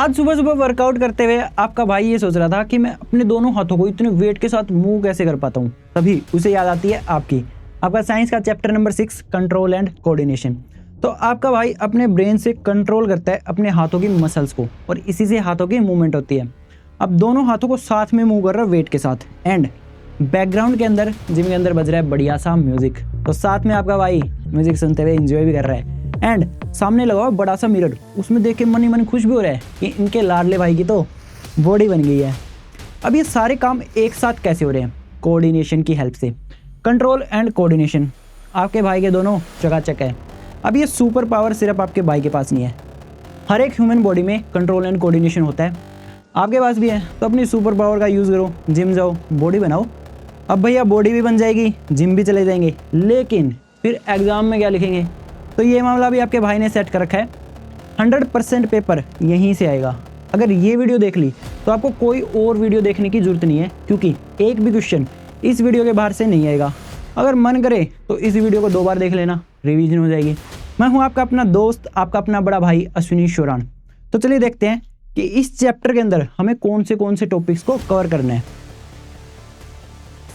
आज सुबह सुबह वर्कआउट करते हुए आपका भाई ये सोच रहा था कि मैं अपने दोनों हाथों को इतने वेट के साथ मूव कैसे कर पाता हूँ। तभी उसे याद आती है आपका साइंस का chapter number 6 control and coordination. तो आपका भाई अपने ब्रेन से कंट्रोल करता है अपने हाथों की मसल्स को और इसी से हाथों की मूवमेंट होती है। अब दोनों हाथों को साथ में मूव कर रहा है वेट के साथ एंड बैकग्राउंड के अंदर जिम के अंदर बज रहा है बढ़िया सा म्यूजिक। तो साथ में आपका भाई म्यूजिक सुनते हुए एंजॉय भी कर रहा है एंड सामने लगा हुआ बड़ा सा मिरर, उसमें देख के मन ही मन खुश भी हो रहा है कि इनके लाडले भाई की तो बॉडी बन गई है। अब ये सारे काम एक साथ कैसे हो रहे हैं? कोऑर्डिनेशन की हेल्प से। कंट्रोल एंड कोऑर्डिनेशन आपके भाई के दोनों चकाचक है। अब ये सुपर पावर सिर्फ आपके भाई के पास नहीं है, हर एक ह्यूमन बॉडी में कंट्रोल एंड कोऑर्डिनेशन होता है। आपके पास भी है, तो अपनी सुपर पावर का यूज़ करो, जिम जाओ, बॉडी बनाओ। अब भैया बॉडी भी बन जाएगी, जिम भी चले जाएंगे, लेकिन फिर एग्ज़ाम में क्या लिखेंगे? तो ये मामला भी आपके भाई ने सेट कर रखा है। 100% पेपर यहीं से आएगा। अगर ये वीडियो देख ली तो आपको कोई और वीडियो देखने की ज़रूरत नहीं है, क्योंकि एक भी क्वेश्चन इस वीडियो के बाहर से नहीं आएगा। अगर मन करे तो इस वीडियो को 2 बार देख लेना, रिवीजन हो जाएगी। मैं हूँ आपका अपना दोस्त, आपका अपना बड़ा भाई अश्विनी शोरान। तो चलिए देखते हैं कि इस चैप्टर के अंदर हमें कौन से टॉपिक्स को कवर करना है।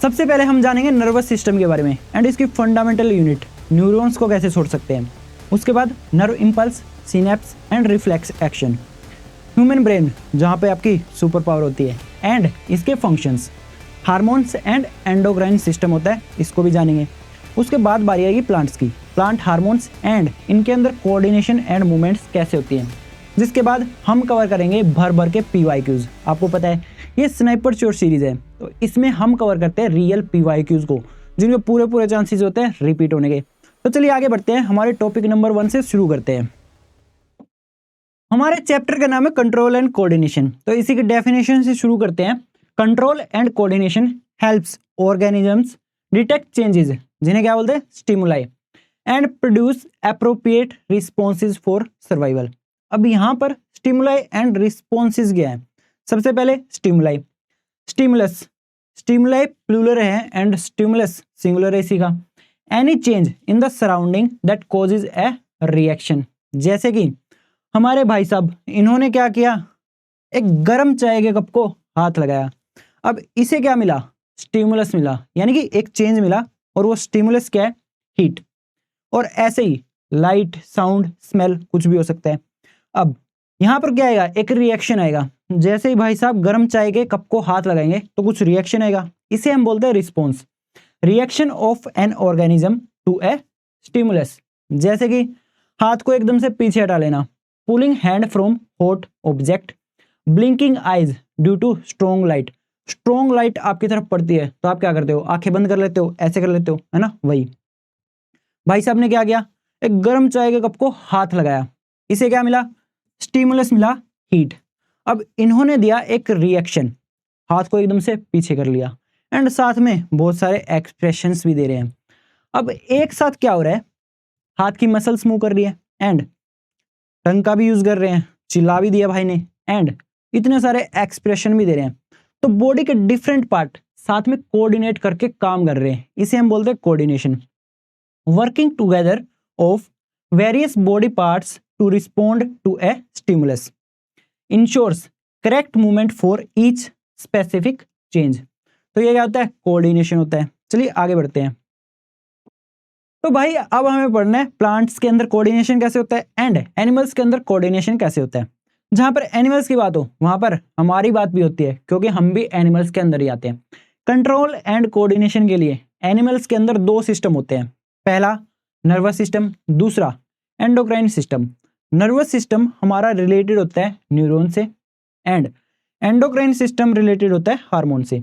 सबसे पहले हम जानेंगे नर्वस सिस्टम के बारे में एंड इसकी फंडामेंटल यूनिट, न्यूरॉन्स को कैसे छोड़ सकते हैं। उसके बाद nerve impulse, synapse and reflex action, human brain जहाँ पे आपकी सुपर पावर होती है एंड इसके functions, hormones and endocrine system होता है, इसको भी जानेंगे। उसके बाद बारी आएगी प्लांट्स की, प्लांट हार्मोन्स एंड इनके अंदर कोऑर्डिनेशन एंड मूवमेंट्स कैसे होती हैं। जिसके बाद हम कवर करेंगे भर भर के PYQs। आपको पता है ये स्नाइपर शॉट सीरीज है, तो इसमें हम कवर करते हैं रियल PYQs को, जिनके पूरे चांसेस होते हैं रिपीट होने के। तो चलिए आगे बढ़ते हैं, हमारे टॉपिक नंबर 1 से शुरू करते हैं। हमारे चैप्टर का नाम है कंट्रोल एंड कोऑर्डिनेशन। तो इसी की डेफिनेशन से शुरू करते हैं। Control and coordination helps organisms detect changes, जिन्हें क्या बोलते हैं? Stimuli, and produce appropriate responses for survival. अब यहाँ पर स्टिमुलाई एंड रिस्पॉन्सेज क्या है? सबसे पहले स्टिमुलाई, स्टिमुलस, स्टिमुलाई प्लूरल है एंड स्टिमुलस सिंगुलर है इसी का। Any change in the surrounding that causes A reaction. जैसे कि हमारे भाई साहब, इन्होंने क्या किया? एक गर्म चाय के कप को हाथ लगाया। अब इसे क्या मिला? स्टिमुलस मिला, यानी कि एक चेंज मिला, और वो स्टिमुलस क्या है? हीट। और ऐसे ही लाइट, साउंड, स्मेल कुछ भी हो सकता है। अब यहाँ पर क्या आएगा? एक रिएक्शन आएगा। जैसे ही भाई साहब गर्म चाय के कप को हाथ लगाएंगे तो कुछ रिएक्शन आएगा, इसे हम बोलते हैं response, reaction of an organism to a stimulus. जैसे कि हाथ को एकदम से पीछे हटा लेना, pulling hand from hot object, blinking eyes due to strong light. Strong light आपकी तरफ पड़ती है तो आप क्या करते हो? आंखें बंद कर लेते हो, ऐसे कर लेते हो, है ना? वही भाई साहब ने क्या किया? एक गर्म चाय के कप को हाथ लगाया, इसे क्या मिला? स्टिमुलस मिला, हीट। अब इन्होंने दिया एक रिएक्शन, हाथ को एकदम से पीछे कर लिया एंड साथ में बहुत सारे एक्सप्रेशंस भी दे रहे हैं। अब एक साथ क्या हो रहा है? हाथ की मसल्स मूव कर रही है एंड टंग का भी यूज कर रहे हैं, चिल्ला भी दिया भाई ने एंड इतने सारे एक्सप्रेशन भी दे रहे हैं। तो बॉडी के डिफरेंट पार्ट साथ में कोऑर्डिनेट करके काम कर रहे हैं, इसे हम बोलते हैं coordination. Working together of various body parts to respond to a stimulus ensures correct movement for each specific change. तो ये क्या होता है? कोऑर्डिनेशन होता है। चलिए आगे बढ़ते हैं। तो भाई अब हमें पढ़ना है प्लांट्स के अंदर कोऑर्डिनेशन कैसे होता है एंड एनिमल्स के अंदर कोऑर्डिनेशन कैसे होता है। जहां पर एनिमल्स की बात हो वहां पर हमारी बात भी होती है, क्योंकि हम भी एनिमल्स के अंदर ही आते हैं। कंट्रोल एंड कोऑर्डिनेशन के लिए एनिमल्स के अंदर 2 सिस्टम होते हैं। पहला नर्वस सिस्टम, दूसरा एंडोक्राइन सिस्टम। नर्वस सिस्टम हमारा रिलेटेड होता है न्यूरॉन से एंड एंडोक्राइन सिस्टम रिलेटेड होता है हार्मोन से।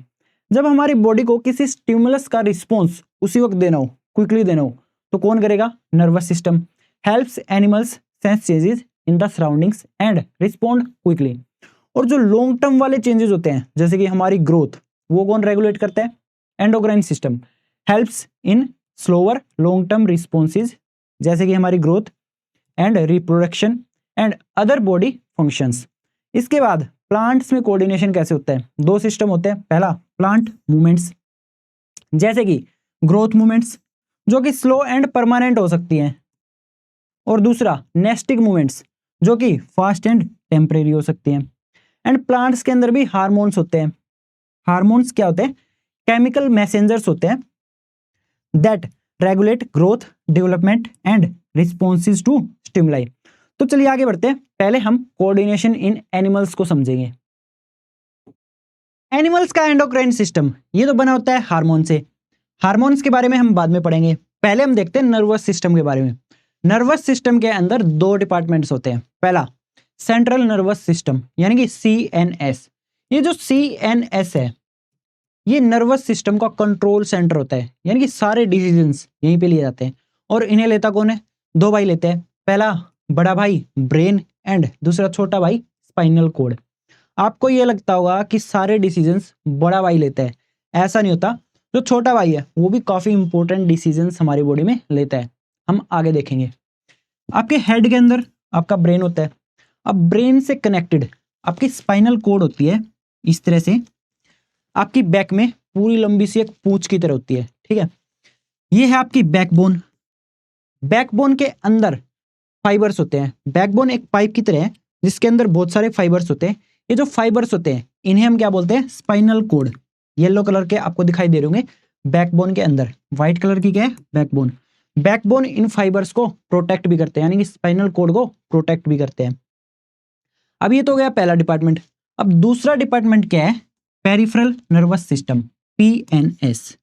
जब हमारी बॉडी को किसी स्टिमुलस का रिस्पॉन्स उसी वक्त देना हो, क्विकली देना हो, तो कौन करेगा? Nervous system. Helps animals sense changes in the surroundings and respond quickly. और जो लॉन्ग टर्म वाले चेंजेस होते हैं, जैसे कि हमारी ग्रोथ, वो कौन रेगुलेट करता है? Endocrine system. Helps in slower long term responses, जैसे कि हमारी growth and reproduction and other body functions. इसके बाद प्लांट्स में कोऑर्डिनेशन कैसे होता है? 2 सिस्टम होते हैं। पहला प्लांट मूवमेंट्स, जैसे कि ग्रोथ मूवमेंट्स जो कि स्लो एंड परमानेंट हो सकती हैं, और दूसरा नेस्टिंग मूवमेंट्स जो कि फास्ट एंड टेम्परेरी हो सकती हैं। एंड प्लांट्स के अंदर भी हार्मोन्स होते हैं। हार्मोन्स क्या होते हैं? केमिकल मैसेंजर्स होते हैं that regulate growth, development and responses to stimuli. तो चलिए आगे बढ़ते हैं। पहले हम कोऑर्डिनेशन इन एनिमल्स को समझेंगे। एनिमल्स का एंडोक्राइन सिस्टम ये तो बना होता है हार्मोन से। हार्मोन्स के बारे में हम बाद में पढ़ेंगे, पहले हम देखते हैं नर्वस सिस्टम के बारे में। नर्वस सिस्टम के अंदर दो डिपार्टमेंट्स होते हैं। पहला सेंट्रल नर्वस सिस्टम यानी कि CNS। ये जो CNS है ये नर्वस सिस्टम का कंट्रोल सेंटर होता है, यानी कि सारे डिसीजंस यहीं पे लिए जाते हैं। और इन्हें लेता कौन है? दो भाई लेते हैं। पहला बड़ा भाई ब्रेन एंड दूसरा छोटा भाई स्पाइनल कॉर्ड। आपको ये लगता होगा कि सारे डिसीजंस बड़ा भाई लेता है, ऐसा नहीं होता। जो छोटा भाई है वो भी काफी इंपॉर्टेंट डिसीजंस हमारी बॉडी में लेता है, हम आगे देखेंगे। आपके हेड के अंदर आपका ब्रेन होता है। अब ब्रेन से कनेक्टेड आपकी स्पाइनल कॉर्ड होती है इस तरह से, आपकी बैक में पूरी लंबी सी एक पूंछ की तरह होती है, ठीक है। ये है आपकी बैकबोन। बैकबोन के अंदर फाइबर्स होते हैं। बैकबोन एक पाइप की तरह है जिसके अंदर बहुत सारे फाइबर्स होते हैं। ये जो फाइबर्स होते हैं इन्हें हम क्या बोलते हैं? Spinal cord. येलो कलर के आपको दिखाई दे रहे होंगे बैकबोन के अंदर। व्हाइट कलर की क्या है? बैकबोन। बैकबोन इन फाइबर्स को प्रोटेक्ट भी करते हैं, यानी कि स्पाइनल कॉर्ड को प्रोटेक्ट भी करते हैं। अब ये तो गया पहला डिपार्टमेंट। अब दूसरा डिपार्टमेंट क्या है? Peripheral nervous system, PNS।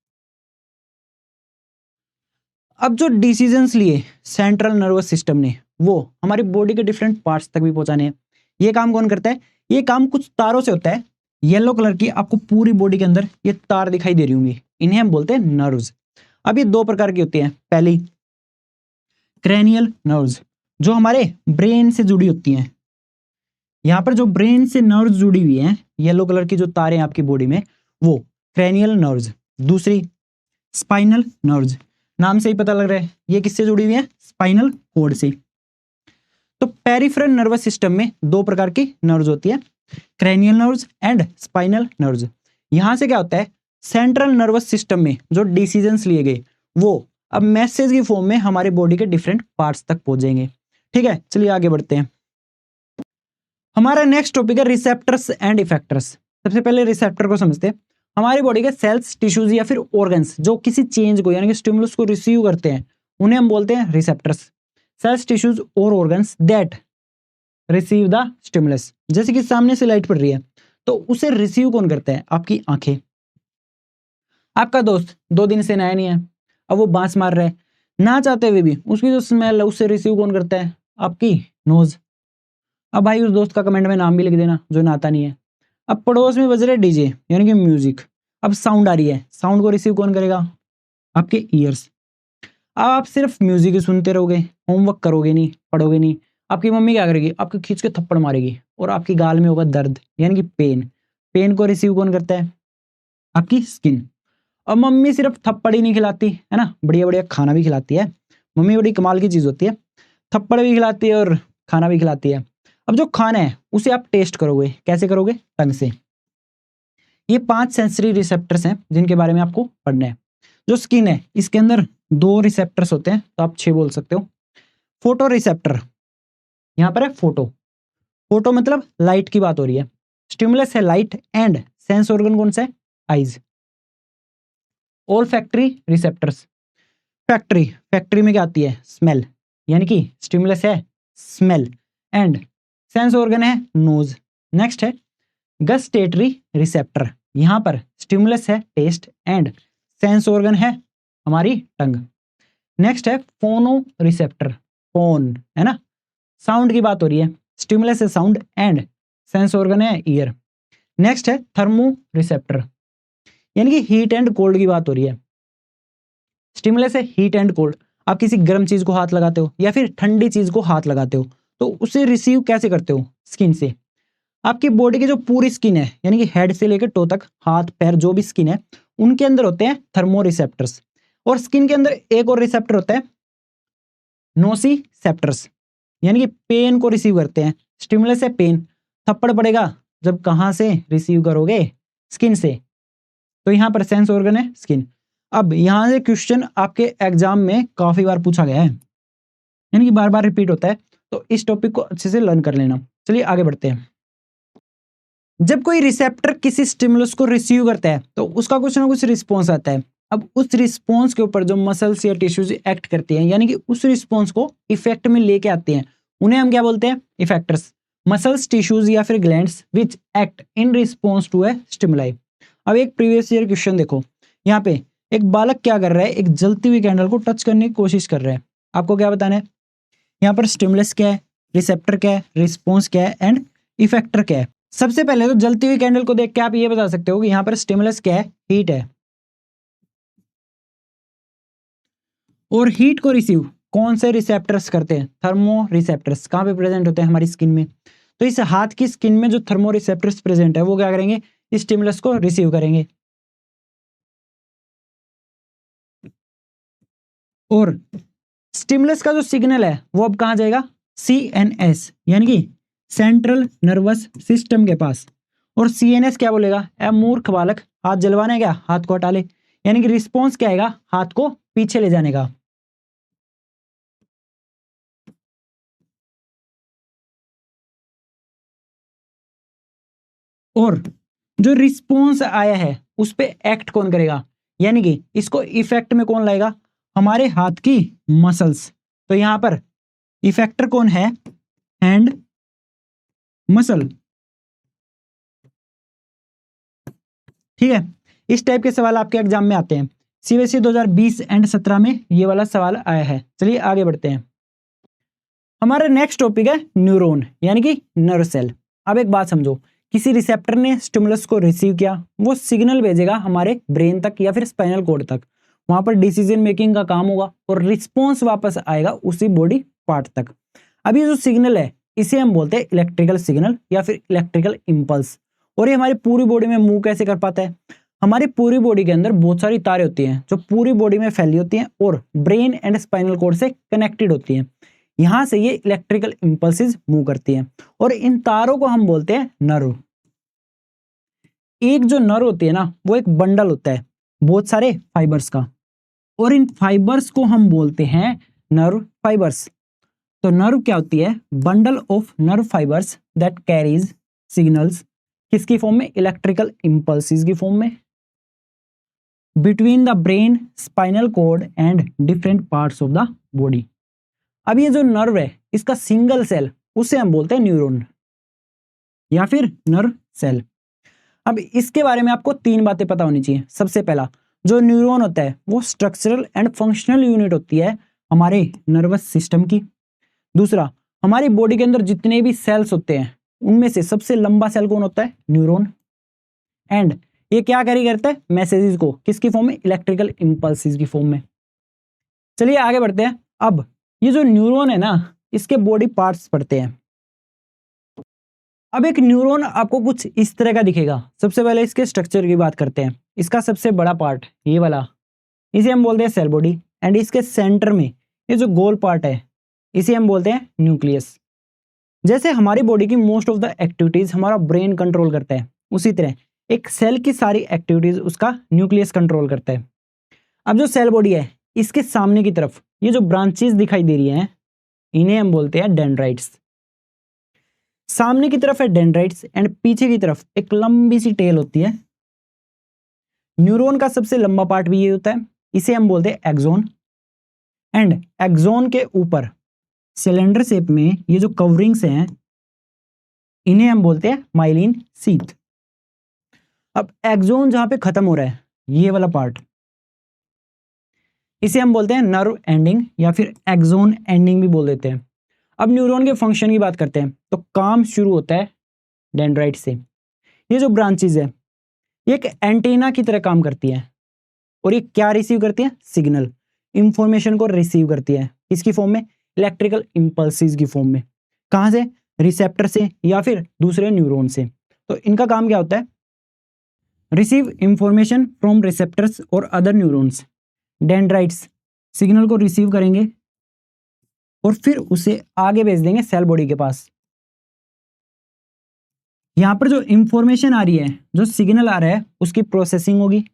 अब जो डिसीजंस लिए सेंट्रल नर्वस सिस्टम ने वो हमारी बॉडी के डिफरेंट पार्ट्स तक भी पहुंचाने हैं। ये काम कौन करता है? ये काम कुछ तारों से होता है। येलो कलर की आपको पूरी बॉडी के अंदर ये तार दिखाई दे रही होंगी, इन्हें हम बोलते हैं नर्व्स। अब ये दो प्रकार की होती हैं। पहली क्रैनियल नर्व्स जो हमारे ब्रेन से जुड़ी होती हैं। यहाँ पर जो ब्रेन से नर्व्स जुड़ी हुई हैं, येलो कलर की जो तारें आपकी बॉडी में, वो क्रैनियल नर्व्स। दूसरी स्पाइनल नर्व्स, नाम से ही पता लग रहा है ये किससे जुड़ी हुई है? स्पाइनल कॉर्ड से। तो पेरिफेरल नर्वस सिस्टम में दो प्रकार की नर्व्स होती है, cranial nerves and spinal nerves. यहां से क्या होता है? सेंट्रल नर्वस सिस्टम में जो डिसीजंस लिए गए वो अब मैसेज की फॉर्म में हमारे बॉडी के डिफरेंट पार्ट्स तक पहुंच जाएंगे, ठीक है। चलिए आगे बढ़ते हैं। हमारा नेक्स्ट टॉपिक है रिसेप्टर्स एंड इफेक्टर्स। सबसे पहले रिसेप्टर को समझते हैं। हमारी बॉडी के सेल्स, टिश्यूज या फिर ऑर्गन्स जो किसी चेंज को यानी कि स्टिमुलस को रिसीव करते हैं उन्हें हम बोलते हैं रिसेप्टर्स। सेल्स, टिश्यूज और organs that receive the stimulus. जैसे कि सामने से लाइट पड़ रही है तो उसे रिसीव कौन करता है? आपकी आंखें। आपका दोस्त 2 दिन से नहाया नहीं है, अब वो बांस मार रहा है, ना चाहते हुए भी उसकी जो स्मेल है उससे रिसीव कौन करता है? आपकी नोज। अब भाई उस दोस्त का कमेंट में नाम भी लिख देना जो नहाता नहीं है। अब पड़ोस में बज रहे डीजे यानी कि म्यूजिक, अब साउंड आ रही है, साउंड को रिसीव कौन करेगा? आपके ईयर्स। अब आप सिर्फ म्यूजिक ही सुनते रहोगे, होमवर्क करोगे नहीं, पढ़ोगे नहीं, आपकी मम्मी क्या करेगी? आपको खींच के थप्पड़ मारेगी और आपकी गाल में होगा दर्द यानी कि पेन। पेन को रिसीव कौन करता है? आपकी स्किन। और मम्मी सिर्फ थप्पड़ ही नहीं खिलाती है ना, बढ़िया बढ़िया खाना भी खिलाती है। मम्मी बड़ी कमाल की चीज होती है, थप्पड़ भी खिलाती है और खाना भी खिलाती है। अब जो खाना है उसे आप टेस्ट करोगे, कैसे करोगे? टंग से। ये 5 सेंसरी रिसेप्टर्स हैं जिनके बारे में आपको पढ़ना है। जो स्किन है इसके अंदर 2 रिसेप्टर्स होते हैं, तो आप 6 बोल सकते हो। फोटो रिसेप्टर, यहाँ पर है फोटो। फोटो मतलब लाइट की बात हो रही है। स्टिमुलस है लाइट एंड सेंस ऑर्गन कौन सा है? Eyes. All factory receptors, factory, factory में क्या आती है? स्मेल, यानी कि स्टिमुलस है स्मेल एंड सेंस ऑर्गन है नोज। नेक्स्ट है गस्टेटरी रिसेप्टर, यहां पर स्टिमुलस है टेस्ट एंड सेंस ऑर्गन है हमारी टंग। नेक्स्ट है फोनो रिसेप्टर, फोन है ना, साउंड की बात हो रही है, स्टिमुलस है साउंड एंड सेंस ऑर्गन है ईयर। नेक्स्ट है थर्मो रिसेप्टर, यानी कि हीट एंड कोल्ड की बात हो रही है। स्टिमुलस है हीट एंड कोल्ड, आप किसी गर्म चीज को हाथ लगाते हो या फिर ठंडी चीज को हाथ लगाते हो तो उसे रिसीव कैसे करते हो? स्किन से। आपकी बॉडी की जो पूरी स्किन है यानी कि हेड से लेकर टो तक, हाथ पैर जो भी स्किन है उनके अंदर होते हैं थर्मो रिसेप्टर्स। और स्किन के अंदर एक और रिसेप्टर होता है नोसिसेप्टर्स, यानी कि पेन को रिसीव करते हैं। स्टिमुलस है पेन, थप्पड़ पड़ेगा जब कहां से रिसीव करोगे? स्किन से। तो यहां पर सेंस ऑर्गन है स्किन। अब यहां से क्वेश्चन आपके एग्जाम में काफी बार पूछा गया है, यानी कि बार बार रिपीट होता है, तो इस टॉपिक को अच्छे से लर्न कर लेना। चलिए आगे बढ़ते हैं। जब कोई रिसेप्टर किसी स्टिमुलस को रिसीव करता है तो उसका कुछ ना कुछ रिस्पॉन्स आता है। अब उस रिस्पॉन्स के ऊपर जो मसल्स या टिश्यूज एक्ट करती हैं, यानी कि उस रिस्पॉन्स को इफेक्ट में लेके आते हैं, उन्हें हम क्या बोलते हैं? इफेक्टर्स। मसल्स, टिश्यूज या फिर glands which act in response to a stimuli. अब एक प्रीवियस ईयर क्वेश्चन देखो, यहाँ पे एक बालक क्या कर रहा है? एक जलती हुई कैंडल को टच करने की कोशिश कर रहा है। आपको क्या बताना है? यहाँ पर स्टिमुलस क्या है, रिसेप्टर क्या है, रिस्पॉन्स क्या है एंड इफेक्टर क्या है। सबसे पहले तो जलती हुई कैंडल को देख के आप ये बता सकते हो कि यहाँ पर स्टिमुलस क्या है? हीट है। और हीट को रिसीव कौन से रिसेप्टर्स करते हैं? Thermo receptors. कहाँ पे प्रेजेंट होते हैं? हमारी स्किन में। तो इस हाथ की स्किन में जो थर्मो रिसेप्टर्स प्रेजेंट है वो क्या करेंगे? स्टिमुलस को रिसीव करेंगे। और स्टिमुलस का जो सिग्नल है वो अब कहाँ जाएगा? CNS यानी कि सेंट्रल नर्वस सिस्टम के पास। और CNS क्या बोलेगा? ए मूर्ख बालक, हाथ जलवाना है क्या? हाथ को हटा ले। यानी कि रिस्पॉन्स क्या आएगा? हाथ को पीछे ले जाने का। और जो रिस्पॉन्स आया है उस पे एक्ट कौन करेगा? यानी कि इसको इफेक्ट में कौन लाएगा? हमारे हाथ की मसल्स। तो यहां पर इफेक्टर कौन है? Hand muscle. ठीक है, इस टाइप के सवाल आपके एग्जाम में आते हैं। CBSE 2020 एंड 17 में ये वाला सवाल आया है। चलिए आगे बढ़ते हैं। हमारा नेक्स्ट टॉपिक है न्यूरॉन यानी कि नर्व सेल। अब एक बात समझो, किसी रिसेप्टर ने स्टिमुलस को रिसीव किया, वो सिग्नल भेजेगा हमारे ब्रेन तक या फिर स्पाइनल कॉर्ड तक। वहां पर डिसीजन मेकिंग का काम होगा और रिस्पॉन्स वापस आएगा उसी बॉडी पार्ट तक। अब ये जो सिग्नल है इसे हम बोलते हैं इलेक्ट्रिकल सिग्नल या फिर इलेक्ट्रिकल इंपल्स। और ये हमारी पूरी बॉडी में मूव कैसे कर पाता है? हमारी पूरी बॉडी के अंदर बहुत सारी तारें होती हैं जो पूरी बॉडी में फैली होती हैं और ब्रेन एंड स्पाइनल कॉर्ड से कनेक्टेड होती हैं। यहां से ये इलेक्ट्रिकल इंपल्सेस मूव करती हैं और इन तारों को हम बोलते हैं नर्व। एक जो नर्व होती है ना वो एक बंडल होता है बहुत सारे फाइबर्स का, और इन फाइबर्स को हम बोलते हैं नर्व फाइबर्स। तो नर्व क्या होती है? Bundle of nerve fibres that carries signals, किसकी फॉर्म में? इलेक्ट्रिकल इंपल्सेस की फॉर्म में, between the brain, spinal cord and different parts of the body. अब ये जो नर्व है इसका सिंगल सेल, उसे हम बोलते हैं न्यूरॉन या फिर नर्व सेल। अब इसके बारे में आपको तीन बातें पता होनी चाहिए। सबसे पहला, जो न्यूरॉन होता है वो स्ट्रक्चरल एंड फंक्शनल यूनिट होती है हमारे नर्वस सिस्टम की। दूसरा, हमारी बॉडी के अंदर जितने भी सेल्स होते हैं उनमें से सबसे लंबा सेल कौन होता है? न्यूरॉन। एंड ये क्या कैरी करता है? मैसेजेस को, किसकी फॉर्म में? इलेक्ट्रिकल इंपल्सेस की फॉर्म में। चलिए आगे बढ़ते हैं। अब ये जो न्यूरॉन है ना इसके बॉडी पार्ट्स पढ़ते हैं। अब एक न्यूरॉन आपको कुछ इस तरह का दिखेगा। सबसे पहले इसके स्ट्रक्चर की बात करते हैं। इसका सबसे बड़ा पार्ट ये वाला, इसे हम बोलते हैं सेल बॉडी। एंड इसके सेंटर में ये जो गोल पार्ट है इसे हम बोलते हैं न्यूक्लियस। जैसे हमारी बॉडी की मोस्ट ऑफ द एक्टिविटीज हमारा ब्रेन कंट्रोल करता है, उसी तरह एक सेल की सारी एक्टिविटीज उसका न्यूक्लियस कंट्रोल करता है। अब जो सेल बॉडी है इसके सामने की तरफ ये जो ब्रांचेस दिखाई दे रही हैं इन्हें हम बोलते हैं डेंड्राइट्स। सामने की तरफ है डेंड्राइट्स एंड पीछे की तरफ एक लंबी सी टेल होती है। न्यूरॉन का सबसे लंबा पार्ट भी ये होता है, इसे हम बोलते हैं एक्सोन। एंड एक्सोन के ऊपर सिलेंडर शेप में ये जो कवरिंग्स हैं इन्हें हम बोलते हैं माइलिन शीथ। अब एक्सोन जहां पे खत्म हो रहा है ये वाला पार्ट, इसे हम बोलते हैं नर्व एंडिंग या फिर एक्सोन एंडिंग भी बोल देते हैं। अब न्यूरॉन के फंक्शन की बात करते हैं तो काम शुरू होता है डेंड्राइट से। ये जो ब्रांचेज है ये एक एंटीना की तरह काम करती है और ये क्या रिसीव करती है? सिग्नल, इंफॉर्मेशन को रिसीव करती है। इसकी फॉर्म में? इलेक्ट्रिकल इंपल्सेस की फॉर्म में। कहां से? रिसेप्टर से या फिर दूसरे न्यूरॉन से। तो इनका काम क्या होता है? रिसीव इंफॉर्मेशन फ्रॉम रिसेप्टर्स और अदर न्यूरॉन्स। डेंड्राइट्स सिग्नल को रिसीव करेंगे और फिर उसे आगे भेज देंगे सेल बॉडी के पास। यहां पर जो इंफॉर्मेशन आ रही है, जो सिग्नल आ रहा है उसकी प्रोसेसिंग होगी।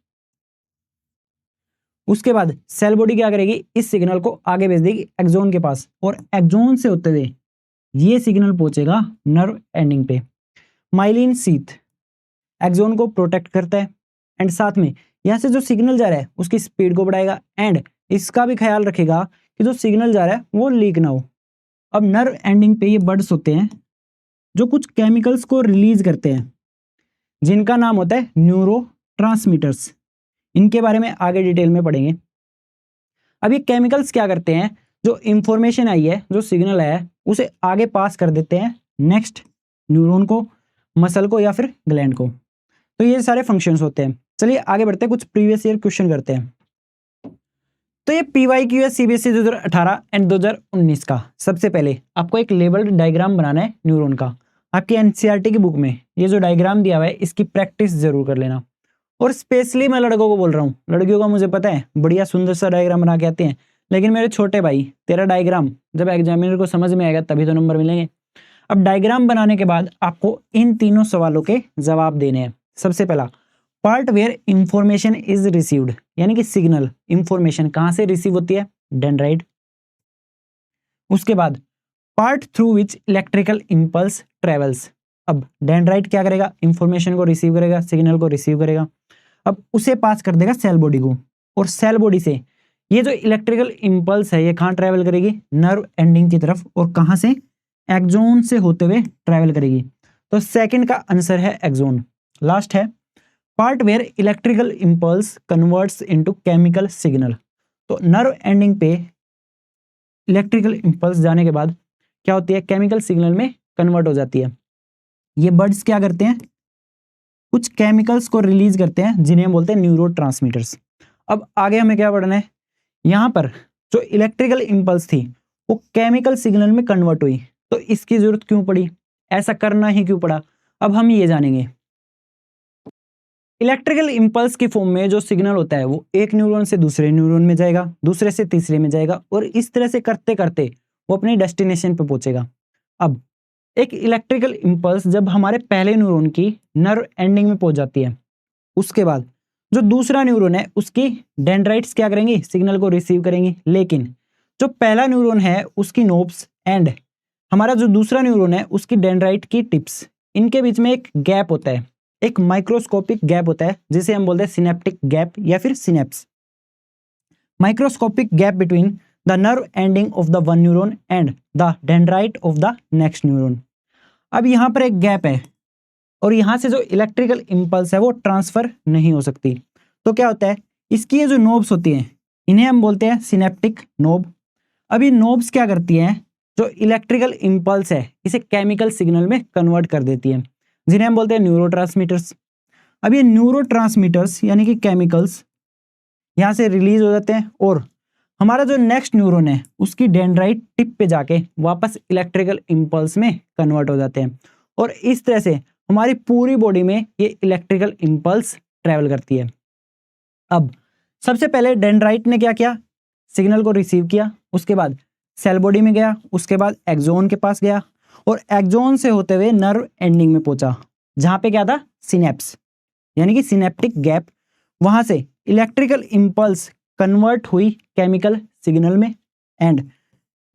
उसके बाद सेल बॉडी क्या करेगी? इस सिग्नल को आगे भेज देगी एक्सोन के पास और एक्सोन से होते हुए ये सिग्नल पहुंचेगा नर्व एंडिंग पे। माइलिन सीथ एक्सोन को प्रोटेक्ट करता है एंड साथ में यहाँ से जो सिग्नल जा रहा है उसकी स्पीड को बढ़ाएगा एंड इसका भी ख्याल रखेगा कि जो सिग्नल जा रहा है वो लीक ना हो। अब नर्व एंडिंग पे ये बड्स होते हैं जो कुछ केमिकल्स को रिलीज करते हैं जिनका नाम होता है न्यूरोट्रांसमीटर्स। इनके बारे में आगे डिटेल में पढ़ेंगे। अब ये केमिकल्स क्या करते हैं, जो इंफॉर्मेशन आई है, जो सिग्नल है, उसे आगे पास कर देते हैं नेक्स्ट न्यूरॉन को, मसल को या फिर ग्लैंड को। तो ये सारे फंक्शंस होते हैं। चलिए आगे बढ़ते हैं, कुछ प्रीवियस ईयर क्वेश्चन करते हैं। तो ये PYQ है CBSE 2018 एंड 2019 का। सबसे पहले आपको एक लेबल्ड डायग्राम बनाना है न्यूरॉन का। आपकी NCERT की बुक में ये जो डायग्राम दिया हुआ है इसकी प्रैक्टिस जरूर कर लेना। और स्पेशली मैं लड़कों को बोल रहा हूँ, लड़कियों का मुझे पता है बढ़िया सुंदर सा डायग्राम बना के आते हैं, लेकिन मेरे छोटे भाई तेरा डायग्राम जब एग्जामिनर को समझ में आएगा तभी तो नंबर मिलेंगे। अब डायग्राम बनाने के बाद आपको इन तीनों सवालों के जवाब देने हैं। सबसे पहला, part where information is received, यानी कि सिग्नल इंफॉर्मेशन कहां से रिसीव होती है, डेंड्राइट। उसके बाद part through which electrical impulse travels. अब डेंड्राइट क्या करेगा, इंफॉर्मेशन को रिसीव करेगा, सिग्नल को रिसीव करेगा, अब उसे पास कर देगा सेल बॉडी को, और सेल बॉडी से ये जो इलेक्ट्रिकल इंपल्स है ये कहां ट्रेवल करेगी, नर्व एंडिंग की तरफ, और कहां से, एक्सोन से होते हुए ट्रेवल करेगी। तो सेकंड का आंसर है एक्सोन। लास्ट है part where electrical impulse converts into chemical signal. तो नर्व एंडिंग पे इलेक्ट्रिकल इंपल्स जाने के बाद क्या होती है, केमिकल सिग्नल में कन्वर्ट हो जाती है। ये बर्ड्स क्या करते हैं, कुछ केमिकल्स को रिलीज करते हैं जिन्हें हम बोलते हैं न्यूरोट्रांसमीटर्स। अब आगे हमें क्या पढ़ना है, यहाँ पर जो इलेक्ट्रिकल इंपल्स थी वो केमिकल सिग्नल में कन्वर्ट हुई, तो इसकी जरूरत क्यों पड़ी, ऐसा करना ही क्यों पड़ा, अब हम ये जानेंगे। इलेक्ट्रिकल इंपल्स की फॉर्म में जो सिग्नल होता है वो एक न्यूरॉन से दूसरे न्यूरॉन में जाएगा, दूसरे से तीसरे में जाएगा, और इस तरह से करते करते वो अपने डेस्टिनेशन पे पहुंचेगा। अब एक इलेक्ट्रिकल इंपल्स जब हमारे पहले न्यूरॉन की नर्व एंडिंग में पहुंच जाती है, उसके बाद जो दूसरा न्यूरॉन है उसकी डेंड्राइट्स क्या करेंगी, सिग्नल को रिसीव करेंगी, लेकिन जो पहला न्यूरॉन है उसकी नोब्स एंड हमारा जो दूसरा न्यूरॉन है उसकी डेंड्राइट की टिप्स, इनके बीच में एक गैप होता है, एक माइक्रोस्कोपिक गैप होता है जिसे हम बोलते हैं सिनेप्टिक गैप या फिर synapse. Microscopic gap between the nerve ending of the one neuron and the dendrite of the next neuron. अब यहाँ पर एक गैप है और यहाँ से जो इलेक्ट्रिकल इंपल्स है वो ट्रांसफर नहीं हो सकती। तो क्या होता है, इसकी ये जो नोब्स होती हैं इन्हें हम बोलते हैं सिनेप्टिक नोब। अब ये नोब्स क्या करती हैं, जो इलेक्ट्रिकल इंपल्स है इसे केमिकल सिग्नल में कन्वर्ट कर देती है, जिन्हें हम बोलते हैं न्यूरोट्रांसमीटर्स। अब ये न्यूरोट्रांसमीटर्स यानी कि केमिकल्स यहाँ से रिलीज हो जाते हैं और हमारा जो नेक्स्ट न्यूरॉन है उसकी डेंड्राइट टिप पे जाके वापस इलेक्ट्रिकल इंपल्स में कन्वर्ट हो जाते हैं, और इस तरह से हमारी पूरी बॉडी में ये इलेक्ट्रिकल इंपल्स ट्रेवल करती है। अब सबसे पहले डेंड्राइट ने क्या किया, सिग्नल को रिसीव किया, उसके बाद सेल बॉडी में गया, उसके बाद एक्सोन के पास गया, और एक्सोन से होते हुए नर्व एंडिंग में पहुंचा, जहां पे क्या था, सिनेप्स यानी कि सिनेप्टिक गैप। वहां से इलेक्ट्रिकल इंपल्स कन्वर्ट हुई केमिकल सिग्नल में, एंड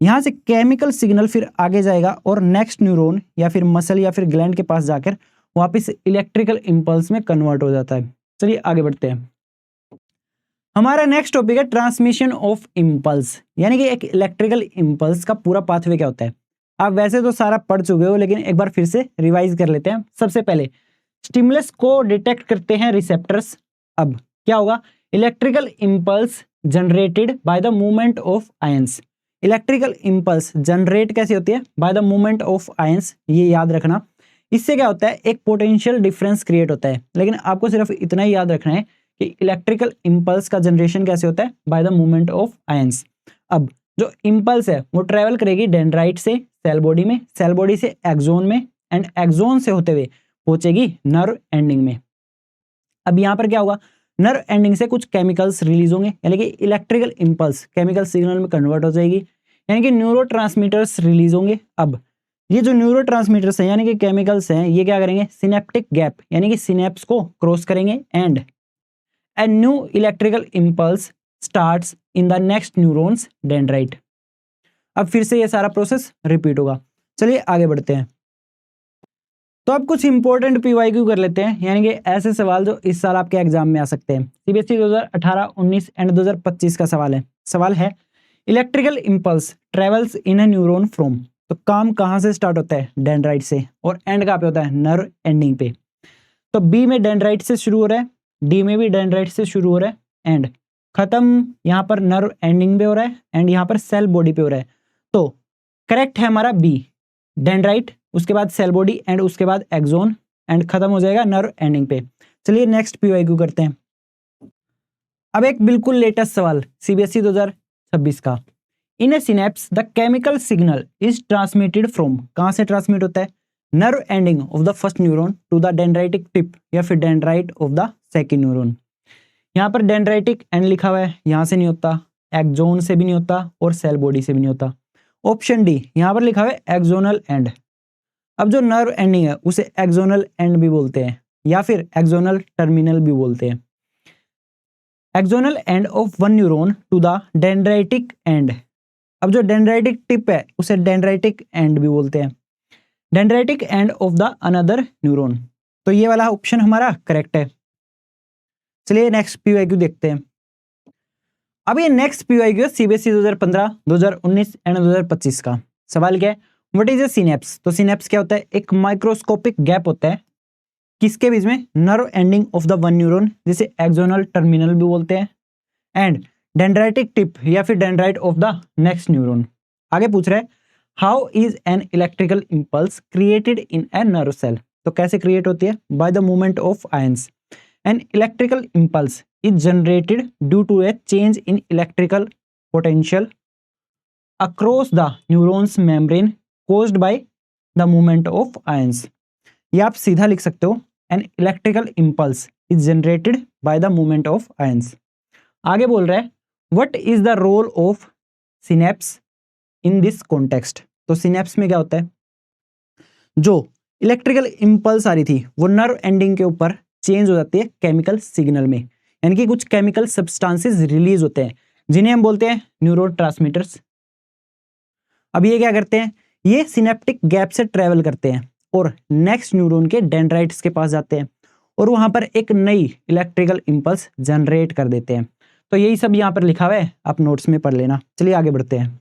यहां से केमिकल सिग्नल फिर आगे जाएगा और नेक्स्ट न्यूरॉन या फिर मसल या फिर ग्लैंड के पास जाकर वापस इलेक्ट्रिकल इंपल्स में कन्वर्ट हो जाता है। चलिए आगे बढ़ते हैं। हमारा नेक्स्ट टॉपिक है ट्रांसमिशन ऑफ इंपल्स, यानी कि एक इलेक्ट्रिकल इंपल्स का पूरा पाथवे क्या होता है। आप वैसे तो सारा पढ़ चुके हो, लेकिन एक बार फिर से रिवाइज कर लेते हैं। सबसे पहले स्टिमुलस को डिटेक्ट करते हैं रिसेप्टर्स। अब क्या होगा, electrical impulse generated by the movement of ions. Electrical impulse generate कैसे होती है, by the movement of ions, ये याद रखना। इससे क्या होता है, एक पोटेंशियल डिफरेंस क्रिएट होता है, लेकिन आपको सिर्फ इतना ही याद रखना है कि इलेक्ट्रिकल इंपल्स का जनरेशन कैसे होता है, by the movement of ions. अब जो इंपल्स है वो ट्रेवल करेगी डेंड्राइट से सेल बॉडी में, सेल बॉडी से एक्सोन में, एंड एक्सोन से होते हुए पहुंचेगी नर्व एंडिंग में। अब यहाँ पर क्या होगा, नर्व एंडिंग से कुछ केमिकल्स रिलीज होंगे, यानी कि इलेक्ट्रिकल इंपल्स केमिकल सिग्नल में कन्वर्ट हो जाएगी, यानी कि न्यूरोट्रांसमीटर्स रिलीज होंगे। अब ये जो न्यूरोट्रांसमीटर्स हैं यानी कि केमिकल्स हैं, ये क्या करेंगे, सिनेप्टिक गैप यानी कि सिनेप्स को क्रॉस करेंगे, and a new electrical impulse starts in the next neurons dendrite. अब फिर से ये सारा प्रोसेस रिपीट होगा। चलिए आगे बढ़ते हैं। तो अब कुछ इंपॉर्टेंट पीवाईक्यू कर लेते हैं, यानी कि ऐसे सवाल जो इस साल आपके एग्जाम में आ सकते हैं। सीबीएसई 2018, 19 एंड 2025 का सवाल है electrical impulse travels in a neuron from. तो काम कहाँ से स्टार्ट होता है? डेंड्राइट से, और एंड कहाँ पे होता है? नर्व एंडिंग पे। तो बी में डेंड्राइट से शुरू हो रहा है, डी में भी डेंड्राइट से शुरू हो रहा है, एंड खत्म यहाँ पर नर्व एंडिंग पे हो रहा है, एंड यहाँ पर सेल बॉडी पे हो रहा है। तो करेक्ट है हमारा बी, डेंड्राइट, उसके बाद सेल बॉडी, एंड उसके बाद एक्सोन, एंड खत्म हो जाएगा नर्व एंडिंग पे। चलिए नेक्स्ट पीवाईक्यू करते हैं। अब एक बिल्कुल लेटेस्ट सवाल सीबीएसई 2026 का। In a synapse the chemical signal is transmitted from, कहाँ से ट्रांसमिट होता है? Nerve ending of the first neuron to the dendritic tip, या फिर dendrite of the second neuron. यहाँ पर डेंड्राइटिक एंड लिखा हुआ है, यहाँ से नहीं होता, एक्सोन से भी नहीं होता, और सेल बॉडी से भी नहीं होता। ऑप्शन डी, यहाँ पर लिखा हुआ है एक्सोनल एंड। अब जो नर्व एंडिंग है उसे एक्सोनल एंड भी बोलते हैं, या फिर एक्सोनल टर्मिनल भी बोलते हैं। Axonal end of one neuron to the dendritic end. अब जो डेंड्राइटिक टिप है उसे डेंड्राइटिक एंड भी बोलते हैं, dendritic end of the another neuron. तो ये वाला ऑप्शन हमारा करेक्ट है। चलिए नेक्स्ट पीवाईक्यू देखते हैं। अब ये नेक्स्ट पीवाईक्यू सीबीएसई 2015, 2019 एंड 2025 का। सवाल क्या है? What is a synapse? तो सिनेप्स क्या होता है? एक माइक्रोस्कोपिक गैप होता है किसके बीच में? Nerve ending of the one neuron, जिसे एक्सोनल टर्मिनल भी बोलते हैं, एंड डेंड्राइटिक टिप या फिर dendrite of the next neuron. आगे पूछ रहा है how is an electrical impulse created in a nerve cell. तो कैसे क्रिएट होती है? By the movement of ions. An electrical impulse is generated due to a change in electrical potential across the neurons membrane caused by the movement of ions। ये आप सीधा लिख सकते हो, an electrical impulse is generated by the movement of ions। आगे बोल रहा है what is the role of synapse in this context। तो synapse में क्या होता है? जो इलेक्ट्रिकल इंपल्स आ रही थी वो नर्व एंडिंग के ऊपर चेंज हो जाती है केमिकल सिग्नल में, यानी कि कुछ केमिकल सब्सटेंसेस रिलीज होते हैं जिन्हें हम बोलते हैं न्यूरोट्रांसमीटर्स। अब ये क्या करते हैं? ये सिनेप्टिक गैप से ट्रेवल करते हैं और नेक्स्ट न्यूरॉन के डेंड्राइट्स के पास जाते हैं और वहां पर एक नई इलेक्ट्रिकल इंपल्स जनरेट कर देते हैं। तो यही सब यहाँ पर लिखा हुआ है, आप नोट्स में पढ़ लेना। चलिए आगे बढ़ते हैं।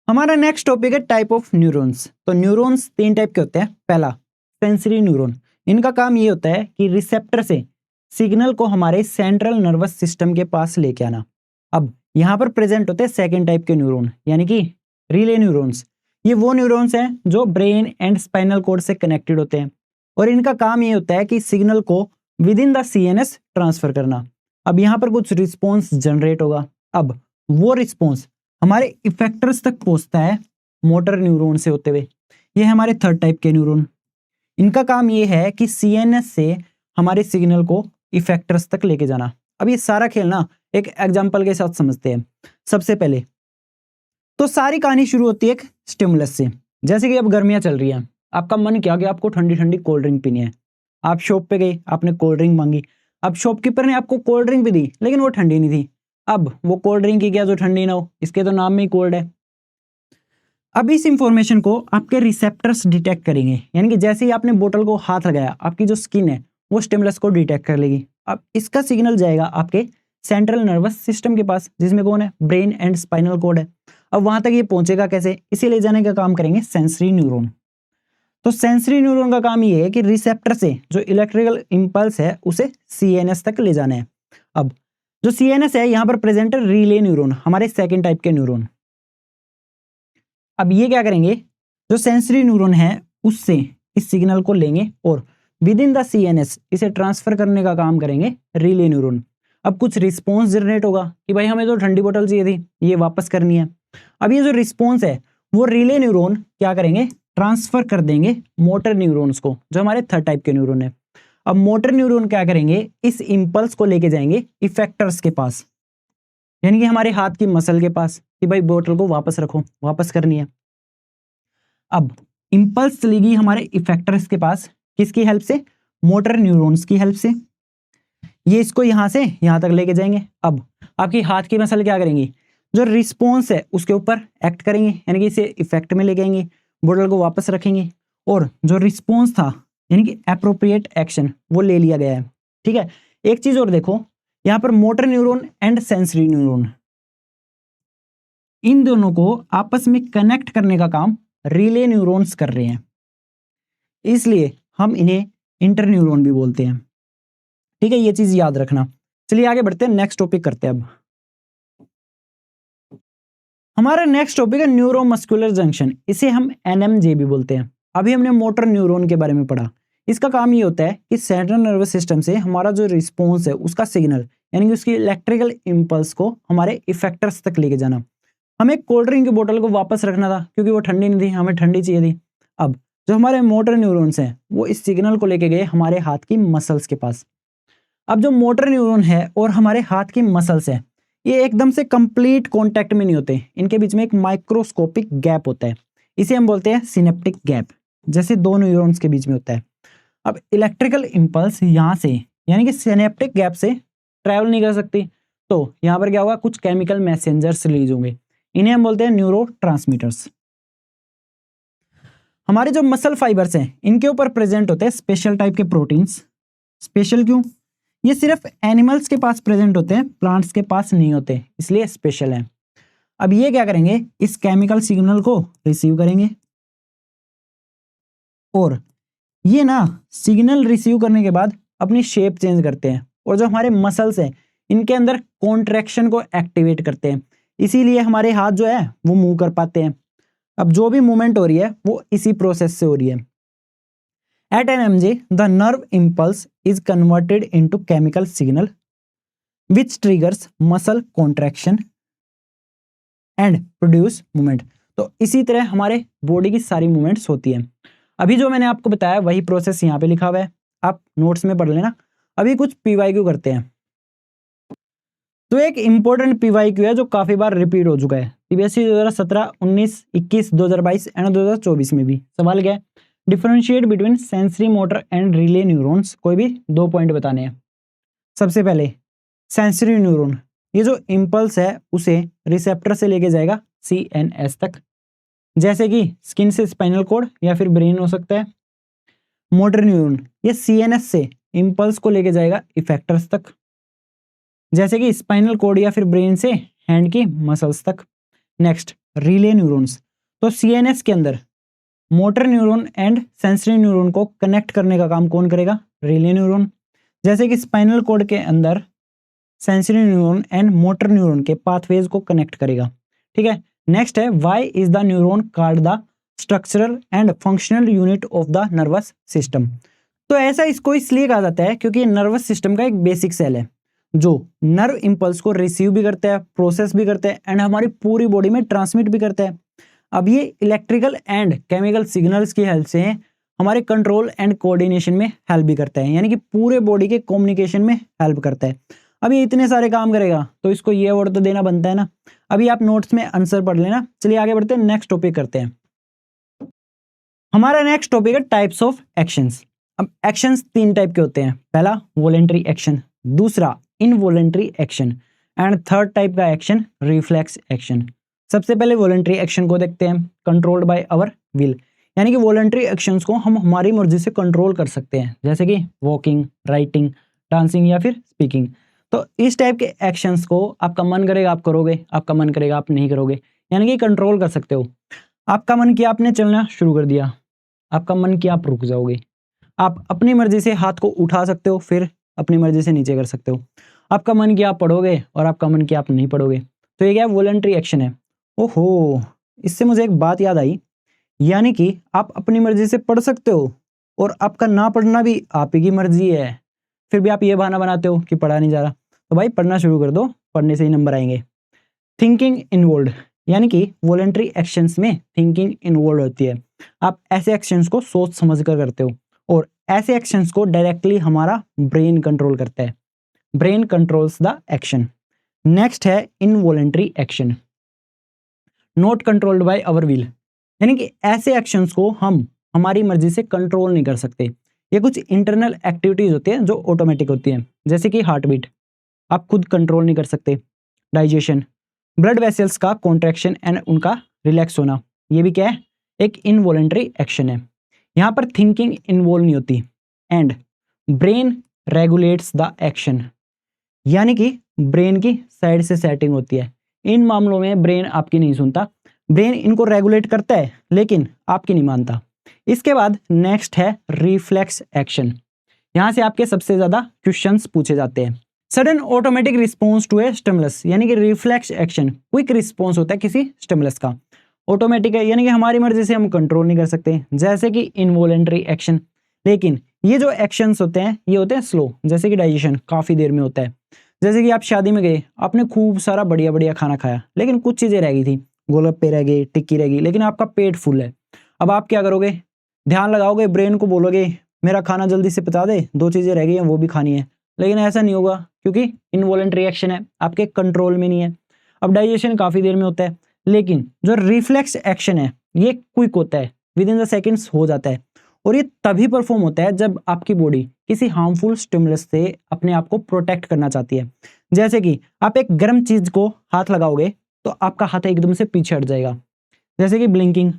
हमारा नेक्स्ट टॉपिक है टाइप ऑफ न्यूरॉन्स। तो न्यूरॉन्स 3 टाइप के होते हैं। पहला सेंसरी न्यूरॉन, इनका काम ये होता है कि रिसेप्टर से सिग्नल को हमारे सेंट्रल नर्वस सिस्टम के पास लेके आना। अब यहाँ पर प्रेजेंट होते हैं सेकेंड टाइप के न्यूरॉन, यानी कि रिले न्यूरॉन्स। ये वो न्यूरॉन्स हैं जो ब्रेन एंड स्पाइनल कॉर्ड से कनेक्टेड होते हैं और इनका काम ये होता है कि सिग्नल को with in the CNS transfer करना। अब यहाँ पर कुछ रिस्पॉन्स जनरेट होगा। अब वो रिस्पॉन्स हमारे इफेक्टर्स तक पहुंचता है मोटर न्यूरॉन से होते हुए। ये है हमारे थर्ड टाइप के न्यूरॉन। इनका काम ये है कि सीएनएस से हमारे सिग्नल को इफेक्टर्स तक लेके जाना। अब ये सारा खेल ना एक एग्जांपल के साथ समझते हैं। सबसे पहले तो सारी कहानी शुरू होती है एक स्टिमुलस से। जैसे कि अब गर्मियां चल रही हैं, आपका मन किया कि आपको ठंडी ठंडी कोल्ड ड्रिंक पीनी है। आप शॉप पे गए, आपने कोल्ड ड्रिंक मांगी। अब शॉपकीपर ने आपको कोल्ड ड्रिंक भी दी लेकिन वो ठंडी नहीं थी। अब वो कोल्ड ड्रिंक की क्या जो ठंडी ना हो, इसके तो नाम में ही कोल्ड है। अब इस इंफॉर्मेशन को आपके रिसेप्टर्स डिटेक्ट करेंगे, यानी कि जैसे ही आपने बोतल को हाथ लगाया आपकी जो स्किन है वो स्टिमुलस को डिटेक्ट कर लेगी। अब इसका सिग्नल जाएगा आपके सेंट्रल नर्वस सिस्टम के पास, जिसमें कौन है? ब्रेन एंड स्पाइनल कॉर्ड है। अब वहां तक ये पहुंचेगा कैसे? इसे ले जाने का काम करेंगे सेंसरी न्यूरॉन। तो सेंसरी न्यूरॉन का काम ये है कि रिसेप्टर से जो इलेक्ट्रिकल इंपल्स है उसे सीएनएस तक ले जाना है। अब जो सीएनएस है यहाँ पर प्रेजेंट है रिले न्यूरॉन, हमारे सेकेंड टाइप के न्यूरॉन। अब ये क्या करेंगे? जो सेंसरी न्यूरॉन है उससे इस सिग्नल को लेंगे और विद इन द सीएनएस इसे ट्रांसफर करने का काम करेंगे रिले न्यूरॉन। अब कुछ रिस्पॉन्स जनरेट होगा कि भाई हमें तो ठंडी बोतल चाहिए थी, ये वापस करनी है। अब ये जो रिस्पॉन्स है वो रिले न्यूरॉन क्या करेंगे? ट्रांसफर कर देंगे मोटर न्यूरॉन्स को, जो हमारे थर्ड टाइप के न्यूरॉन है। अब मोटर न्यूरॉन क्या करेंगे? इस इंपल्स को लेके जाएंगे इफेक्टर्स के पास, यानी कि हमारे हाथ की मसल के पास, कि भाई बोतल को वापस रखो, वापस करनी है। अब इंपल्स चलेगी हमारे इफेक्टर्स के पास, किसकी हेल्प से? मोटर न्यूरॉन्स की हेल्प से। ये इसको यहां से यहां तक लेके जाएंगे। अब आपकी हाथ की मसल क्या करेंगी? जो रिस्पॉन्स है उसके ऊपर एक्ट करेंगे, यानी कि इसे इफेक्ट में ले जाएंगे, बॉटल को वापस रखेंगे, और जो रिस्पॉन्स था यानी कि एप्रोप्रिएट एक्शन वो ले लिया गया है। ठीक है, एक चीज और देखो, यहाँ पर motor neuron and sensory neuron, इन दोनों को आपस में कनेक्ट करने का काम रिले न्यूरॉन्स कर रहे हैं, इसलिए हम इन्हें इंटर न्यूरॉन भी बोलते हैं। ठीक है, ये चीज याद रखना। चलिए आगे बढ़ते हैं, नेक्स्ट टॉपिक करते हैं। अब हमारा नेक्स्ट टॉपिक है न्यूरोमस्कुलर जंक्शन, इसे हम एनएमजे भी बोलते हैं। अभी हमने मोटर न्यूरॉन के बारे में पढ़ा। इसका काम ये होता है कि सेंट्रल नर्वस सिस्टम से हमारा जो रिस्पॉन्स है उसका सिग्नल यानी कि उसकी इलेक्ट्रिकल इंपल्स को हमारे इफेक्टर्स तक लेके जाना। हमें कोल्ड ड्रिंक की बोतल को वापस रखना था क्योंकि वो ठंडी नहीं थी, हमें ठंडी चाहिए थी। अब जो हमारे मोटर न्यूरॉन्स हैं वो इस सिग्नल को लेके गए हमारे हाथ की मसल्स के पास। अब जो मोटर न्यूरॉन है और हमारे हाथ की मसल्स है ये एकदम से कंप्लीट कांटेक्ट में नहीं होते, इनके बीच में एक माइक्रोस्कोपिक गैप होता है, इसे हम बोलते हैं सिनेप्टिक गैप, जैसे दो न्यूरॉन्स के बीच में होता है। अब इलेक्ट्रिकल इंपल्स यहाँ से यानी कि सिनेप्टिक गैप से ट्रैवल नहीं कर सकती, तो यहाँ पर क्या होगा, कुछ केमिकल मैसेंजर्स रिलीज होंगे, इन्हें हम बोलते हैं न्यूरोट्रांसमीटर्स। हमारे जो मसल फाइबर्स हैं इनके ऊपर प्रेजेंट होते हैं स्पेशल टाइप के प्रोटीन्स। स्पेशल क्यों, ये सिर्फ एनिमल्स के पास प्रेजेंट होते हैं, प्लांट्स के पास नहीं होते, इसलिए स्पेशल है। अब ये क्या करेंगे, इस केमिकल सिग्नल को रिसीव करेंगे और ये ना सिग्नल रिसीव करने के बाद अपनी शेप चेंज करते हैं और जो हमारे मसल्स हैं इनके अंदर कॉन्ट्रैक्शन को एक्टिवेट करते हैं, इसीलिए हमारे हाथ जो है वो मूव कर पाते हैं। अब जो भी मूवमेंट हो रही है वो इसी प्रोसेस से हो रही है। At an MJ, the nerve impulse is converted into chemical signal which triggers muscle contraction and produce movement। तो इसी तरह हमारे बॉडी की सारी मूवमेंट्स होती है। अभी जो मैंने आपको बताया वही प्रोसेस यहाँ पे लिखा हुआ है, आप नोट्स में पढ़ लेना। अभी कुछ PYQ करते हैं। तो एक इंपॉर्टेंट PYQ है जो काफी बार रिपीट हो चुका है, CBSE 2017, 19, 21, 2022 एंड 2024 में भी सवाल क्या है, differentiate between sensory motor and relay neurons. कोई भी 2 पॉइंट बताने हैं। सबसे पहले सेंसरी न्यूरॉन, ये जो इंपल्स है उसे रिसेप्टर से लेके जाएगा CNS तक, जैसे कि स्किन से स्पाइनल कॉर्ड या फिर ब्रेन हो सकता है। मोटर न्यूरॉन, ये CNS से इंपल्स को लेके जाएगा इफेक्टर्स तक, जैसे कि स्पाइनल कॉर्ड या फिर ब्रेन से हैंड की मसल्स तक। नेक्स्ट रिले न्यूरॉन्स, तो CNS के अंदर motor neuron and sensory neuron को कनेक्ट करने का काम कौन करेगा, रिले न्यूरॉन, जैसे कि स्पाइनल कॉर्ड के अंदर sensory neuron and motor neuron के पाथवेज को कनेक्ट करेगा। ठीक है, नेक्स्ट है why is the neuron called the structural and functional unit of the nervous system. तो ऐसा इसको इसलिए कहा जाता है क्योंकि नर्वस सिस्टम का एक बेसिक सेल है जो नर्व इंपल्स को रिसीव भी करता है, प्रोसेस भी करता है एंड हमारी पूरी बॉडी में ट्रांसमिट भी करता है। अब ये इलेक्ट्रिकल एंड केमिकल सिग्नल्स की हेल्प से हमारे कंट्रोल एंड कोऑर्डिनेशन में हेल्प भी करता है, यानी कि पूरे बॉडी के कम्युनिकेशन में हेल्प करता है। अब ये इतने सारे काम करेगा तो इसको ये अवार्ड तो देना बनता है ना। अभी आप नोट्स में आंसर पढ़ लेना। चलिए आगे बढ़ते हैं, नेक्स्ट टॉपिक करते हैं। हमारा नेक्स्ट टॉपिक है टाइप्स ऑफ एक्शंस। अब एक्शंस 3 टाइप के होते हैं, पहला वॉलेंटरी एक्शन, दूसरा involuntary action and third type का एक्शन रिफ्लेक्स एक्शन। सबसे पहले वॉलेंटरी एक्शन को देखते हैं, कंट्रोल्ड बाय आवर विल, यानी कि वॉलेंटरी एक्शंस को हम हमारी मर्जी से कंट्रोल कर सकते हैं, जैसे कि वॉकिंग, राइटिंग, डांसिंग या फिर स्पीकिंग। तो इस टाइप के एक्शंस को आपका मन करेगा आप करोगे, आपका मन करेगा आप नहीं करोगे, यानी कि कंट्रोल कर सकते हो। आपका मन किया आपने चलना शुरू कर दिया, आपका मन किया आप रुक जाओगे। आप अपनी मर्जी से हाथ को उठा सकते हो, फिर अपनी मर्जी से नीचे कर सकते हो। आपका मन किया आप पढ़ोगे और आपका मन किया आप नहीं पढ़ोगे। तो ये क्या है, वॉलेंटरी एक्शन है। ओहो, इससे मुझे एक बात याद आई, यानी कि आप अपनी मर्जी से पढ़ सकते हो और आपका ना पढ़ना भी आप ही की मर्जी है, फिर भी आप ये बहाना बनाते हो कि पढ़ा नहीं जा रहा। तो भाई पढ़ना शुरू कर दो, पढ़ने से ही नंबर आएंगे। थिंकिंग इन्वॉल्व, यानी कि वॉलेंटरी एक्शंस में थिंकिंग इन्वॉल्व होती है। आप ऐसे एक्शंस को सोच समझ कर करते हो और ऐसे एक्शंस को डायरेक्टली हमारा ब्रेन कंट्रोल करता है। Brain controls the action. Next है involuntary action, not controlled by our will, यानी कि ऐसे एक्शंस को हम हमारी मर्जी से कंट्रोल नहीं कर सकते। ये कुछ इंटरनल एक्टिविटीज होती हैं जो ऑटोमेटिक होती हैं, जैसे कि हार्ट बीट आप खुद कंट्रोल नहीं कर सकते, डाइजेशन ब्लड वेसल्स का कॉन्ट्रैक्शन एंड उनका रिलैक्स होना, ये भी क्या है, एक इनवॉलेंट्री एक्शन है। यहाँ पर थिंकिंग इन्वॉल्व नहीं होती। And brain regulates the action, यानी कि ब्रेन की साइड से सेटिंग होती है। इन मामलों में ब्रेन आपकी नहीं सुनता, ब्रेन इनको रेगुलेट करता है लेकिन आपकी नहीं मानता। इसके बाद नेक्स्ट है रिफ्लेक्स एक्शन। यहां से आपके सबसे ज्यादा क्वेश्चंस पूछे जाते हैं। Sudden automatic response to a stimulus, यानी कि रिफ्लेक्स एक्शन क्विक रिस्पॉन्स होता है किसी स्टिमुलस का। ऑटोमेटिक है यानी कि हमारी मर्जी से हम कंट्रोल नहीं कर सकते, जैसे कि इनवॉलेंट्री एक्शन। लेकिन ये जो एक्शंस होते हैं ये होते हैं स्लो, जैसे कि डाइजेशन काफी देर में होता है। जैसे कि आप शादी में गए, आपने खूब सारा बढ़िया बढ़िया खाना खाया, लेकिन कुछ चीजें रह गई थी, गोलगप्पे रह गए, टिक्की रह गई, लेकिन आपका पेट फुल है। अब आप क्या करोगे, ध्यान लगाओगे, ब्रेन को बोलोगे मेरा खाना जल्दी से पचा दे, 2 चीजें रह गई हैं वो भी खानी है। लेकिन ऐसा नहीं होगा क्योंकि इनवॉलेंट्री एक्शन है, आपके कंट्रोल में नहीं है। अब डाइजेशन काफी देर में होता है, लेकिन जो रिफ्लेक्स एक्शन है ये क्विक होता है, विद इन द सेकेंड्स हो जाता है। और ये तभी परफॉर्म होता है जब आपकी बॉडी किसी हार्मफुल स्टिमुलस से अपने आप को प्रोटेक्ट करना चाहती है। जैसे कि आप एक गर्म चीज को हाथ लगाओगे तो आपका हाथ एकदम से पीछे हट जाएगा, जैसे कि ब्लिंकिंग।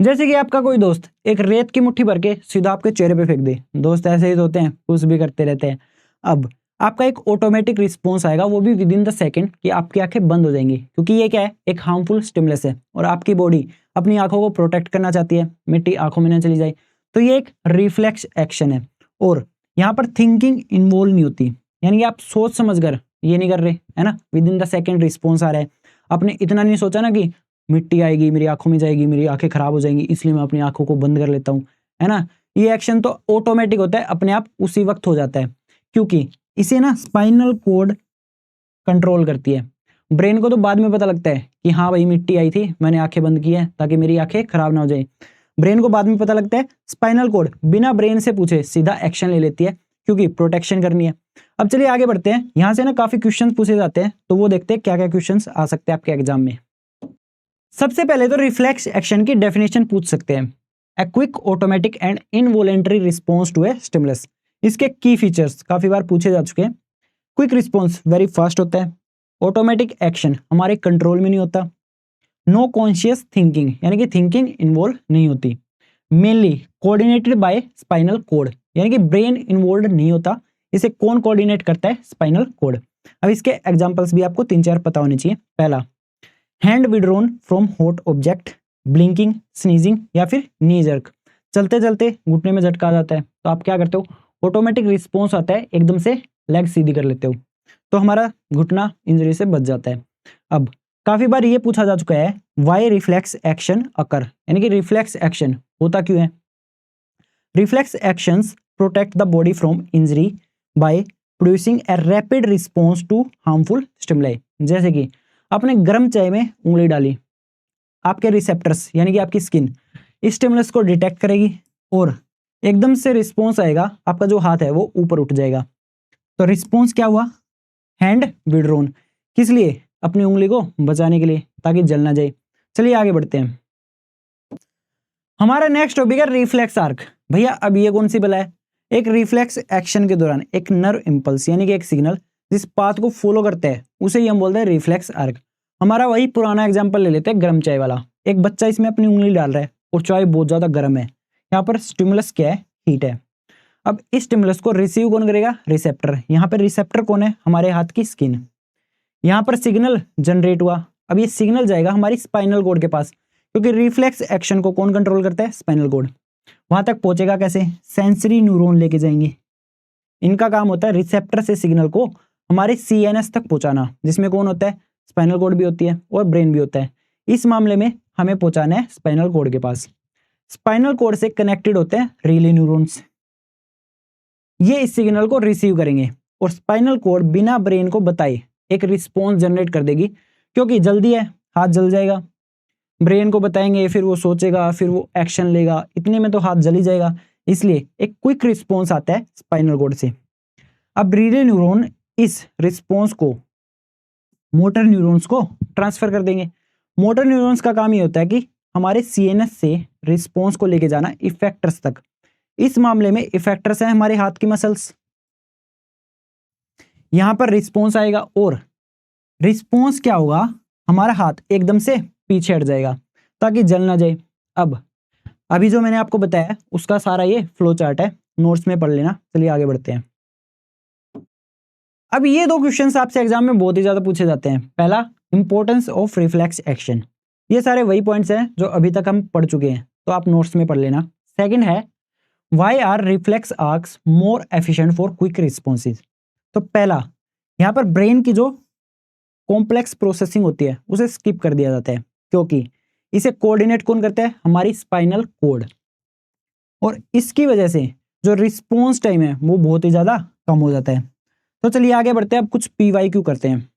जैसे कि आपका कोई दोस्त एक रेत की मुट्ठी भर के सीधा आपके चेहरे पे फेंक दे, दोस्त ऐसे ही तो होते हैं, कुछ भी करते रहते हैं। अब आपका एक ऑटोमेटिक रिस्पॉन्स आएगा, वो भी विद इन द सेकेंड, कि आपकी आंखें बंद हो जाएंगी, क्योंकि ये क्या है, एक हार्मफुल स्टिमुलस है और आपकी बॉडी अपनी आंखों को प्रोटेक्ट करना चाहती है, मिट्टी आंखों में ना चली जाए। तो ये एक रिफ्लेक्स एक्शन है और यहाँ पर थिंकिंग इन्वॉल्व नहीं होती, यानी कि आप सोच समझ कर ये नहीं कर रहे, है ना, within the second response आ रहा है। आपने इतना नहीं सोचा ना कि मिट्टी आएगी मेरी आंखों में जाएगी, मेरी आंखें खराब हो जाएंगी, इसलिए मैं अपनी आंखों को बंद कर लेता हूँ, है ना। ये एक्शन तो ऑटोमेटिक होता है, अपने आप उसी वक्त हो जाता है, क्योंकि इसे ना स्पाइनल कॉर्ड कंट्रोल करती है। ब्रेन को तो बाद में पता लगता है कि हाँ भाई मिट्टी आई थी, मैंने आंखें बंद की है ताकि मेरी आंखें खराब ना हो जाए। ब्रेन को बाद में पता लगता है, स्पाइनल कॉर्ड बिना ब्रेन से पूछे सीधा एक्शन ले लेती है, क्योंकि प्रोटेक्शन करनी है। अब चलिए आगे बढ़ते हैं, यहाँ से ना काफी क्वेश्चन पूछे जाते हैं, तो वो देखते हैं क्या क्या क्वेश्चन आ सकते हैं आपके एग्जाम में। सबसे पहले तो रिफ्लेक्स एक्शन की डेफिनेशन पूछ सकते हैं, a quick automatic and involuntary response to a stimulus. इसके की फीचर्स काफी बार पूछे जा चुके हैं। क्विक रिस्पॉन्स वेरी फास्ट होता है, ऑटोमेटिक एक्शन हमारे कंट्रोल में नहीं होता, नो कॉन्शियस थिंकिंग यानी कि थिंकिंग इन्वॉल्व नहीं होती, mainly coordinated by spinal cord यानी कि ब्रेन इन्वॉल्व नहीं होता, इसे कौन कोऑर्डिनेट करता है, स्पाइनल कॉर्ड। अब इसके एग्जांपल्स भी आपको 3-4 पता होने चाहिए। पहला, hand withdrawn from hot object, blinking, sneezing या फिर नी जर्क। चलते चलते घुटने में झटका आ जाता है तो आप क्या करते हो, ऑटोमेटिक रिस्पॉन्स आता है, एकदम से लेग सीधी कर लेते हो, तो हमारा घुटना इंजरी से बच जाता है। अब काफी बार ये पूछा जा चुका है, वाई रिफ्लेक्स एक्शन अकर, यानी कि रिफ्लेक्स एक्शन होता क्यों है। Reflex actions protect the body from injury by producing a rapid response to harmful stimuli. जैसे कि आपने गर्म चाय में उंगली डाली, आपके रिसेप्टर्स यानी कि आपकी स्किन इस स्टिमुलस को डिटेक्ट करेगी और एकदम से रिस्पॉन्स आएगा, आपका जो हाथ है वो ऊपर उठ जाएगा। तो रिस्पॉन्स क्या हुआ, हैंड विड्रॉन, किस लिए, अपनी उंगली को बचाने के लिए, ताकि जल ना जाए। चलिए आगे बढ़ते हैं, हमारा नेक्स्ट टॉपिक है रिफ्लेक्स आर्क। भैया अब ये कौन सी बला है, एक रिफ्लेक्स एक्शन के दौरान एक नर्व इंपल्स यानी कि एक सिग्नल जिस पाथ को फॉलो करता है उसे ही हम बोलते हैं रिफ्लेक्स आर्क। हमारा वही पुराना एग्जांपल ले लेते हैं, गर्म चाय वाला। एक बच्चा इसमें अपनी उंगली डाल रहा है और चाय बहुत ज्यादा गर्म है, यहाँ पर स्टिमुलस क्या है, हीट है। अब इस स्टिमुलस को रिसीव कौन करेगा, रिसेप्टर। यहाँ पर रिसेप्टर कौन है, हमारे हाथ की स्किन। यहाँ पर सिग्नल जनरेट हुआ, अब ये सिग्नल जाएगा हमारी स्पाइनल कॉर्ड के पास, क्योंकि रिफ्लेक्स एक्शन को कौन कंट्रोल करता है, स्पाइनल कॉर्ड। वहां तक पहुंचेगा कैसे, सेंसरी न्यूरॉन लेके जाएंगे, इनका काम होता है रिसेप्टर से सिग्नल को हमारे सीएनएस तक पहुंचाना, जिसमें कौन होता है, स्पाइनल कॉर्ड भी होती है और ब्रेन भी होता है। इस मामले में हमें पहुंचाना है स्पाइनल कॉर्ड के पास। स्पाइनल कॉर्ड से कनेक्टेड होते हैं रिले न्यूरॉन्स, ये इस सिग्नल को रिसीव करेंगे और स्पाइनल कॉर्ड बिना ब्रेन को बताए एक रिस्पॉन्स जनरेट कर देगी, क्योंकि जल्दी है, हाथ जल जाएगा। ब्रेन को बताएंगे, फिर वो सोचेगा, फिर वो एक्शन लेगा, इतने में तो हाथ जल ही जाएगा, इसलिए एक क्विक रिस्पॉन्स आता है स्पाइनल कॉर्ड से। अब रिले न्यूरॉन इस रिस्पॉन्स को मोटर न्यूरॉन्स को ट्रांसफर कर देंगे। मोटर न्यूरॉन्स का काम ये होता है कि हमारे सीएनएस से रिस्पॉन्स को लेके जाना इफेक्टर्स तक। इस मामले में इफेक्टर्स है हमारे हाथ की मसल्स, यहां पर रिस्पॉन्स आएगा और रिस्पॉन्स क्या होगा, हमारा हाथ एकदम से पीछे हट जाएगा ताकि जल ना जाए। अब अभी जो मैंने आपको बताया उसका सारा ये फ्लो चार्ट है, नोट्स में पढ़ लेना। चलिए आगे बढ़ते हैं। अब ये दो क्वेश्चंस आपसे एग्जाम में बहुत ही ज्यादा पूछे जाते हैं। पहला, इंपॉर्टेंस ऑफ रिफ्लेक्स एक्शन। ये सारे वही पॉइंट्स हैं जो अभी तक हम पढ़ चुके हैं, तो आप नोट्स में पढ़ लेना। सेकंड है, why are reflex arcs more efficient for quick responses. तो पहला, यहाँ पर ब्रेन की जो कॉम्प्लेक्स प्रोसेसिंग होती है उसे स्किप कर दिया जाता है, क्योंकि इसे कोऑर्डिनेट कौन करता है? हमारी स्पाइनल कॉर्ड। और इसकी वजह से जो रिस्पॉन्स टाइम है वो बहुत ही ज्यादा कम हो जाता है। तो चलिए आगे बढ़ते हैं, अब कुछ पीवाईक्यू करते हैं।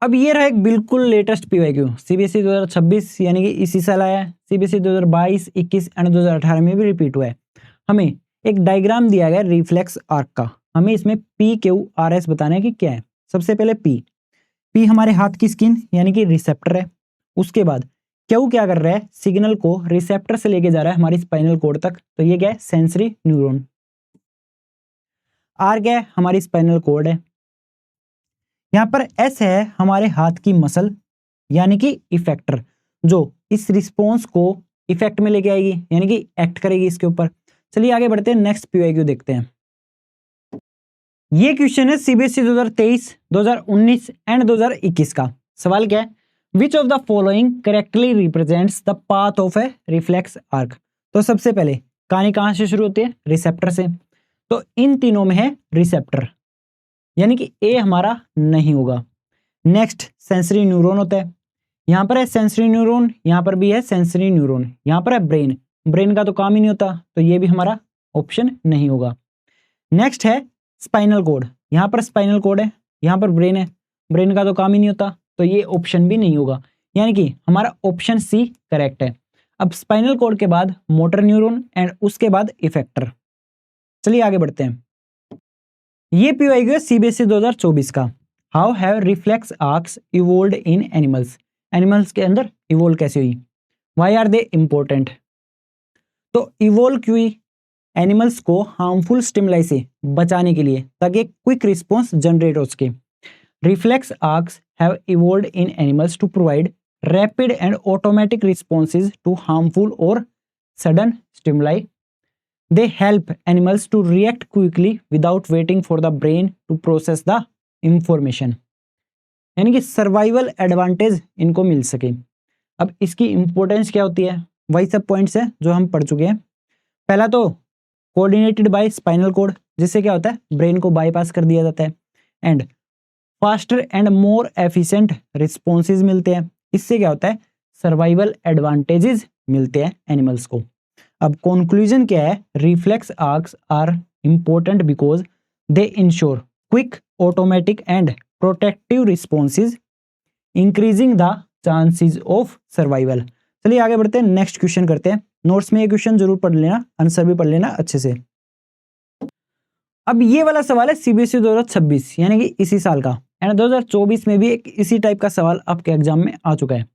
अब ये रहा एक बिल्कुल लेटेस्ट पीवाईक्यू, सीबीएसई 2026 यानी कि इसी साल आया है। सीबीएसई 2022, 21 एंड 2018 में भी रिपीट हुआ है। हमें एक डायग्राम दिया गया रिफ्लेक्स आर्क का, हमें इसमें पी क्यू आर एस बताना है कि क्या है। सबसे पहले पी हमारे हाथ की स्किन यानी कि रिसेप्टर है। उसके बाद क्यू क्या कर रहा है? सिग्नल को रिसेप्टर से लेके जा रहा है हमारी स्पाइनल कॉर्ड तक, तो ये क्या है? Sensory neuron. आर क्या है? हमारी स्पाइनल कॉर्ड है। यहाँ पर एस है हमारे हाथ की मसल यानी कि इफेक्टर, जो इस रिस्पॉन्स को इफेक्ट में लेके आएगी यानी कि एक्ट करेगी इसके ऊपर। चलिए आगे बढ़ते हैं, नेक्स्ट पीवाईक्यू देखते हैं। ये क्वेश्चन है सीबीएसई 2023, 2019 एंड 2021 का। सवाल क्या है? Which of the following correctly represents the path of A reflex arc. तो सबसे पहले कहानी कहां से शुरू होती है? रिसेप्टर से। तो इन तीनों में है रिसेप्टर, यानी कि ए हमारा नहीं होगा। नेक्स्ट सेंसरी न्यूरॉन होता है, यहां पर है सेंसरी न्यूरॉन, यहां पर भी है सेंसरी न्यूरॉन, यहां पर है ब्रेन, ब्रेन का तो काम ही नहीं होता, तो ये भी हमारा ऑप्शन नहीं होगा। नेक्स्ट है स्पाइनल कॉर्ड, यहां पर स्पाइनल कॉर्ड है, यहां पर ब्रेन है, ब्रेन का तो काम ही नहीं होता, तो ये ऑप्शन भी नहीं होगा, यानी कि हमारा ऑप्शन सी करेक्ट है। अब स्पाइनल कॉर्ड के बाद मोटर न्यूरॉन एंड उसके बाद इफेक्टर। चलिए आगे बढ़ते हैं। ये पीवाईक्यू है सीबीएसई 2024 का। How have reflex arcs evolved in animals. Animals के अंदर इवोल्व कैसे हुई? Why are they important? तो इवोल्व क्यों हुई? एनिमल्स को हार्मफुल स्टिमुलाई से बचाने के लिए, ताकि क्विक रिस्पॉन्स जनरेट हो सके। Reflex arcs have evolved in animals to provide rapid and automatic responses to harmful और sudden stimuli. They help animals to react quickly without waiting for the brain to process the information. यानी कि survival advantage इनको मिल सके। अब इसकी importance क्या होती है? वही सब पॉइंट्स हैं जो हम पढ़ चुके हैं। पहला तो कोऑर्डिनेटेड बाय स्पाइनल कॉर्ड, जिससे क्या होता है? ब्रेन को बाईपास कर दिया जाता है। And faster and more efficient responses मिलते हैं। इससे क्या होता है? सर्वाइवल एडवांटेजेस मिलते हैं एनिमल्स को। अब कंक्लूजन क्या है? Reflex arcs are important because they ensure quick, automatic and protective responses, increasing the chances of survival. चलिए आगे बढ़ते हैं, नेक्स्ट क्वेश्चन करते हैं। नोट्स में ये क्वेश्चन जरूर पढ़ लेना, आंसर भी पढ़ लेना अच्छे से। अब ये वाला सवाल है सीबीएसई 2026 यानी कि इसी साल का, एंड 2024 में भी एक इसी टाइप का सवाल आपके एग्जाम में आ चुका है।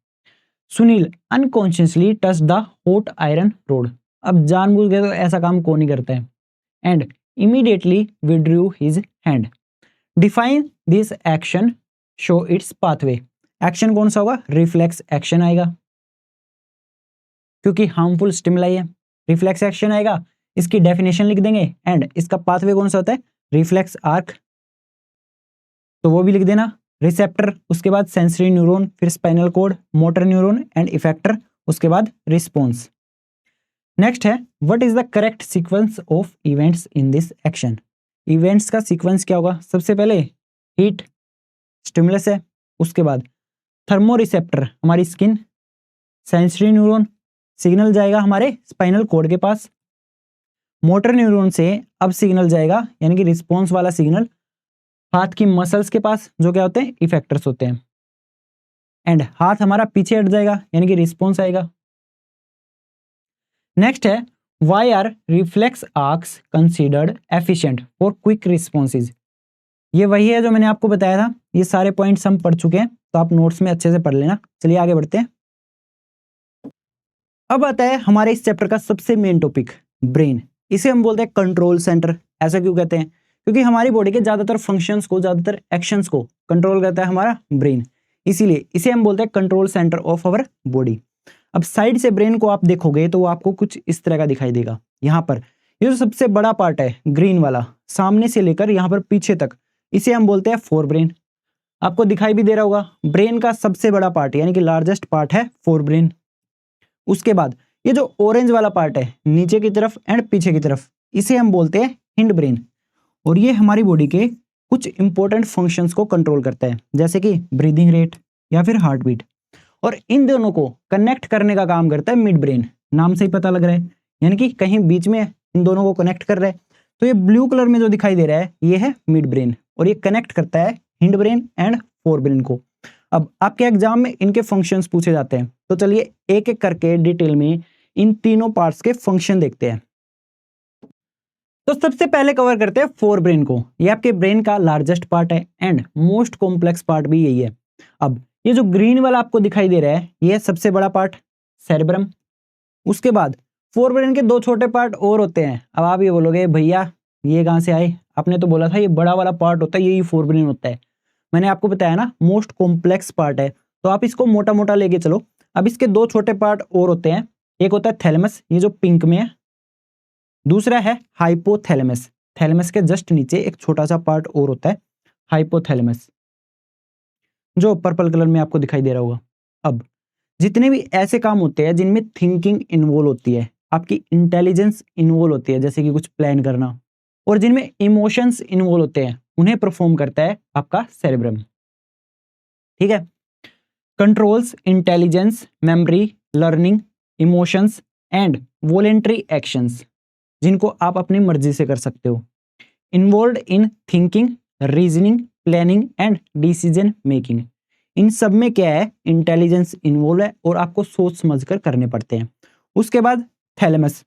Sunil unconsciously touch the hot iron rod. अब जानबूझ के तो ऐसा काम कौन नहीं करता है। And immediately withdrew his hand. Define this action, show it's pathway. Action कौन सा होगा? रिफ्लेक्स एक्शन आएगा, क्योंकि हार्मफुल स्टिमुलाई है, रिफ्लेक्स एक्शन आएगा। इसकी डेफिनेशन लिख देंगे एंड इसका पाथवे कौन सा होता है? रिफ्लेक्स आर्क, तो वो भी लिख देना। रिसेप्टर, उसके बाद सेंसरी न्यूरॉन, फिर spinal cord, motor neuron and effector, उसके बाद रिस्पॉन्स। नेक्स्ट है, what is the correct sequence of events in this action. Events का सीक्वेंस क्या होगा? सबसे पहले हीट स्टिमुलस है, उसके बाद थर्मो रिसेप्टर हमारी स्किन, सेंसरी न्यूरॉन सिग्नल जाएगा हमारे स्पाइनल कॉर्ड के पास, मोटर न्यूरॉन से अब सिग्नल जाएगा यानी कि रिस्पॉन्स वाला सिग्नल हाथ की मसल्स के पास, जो क्या होते हैं? इफेक्टर्स होते हैं। एंड हाथ हमारा पीछे हट जाएगा यानी कि रिस्पॉन्स आएगा। नेक्स्ट है, why are reflex arcs considered efficient for quick responses. ये वही है जो मैंने आपको बताया था, ये सारे पॉइंट्स हम पढ़ चुके हैं, तो आप नोट्स में अच्छे से पढ़ लेना। चलिए आगे बढ़ते हैं। अब आता है हमारे इस चैप्टर का सबसे मेन टॉपिक, ब्रेन। इसे हम बोलते हैं कंट्रोल सेंटर। ऐसा क्यों कहते हैं? क्योंकि हमारी बॉडी के ज्यादातर फंक्शंस को, ज्यादातर एक्शंस को कंट्रोल करता है हमारा ब्रेन। इसीलिए इसे हम बोलते हैं control centre of our body. अब साइड से ब्रेन को आप देखोगे तो वो आपको कुछ इस तरह का दिखाई देगा। यहाँ पर ये जो सबसे बड़ा पार्ट है ग्रीन वाला, सामने से लेकर यहाँ पर पीछे तक, इसे हम बोलते हैं फोर ब्रेन। आपको दिखाई भी दे रहा होगा, ब्रेन का सबसे बड़ा पार्ट यानी कि लार्जेस्ट पार्ट है फोर ब्रेन। उसके बाद ये जो ऑरेंज वाला पार्ट है नीचे की तरफ एंड पीछे की तरफ, इसे हम बोलते हैं हिंड ब्रेन। और ये हमारी बॉडी के कुछ इंपॉर्टेंट फंक्शंस को कंट्रोल करता है, जैसे कि ब्रीदिंग रेट या फिर हार्ट बीट। और इन दोनों को कनेक्ट करने का काम करता है मिड ब्रेन, नाम से ही पता लग रहा है, यानी कि कहीं बीच में इन दोनों को कनेक्ट कर रहा है। तो ये ब्लू कलर में जो दिखाई दे रहा है ये है मिड ब्रेन, और ये कनेक्ट करता है hind brain and fore brain को। अब आपके एग्जाम में इनके फंक्शंस पूछे जाते हैं, तो चलिए एक एक करके डिटेल में इन तीनों पार्ट्स के फंक्शन देखते हैं। तो सबसे पहले कवर करते हैं फोर ब्रेन को। ये आपके ब्रेन का लार्जेस्ट पार्ट है एंड मोस्ट कॉम्प्लेक्स पार्ट भी यही है। अब ये जो ग्रीन वाला आपको दिखाई दे रहा है ये सबसे बड़ा पार्ट सेरेब्रम। उसके बाद फोर ब्रेन के दो छोटे पार्ट और होते हैं। अब आप ये बोलोगे भैया ये कहाँ से आए, आपने तो बोला था ये बड़ा वाला पार्ट होता है, यही फोर ब्रेन होता है। मैंने आपको बताया ना मोस्ट कॉम्प्लेक्स पार्ट है, तो आप इसको मोटा मोटा लेके चलो। अब इसके दो छोटे पार्ट और होते हैं, एक होता है थैलेमस, ये जो पिंक में है, दूसरा है हाइपोथैलेमस। थैलेमस के जस्ट नीचे एक छोटा सा पार्ट और होता है हाइपोथैलेमस, जो पर्पल कलर में आपको दिखाई दे रहा होगा। अब जितने भी ऐसे काम होते हैं जिनमें थिंकिंग इन्वॉल्व होती है, आपकी इंटेलिजेंस इन्वॉल्व होती है, जैसे कि कुछ प्लान करना, और जिनमें इमोशंस इन्वॉल्व होते हैं, उन्हें परफॉर्म करता है आपका सेरेब्रम। ठीक है, controls intelligence, memory, learning, emotions and voluntary actions, जिनको आप अपनी मर्जी से कर सकते हो। Involve in thinking, reasoning, planning and decision making. इन सब में क्या है, इंटेलिजेंस इन्वॉल्व है और आपको सोच समझकर करने पड़ते हैं। उसके बाद thalamus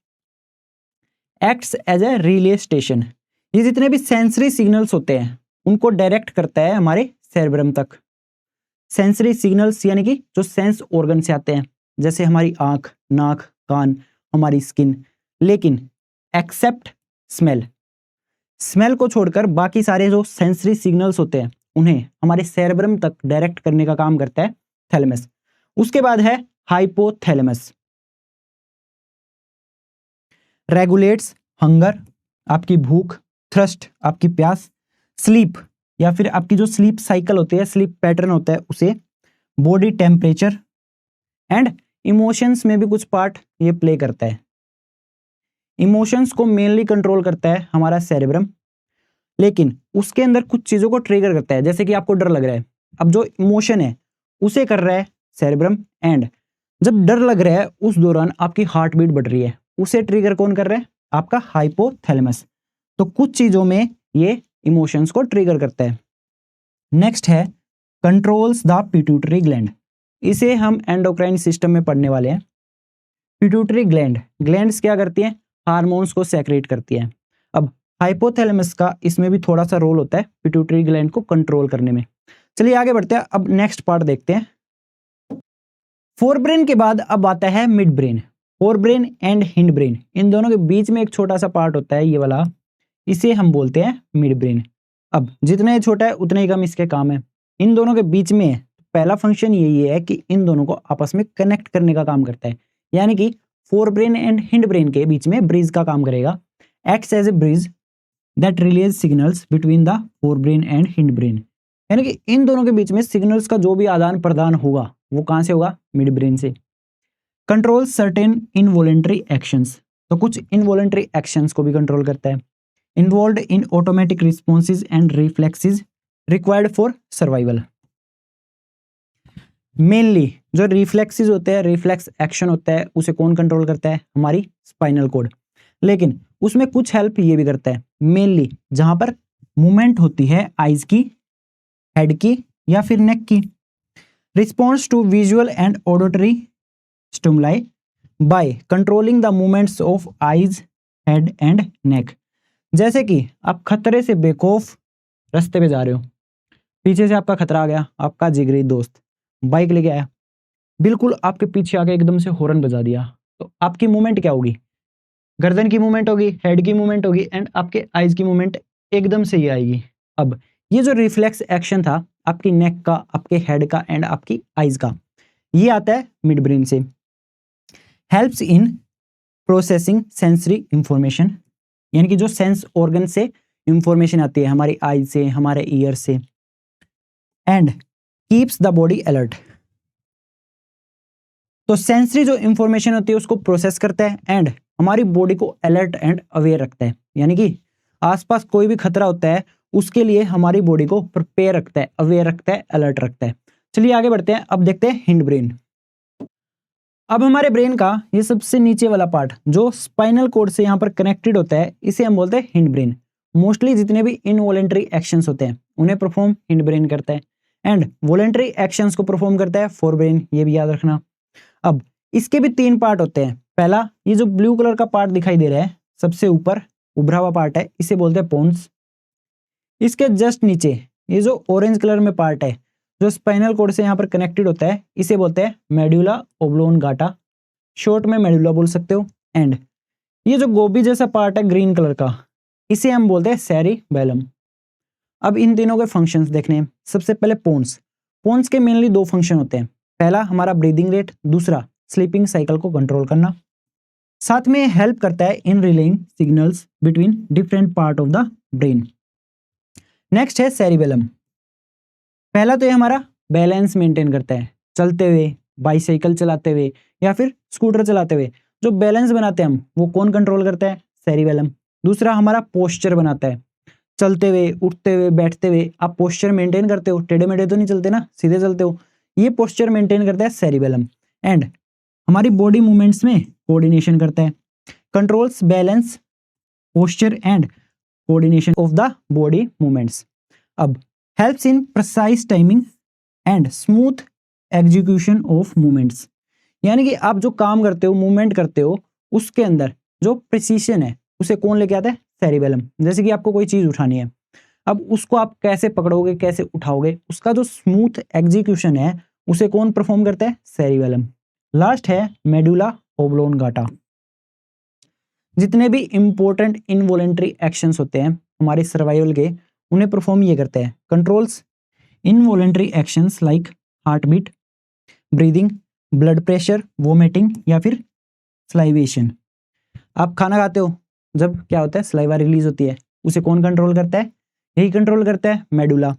acts as a relay station. ये जितने भी सेंसरी सिग्नल्स होते हैं उनको डायरेक्ट करता है हमारे सेरेब्रम तक। सेंसरी सिग्नल्स यानी कि जो सेंस ऑर्गन से आते हैं, जैसे हमारी आंख, नाक, कान, हमारी स्किन, लेकिन एक्सेप्ट स्मेल। स्मेल को छोड़कर बाकी सारे जो सेंसरी सिग्नल्स होते हैं उन्हें हमारे सेरेब्रम तक डायरेक्ट करने का काम करता है थैलेमस। उसके बाद है हाइपोथैलेमस, रेगुलेट्स हंगर, आपकी भूख, थ्रस्ट आपकी प्यास, स्लीप या फिर आपकी जो स्लीप साइकिल होती है, स्लीप पैटर्न होता है उसे, बॉडी टेम्परेचर एंड इमोशंस में भी कुछ पार्ट ये प्ले करता है। इमोशंस को मेनली कंट्रोल करता है हमारा सेरेब्रम, लेकिन उसके अंदर कुछ चीजों को ट्रिगर करता है, जैसे कि आपको डर लग रहा है, अब जो इमोशन है उसे कर रहा है सेरेब्रम, एंड जब डर लग रहा है उस दौरान आपकी हार्ट बीट बढ़ रही है, उसे ट्रिगर कौन कर रहा है, आपका हाइपोथैलेमस। तो कुछ चीजों में ये इमोशंस को ट्रिगर करता है। नेक्स्ट है कंट्रोल्स द पिट्यूटरी ग्लैंड। इसे हम एंडोक्राइन सिस्टम में पढ़ने वाले हैं। पिट्यूटरी ग्लैंड, ग्लैंड्स क्या करती हैं, हार्मोन्स को सेक्रेट करती है। अब हाइपोथैलेमस का इसमें भी थोड़ा सा रोल होता है पिट्यूटरी ग्लैंड को कंट्रोल करने में। चलिए आगे बढ़ते हैं, अब नेक्स्ट पार्ट देखते हैं। फोर ब्रेन के बाद अब आता है midbrain. Fore brain and hind brain, इन दोनों के बीच में एक छोटा सा पार्ट होता है ये वाला, इसे हम बोलते हैं मिड ब्रेन। अब जितना ये छोटा है उतने ही कम इसके काम है। इन दोनों के बीच में पहला फंक्शन यही है कि इन दोनों को आपस में कनेक्ट करने का काम करता है, यानी कि fore brain and hind brain के बीच में ब्रिज का काम करेगा। Acts as a bridge that relays signals between the fore brain and hind brain, यानी कि इन दोनों के बीच में सिग्नल्स का जो भी आदान प्रदान होगा वो कहां से होगा, मिड ब्रेन से। कंट्रोल सर्टेन इनवॉलेंटरी एक्शंस, तो कुछ इनवॉलेंटरी एक्शंस को भी कंट्रोल करता है। Involve in automatic responses and reflexes required for survival. Mainly जो रिफ्लेक्सेस होते हैं, रिफ्लेक्स एक्शन होता है, उसे कौन कंट्रोल करता है, हमारी स्पाइनल कॉर्ड, लेकिन उसमें कुछ हेल्प ये भी करता है। मेनली जहां पर मूवमेंट होती है आईज की, हेड की या फिर नेक की, response to visual and auditory stimuli by controlling the movements of eyes, head and neck. जैसे कि आप खतरे से बेखौफ रास्ते पे जा रहे हो, पीछे से आपका खतरा आ गया, आपका जिगरी दोस्त बाइक लेके आया, बिल्कुल आपके पीछे आके एकदम से हॉर्न बजा दिया, तो आपकी मूवमेंट क्या होगी, गर्दन की मूवमेंट होगी, हेड की मूवमेंट होगी एंड आपके आईज की मूवमेंट एकदम से ही आएगी। अब ये जो रिफ्लेक्स एक्शन था आपकी नेक का, आपके हेड का एंड आपकी आईज का। ये आता है मिड ब्रेन से। Helps in processing sensory information, यानी कि जो सेंस ऑर्गन से इंफॉर्मेशन आती है, हमारी आईज से, हमारे ईयर से। And keeps the body alert, तो सेंसरी जो इंफॉर्मेशन होती है उसको प्रोसेस करता है एंड हमारी बॉडी को अलर्ट एंड अवेयर रखता है, यानी कि आसपास कोई भी खतरा होता है उसके लिए हमारी बॉडी को प्रिपेयर रखता है, अवेयर रखता है, अलर्ट रखता है। चलिए आगे बढ़ते हैं, अब देखते हैं हिंड ब्रेन। अब हमारे ब्रेन का ये सबसे नीचे वाला पार्ट जो स्पाइनल कोड से यहाँ पर कनेक्टेड होता है, इसे हम बोलते हैं हिंड ब्रेन। मोस्टली जितने भी इनवॉलेंटरी एक्शंस होते हैं उन्हें परफॉर्म हिंड ब्रेन करता है एंड वॉलेंटरी एक्शंस को परफॉर्म करता है फोर ब्रेन, ये भी याद रखना। अब इसके भी तीन पार्ट होते हैं। पहला, ये जो ब्लू कलर का पार्ट दिखाई दे रहा है सबसे ऊपर उभरा हुआ पार्ट है, इसे बोलते हैं पोन्स। इसके जस्ट नीचे ये जो ऑरेंज कलर में पार्ट है जो स्पाइनल कोड से यहाँ पर कनेक्टेड होता है, इसे बोलते हैं मेडुला ओब्लोंगाटा, शॉर्ट में मेडुला बोल सकते हो। एंड ये जो गोभी जैसा पार्ट है ग्रीन कलर का, इसे हम बोलते हैं सेरिबेलम। अब इन तीनों के फंक्शंस देखने हैं। सबसे पहले पोन्स। पोन्स के मेनली दो फंक्शन होते हैं। पहला हमारा ब्रीदिंग रेट, दूसरा स्लीपिंग साइकिल को कंट्रोल करना। साथ में हेल्प करता है in relaying signals between different part of the brain. Next है सेरिबेलम। पहला तो ये हमारा बैलेंस मेंटेन करता है, चलते हुए, बाइसाइकिल चलाते हुए या फिर स्कूटर चलाते हुए जो बैलेंस बनाते हैं हम, वो कौन कंट्रोल करता है? सेरिबेलम। दूसरा हमारा पोस्चर बनाता है, चलते हुए, उठते हुए, बैठते हुए आप पोस्चर मेंटेन करते हो, टेढ़े मेढ़े तो नहीं चलते ना, सीधे चलते हो, ये पोस्चर मेंटेन करता है सेरिबेलम। एंड हमारी बॉडी मूवमेंट्स में कोऑर्डिनेशन करता है, controls balance, posture and coordination of the body movements. अब helps in precise timing and smooth execution of movements, यानी कि आप जो काम करते हो, मूवमेंट करते हो, उसके अंदर जो प्रिसीशन है उसे कौन लेके आता है? सेरिबेलम। जैसे कि आपको कोई चीज उठानी है, अब उसको आप कैसे पकड़ोगे, कैसे उठाओगे, उसका जो स्मूथ एग्जीक्यूशन है उसे कौन परफॉर्म करता है? सेरिबेलम। लास्ट है मेडुला ओब्लोंगाटा। जितने भी इंपॉर्टेंट इनवॉलेंटरी एक्शंस होते हैं हमारे सर्वाइवल के, उन्हें परफॉर्म ये करते हैं। Controls involuntary actions like heart beat, breathing, blood pressure, vomiting या फिर स्लाइवेशन। आप खाना खाते हो, जब क्या होता है? स्लाइवा रिलीज होती है, उसे कौन कंट्रोल करता है? यही कंट्रोल करता है medulla.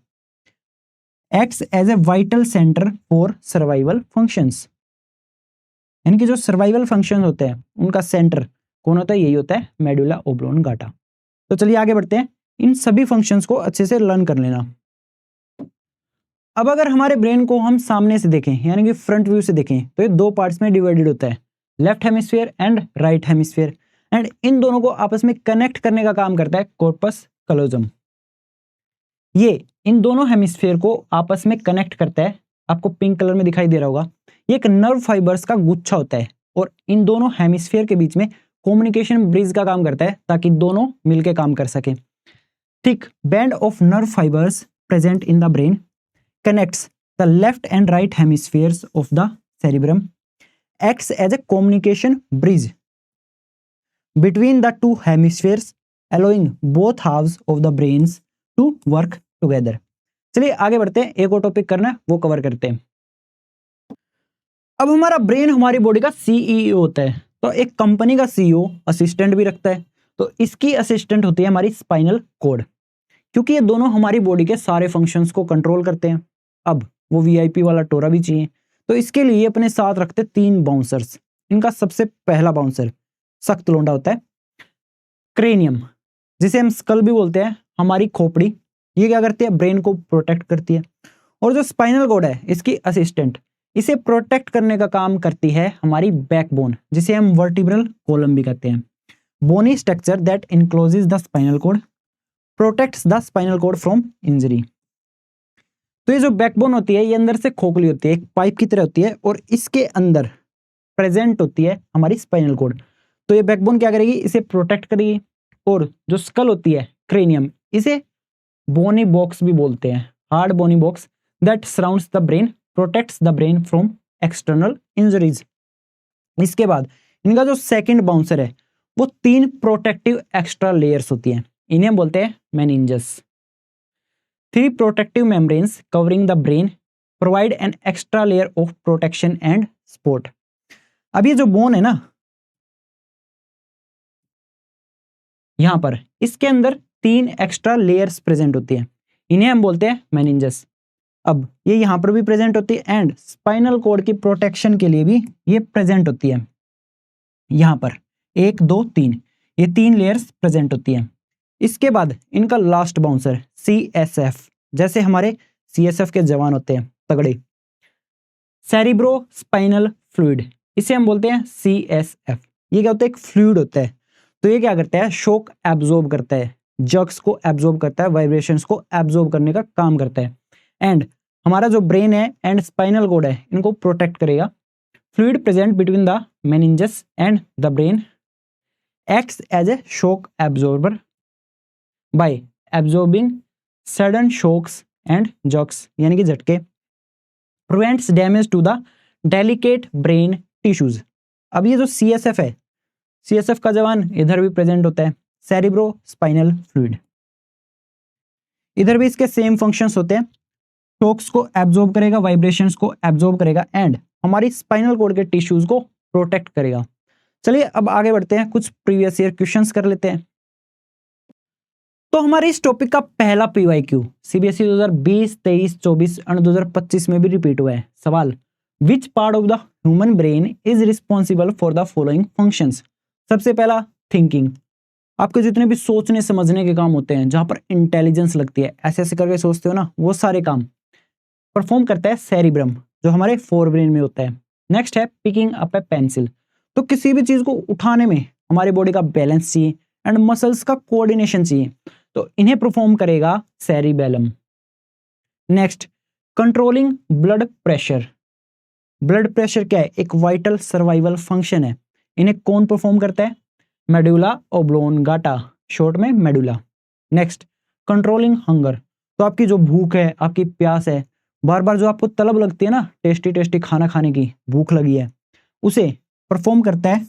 Acts as a vital centre for survival functions, यानी कि जो सर्वाइवल फंक्शन होते हैं उनका सेंटर कौन होता है? यही होता है मेडुला ओब्लोंगाटा। तो चलिए आगे बढ़ते हैं, इन सभी फंक्शंस को अच्छे से लर्न कर लेना। अब अगर हमारे ब्रेन को हम सामने से देखें, यानी कि फ्रंट व्यू से देखें, तो ये दो पार्ट्स में डिवाइडेड होता है, left hemisphere and right hemisphere. And in दोनों को आपस में कनेक्ट करने का काम करता है कॉर्पस कलोजम। ये इन दोनों हेमिस्फीयर को आपस में कनेक्ट करता है, आपको पिंक कलर में दिखाई दे रहा होगा। ये एक नर्व फाइबर्स का गुच्छा होता है और इन दोनों हेमिस्फीयर के बीच में कम्युनिकेशन ब्रिज का काम करता है ताकि दोनों मिलकर काम कर सके। Thick band of nerve fibres present in the brain connects the left and right hemispheres of the cerebrum, acts as a communication bridge between the two hemispheres, allowing both halves of the brains to work together. चलिए आगे बढ़ते हैं, एक और topic करना है वो cover करते हैं। अब हमारा ब्रेन हमारी बॉडी का सीईओ होता है, तो एक कंपनी का सीईओ असिस्टेंट भी रखता है, तो इसकी असिस्टेंट होती है हमारी स्पाइनल कॉर्ड, क्योंकि ये दोनों हमारी बॉडी के सारे फंक्शंस को कंट्रोल करते हैं। अब वो वीआईपी वाला टोरा भी चाहिए, तो इसके लिए अपने साथ रखते तीन बाउंसर्स। इनका सबसे पहला बाउंसर सख्त लोंडा होता है, क्रेनियम, जिसे हम स्कल भी बोलते हैं, हमारी खोपड़ी। ये क्या करती है? ब्रेन को प्रोटेक्ट करती है। और जो स्पाइनल कॉर्ड है इसकी असिस्टेंट, इसे प्रोटेक्ट करने का काम करती है हमारी बैकबोन, जिसे हम वर्टिब्रल कॉलम भी कहते हैं। Bony structure that encloses the spinal cord protects the spinal cord from injury. तो ये जो बैकबोन होती है ये अंदर से खोखली होती है, एक पाइप की तरह होती है, और इसके अंदर प्रेजेंट होती है हमारी स्पाइनल कॉर्ड। तो ये बैकबोन क्या करेगी? इसे प्रोटेक्ट करेगी। और जो स्कल होती है, क्रेनियम, इसे बोनी बॉक्स भी बोलते हैं, hard bony box that surrounds the brain, protects the brain from external injuries. इसके बाद इनका जो सेकंड बाउंसर है वो तीन प्रोटेक्टिव एक्स्ट्रा लेयर्स होती हैं, इन्हें बोलते हैं मेनिंजस। 3 protective membranes covering the brain provide an extra layer of protection and support. अब ये जो बोन है ना, यहां पर इसके अंदर 3 एक्स्ट्रा लेयर्स प्रेजेंट होती हैं, इन्हें हम बोलते हैं मेनिंजस। अब ये यहां पर भी प्रेजेंट होती है एंड स्पाइनल कॉर्ड की प्रोटेक्शन के लिए भी ये प्रेजेंट होती है। यहां पर 1 2 3 ये 3 लेयर्स प्रेजेंट होती हैं। इसके बाद इनका लास्ट बाउंसर CSF, जैसे हमारे CSF के जवान होते हैं तगड़े, सेरिब्रो स्पाइनल फ्लूइड, इसे हम बोलते हैं CSF। ये क्या होता है? एक फ्लूइड होता है। तो ये क्या करता है? शॉक एब्जॉर्ब करता है, जर्क्स को एब्जॉर्ब करता है, वाइब्रेशंस को एब्जॉर्ब करने का काम करता है एंड हमारा जो ब्रेन है एंड स्पाइनल कॉर्ड है इनको प्रोटेक्ट करेगा। Fluid present between the meninges and the brain acts as a shock absorber by absorbing sudden shocks and jerks, यानी कि झटके, prevents damage to the delicate brain tissues. अब ये जो CSF है, CSF का जवान इधर भी प्रेजेंट होता है, सेरिब्रो स्पाइनल फ्लूइड, इधर भी इसके सेम फंक्शंस होते हैं, शॉक्स को एब्जॉर्ब करेगा, वाइब्रेशंस को एब्जॉर्ब करेगा एंड हमारी स्पाइनल कॉर्ड के टिश्यूज को प्रोटेक्ट करेगा। चलिए अब आगे बढ़ते हैं, कुछ प्रीवियस ईयर क्वेश्चंस कर लेते हैं। तो हमारे इस टॉपिक का पहला PYQ CBSE 2020, 23, 24 और 2025 में भी रिपीट हुआ है। सवाल, which part of the human brain is responsible for the following functions. सबसे पहला थिंकिंग, आपके जितने भी सोचने समझने के काम होते हैं, जहां पर इंटेलिजेंस लगती है, ऐसे ऐसे करके सोचते हो ना, वो सारे काम परफॉर्म करता है सेरिब्रम, जो हमारे फोर ब्रेन में होता है। नेक्स्ट है पिकिंग अप ए पेंसिल, तो किसी भी चीज को उठाने में हमारी बॉडी का बैलेंस चाहिए एंड मसल्स का कोऑर्डिनेशन चाहिए, तो इन्हें परफॉर्म करेगा cerebellum. Next, controlling blood pressure, blood pressure क्या है? एक वाइटल सर्वाइवल फंक्शन है, इन्हें कौन परफॉर्म करता है? मेडुला ओब्लोंगाटा, शॉर्ट में मेडुला। नेक्स्ट, कंट्रोलिंग हंगर, तो आपकी जो भूख है, आपकी प्यास है, बार बार जो आपको तलब लगती है ना टेस्टी टेस्टी खाना खाने की, भूख लगी है, उसे परफॉर्म करता है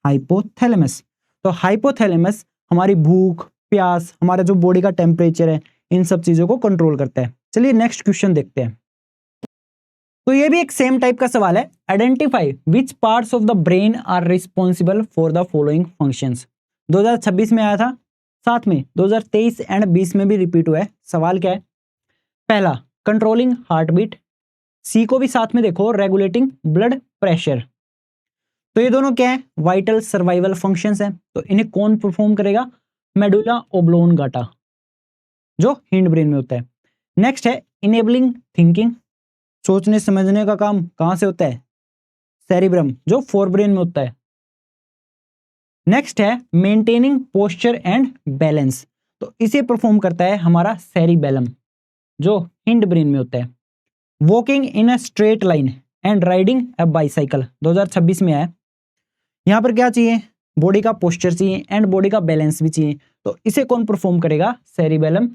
हाइपोथैलेमस। तो हाइपोथैलेमस हमारी भूख, प्यास, हमारा जो बॉडी का टेम्परेचर है, इन सब चीजों को कंट्रोल करता है। चलिए नेक्स्ट क्वेश्चन देखते हैं। तो ये भी एक सेम टाइप का सवाल है, identify which parts of the brain are responsible for the following functions. 2026 में आया था, साथ में 2023 एंड 20 में भी रिपीट हुआ है। सवाल क्या है? पहला, कंट्रोलिंग हार्ट बीट, सी को भी साथ में देखो, रेगुलेटिंग ब्लड प्रेशर। तो ये दोनों क्या है? वाइटल सर्वाइवल फंक्शंस हैं, तो इन्हें कौन परफॉर्म करेगा? मेडुला ओब्लोंगाटा, जो हिंड ब्रेन में होता है। नेक्स्ट है इनेबलिंग थिंकिंग, सोचने समझने का काम कहां से होता है? सेरिब्रम, जो फोर ब्रेन में होता है। नेक्स्ट है मेंटेनिंग पोस्चर एंड बैलेंस, तो इसे परफॉर्म करता है हमारा सेरिबेलम, जो हिंड ब्रेन में होता है। Walking in a straight line and riding a bicycle, 2026 में आया। यहां पर क्या चाहिए? बॉडी का पोस्चर चाहिए एंड बॉडी का बैलेंस भी चाहिए, तो इसे कौन परफॉर्म करेगा? सेरिबेलम,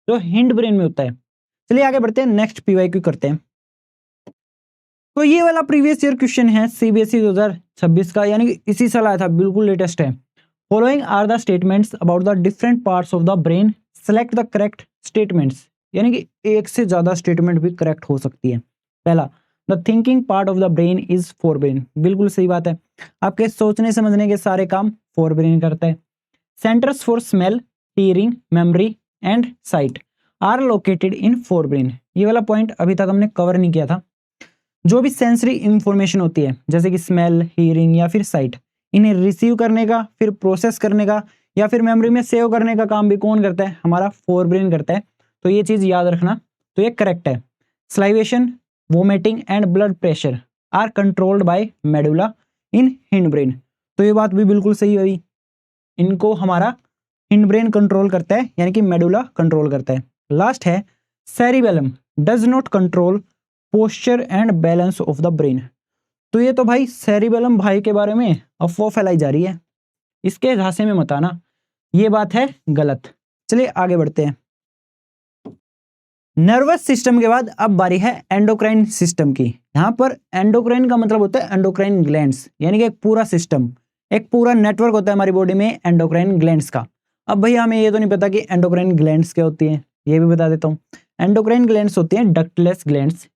जो हिंड ब्रेन में होता है। चलिए आगे बढ़ते हैं, नेक्स्ट PYQ करते हैं। तो ये वाला प्रीवियस ईयर क्वेश्चन है CBSE 2026 का, यानी कि इसी साल आया था, बिल्कुल लेटेस्ट है। Following are the statements about the different parts of the brain, select the correct statements, यानी कि एक से ज्यादा स्टेटमेंट भी करेक्ट हो सकती है। पहला, the thinking part of the brain is fore brain, बिल्कुल सही बात है, आपके सोचने समझने के सारे काम फोर ब्रेन करता है। Centres for smell, hearing, memory and sight are located in fore brain, ये वाला पॉइंट अभी तक हमने कवर नहीं किया था। जो भी सेंसरी इंफॉर्मेशन होती है, जैसे कि स्मेल, हियरिंग या फिर साइट, इन्हें रिसीव करने का, फिर प्रोसेस करने का या फिर मेमोरी में सेव करने का काम भी कौन करता है? हमारा फोर ब्रेन करता है, तो ये चीज याद रखना, तो ये करेक्ट है। Salivation, vomiting and blood pressure are controlled by medulla in hind brain, तो ये बात भी बिल्कुल सही हुई, इनको हमारा हिंड ब्रेन कंट्रोल करता है, यानी कि मेडुला कंट्रोल करता है। लास्ट है cerebellum does not control posture and balance of the brain, तो ये तो भाई सेरिबेलम भाई के बारे में अफवाह फैलाई जा रही है, इसके झांसे में मत आना, ये बात है गलत। चलिए आगे बढ़ते हैं। नर्वस सिस्टम के बाद अब बारी है एंडोक्राइन सिस्टम की। यहां पर एंडोक्राइन का मतलब होता है एंडोक्राइन ग्लैंड्स, यानी कि एक पूरा सिस्टम, एक पूरा नेटवर्क होता है हमारी बॉडी में एंडोक्राइन ग्लैंड्स का। अब भैया हमें ये तो नहीं पता कि एंडोक्राइन ग्लैंड्स क्या होती हैं, ये भी बता देता हूँ। एंडोक्राइन ग्लैंड्स होते हैं डक्टलेस ग्लैंड्स,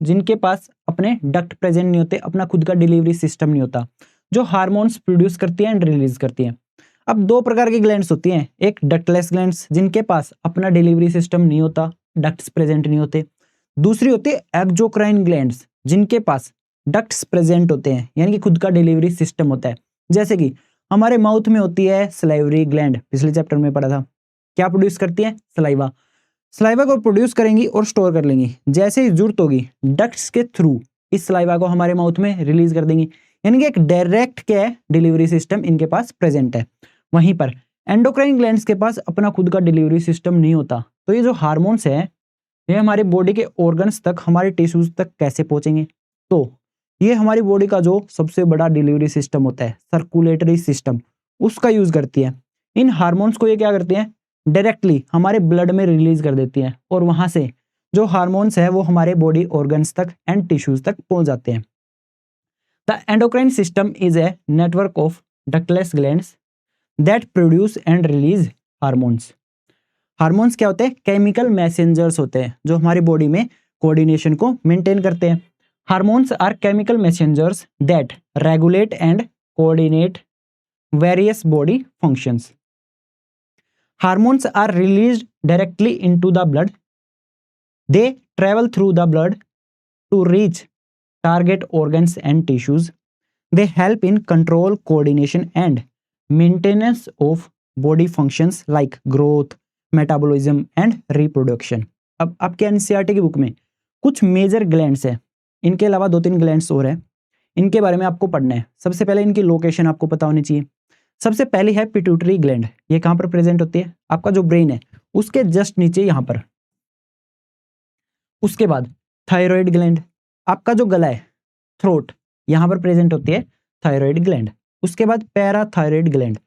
जिनके पास अपने डक्ट प्रेजेंट नहीं होते, अपना खुद का डिलीवरी सिस्टम नहीं होता, जो हार्मोन्स प्रोड्यूस करती हैं एंड रिलीज करती हैं। अब दो प्रकार की ग्लैंड्स होती हैं, एक डक्टलेस ग्लैंड्स जिनके पास अपना डिलीवरी सिस्टम नहीं होता, डक्ट्स प्रेजेंट नहीं होते। दूसरी होती है एक्सोक्राइन ग्लैंड्स जिनके पास डक्ट्स प्रेजेंट होते हैं, यानी कि खुद का डिलीवरी सिस्टम होता है। जैसे कि हमारे माउथ में होती है सलाइवरी ग्लैंड, पिछले चैप्टर में पढ़ा था, क्या प्रोड्यूस करती है? सलाइवा। सलाइवा को प्रोड्यूस करेंगी और स्टोर कर लेंगी, जैसे ही जरूरत होगी डक्ट्स के थ्रू इस सलाइवा को हमारे माउथ में रिलीज कर देंगी, यानी कि एक डायरेक्ट क्या है डिलीवरी सिस्टम इनके पास प्रेजेंट है। वहीं पर एंडोक्राइन ग्लैंड्स के पास अपना खुद का डिलीवरी सिस्टम नहीं होता, तो ये जो हार्मोन्स है ये हमारे बॉडी के ऑर्गन्स तक, हमारे टिश्यूज तक कैसे पहुंचेंगे? तो ये हमारी बॉडी का जो सबसे बड़ा डिलीवरी सिस्टम होता है, सर्कुलेटरी सिस्टम, उसका यूज करती है। इन हार्मोन्स को ये क्या करती हैं? डायरेक्टली हमारे ब्लड में रिलीज कर देती हैं, और वहां से जो हार्मोन्स है वो हमारे बॉडी ऑर्गन्स तक एंड टिश्यूज तक पहुंच जाते हैं। The endocrine system is a network of ductless glands that produce and release hormones. Hormones क्या होते हैं? केमिकल मैसेंजर्स होते हैं जो हमारी बॉडी में कोऑर्डिनेशन को मेंटेन करते हैं। Hormones are chemical messengers that regulate and coordinate various body functions. Hormones are released directly into the blood. They travel through the blood to reach target organs and tissues. They help in control, coordination, and maintenance of body functions like growth, metabolism, and reproduction. अब आपके NCERT की book में कुछ major glands है, इनके अलावा 2-3 glands और है, इनके बारे में आपको पढ़ना है। सबसे पहले इनकी लोकेशन आपको पता होनी चाहिए। सबसे पहली है पिट्यूटरी ग्लैंड, ये कहां पर प्रेजेंट होती है? आपका जो ब्रेन है उसके जस्ट नीचे यहां पर। उसके बाद थायराइड ग्लैंड, आपका जो गला है थ्रोट, यहां पर प्रेजेंट होती है थायराइड ग्लैंड। उसके बाद पैराथायराइड ग्लैंड,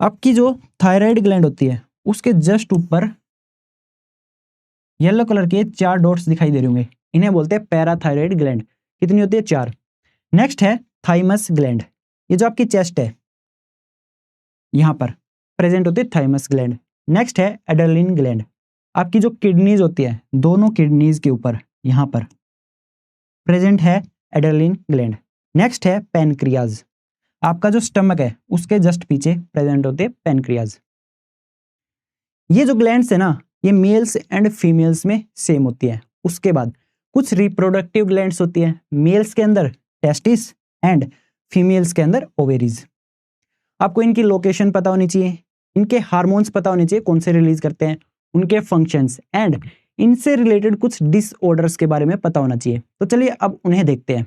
आपकी जो थायराइड ग्लैंड होती है उसके जस्ट ऊपर येलो कलर के 4 डॉट्स दिखाई दे रहे होंगे, इन्हें बोलते हैं पैराथायराइड ग्लैंड। कितनी होती है? 4। नेक्स्ट है थाइमस ग्लैंड, ये जो आपकी चेस्ट है यहां पर प्रेजेंट होती है थाइमस ग्लैंड। नेक्स्ट है एड्रेनलिन ग्लैंड, आपकी जो किडनीज होती है दोनों किडनीज के ऊपर यहां पर प्रेजेंट है एड्रेनलिन ग्लैंड। नेक्स्ट है पैनक्रियाज, आपका जो स्टमक है उसके जस्ट पीछे प्रेजेंट होते हैं पैनक्रियाज। ये जो ग्लैंड्स है ना ये मेल्स एंड फीमेल्स में सेम होती है। उसके बाद कुछ रिप्रोडक्टिव ग्लैंड्स होती है, मेल्स के अंदर टेस्टिस एंड फीमेल्स के अंदर ओवेरीज। आपको इनकी लोकेशन पता होनी चाहिए, इनके हार्मोन्स पता होने चाहिए कौन से रिलीज करते हैं, उनके फंक्शंस एंड इनसे रिलेटेड कुछ डिसऑर्डर्स के बारे में पता होना चाहिए। तो चलिए अब उन्हें देखते हैं।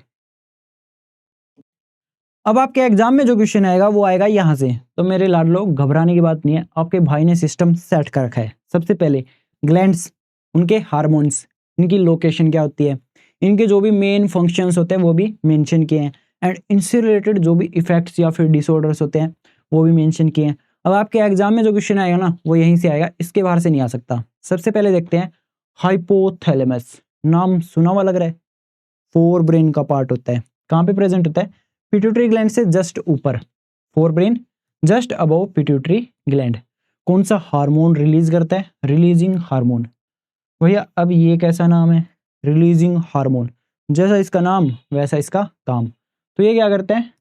अब आपके एग्जाम में जो क्वेश्चन आएगा वो आएगा यहां से, तो मेरे लाडलो घबराने की बात नहीं है, आपके भाई ने सिस्टम सेट कर रखा है। सबसे पहले ग्लैंड्स, उनके हार्मोन्स, इनकी लोकेशन क्या होती है, इनके जो भी मेन फंक्शंस होते हैं वो भी मेंशन किए हैं, एंड इनसे रिलेटेड जो भी इफेक्ट्स या फिर डिसऑर्डर्स होते हैं वो भी मेंशन किए हैं। अब आपके एग्जाम में जो क्वेश्चन आएगा ना वो यहीं से आएगा, इसके बाहर से नहीं आ सकता। सबसे पहले देखते हैं हाइपोथैलेमस, नाम सुना हुआ लग रहा है, फोर ब्रेन का पार्ट होता है। कहाँ पे प्रेजेंट होता है? पिट्यूटरी ग्लैंड से जस्ट ऊपर, fore brain just above pituitary gland. कौन सा हार्मोन रिलीज करता है? Releasing hormone. भैया अब ये कैसा नाम है? रिलीजिंग हार्मोन, जैसा इसका नाम वैसा इसका काम। तो ये क्या करता है?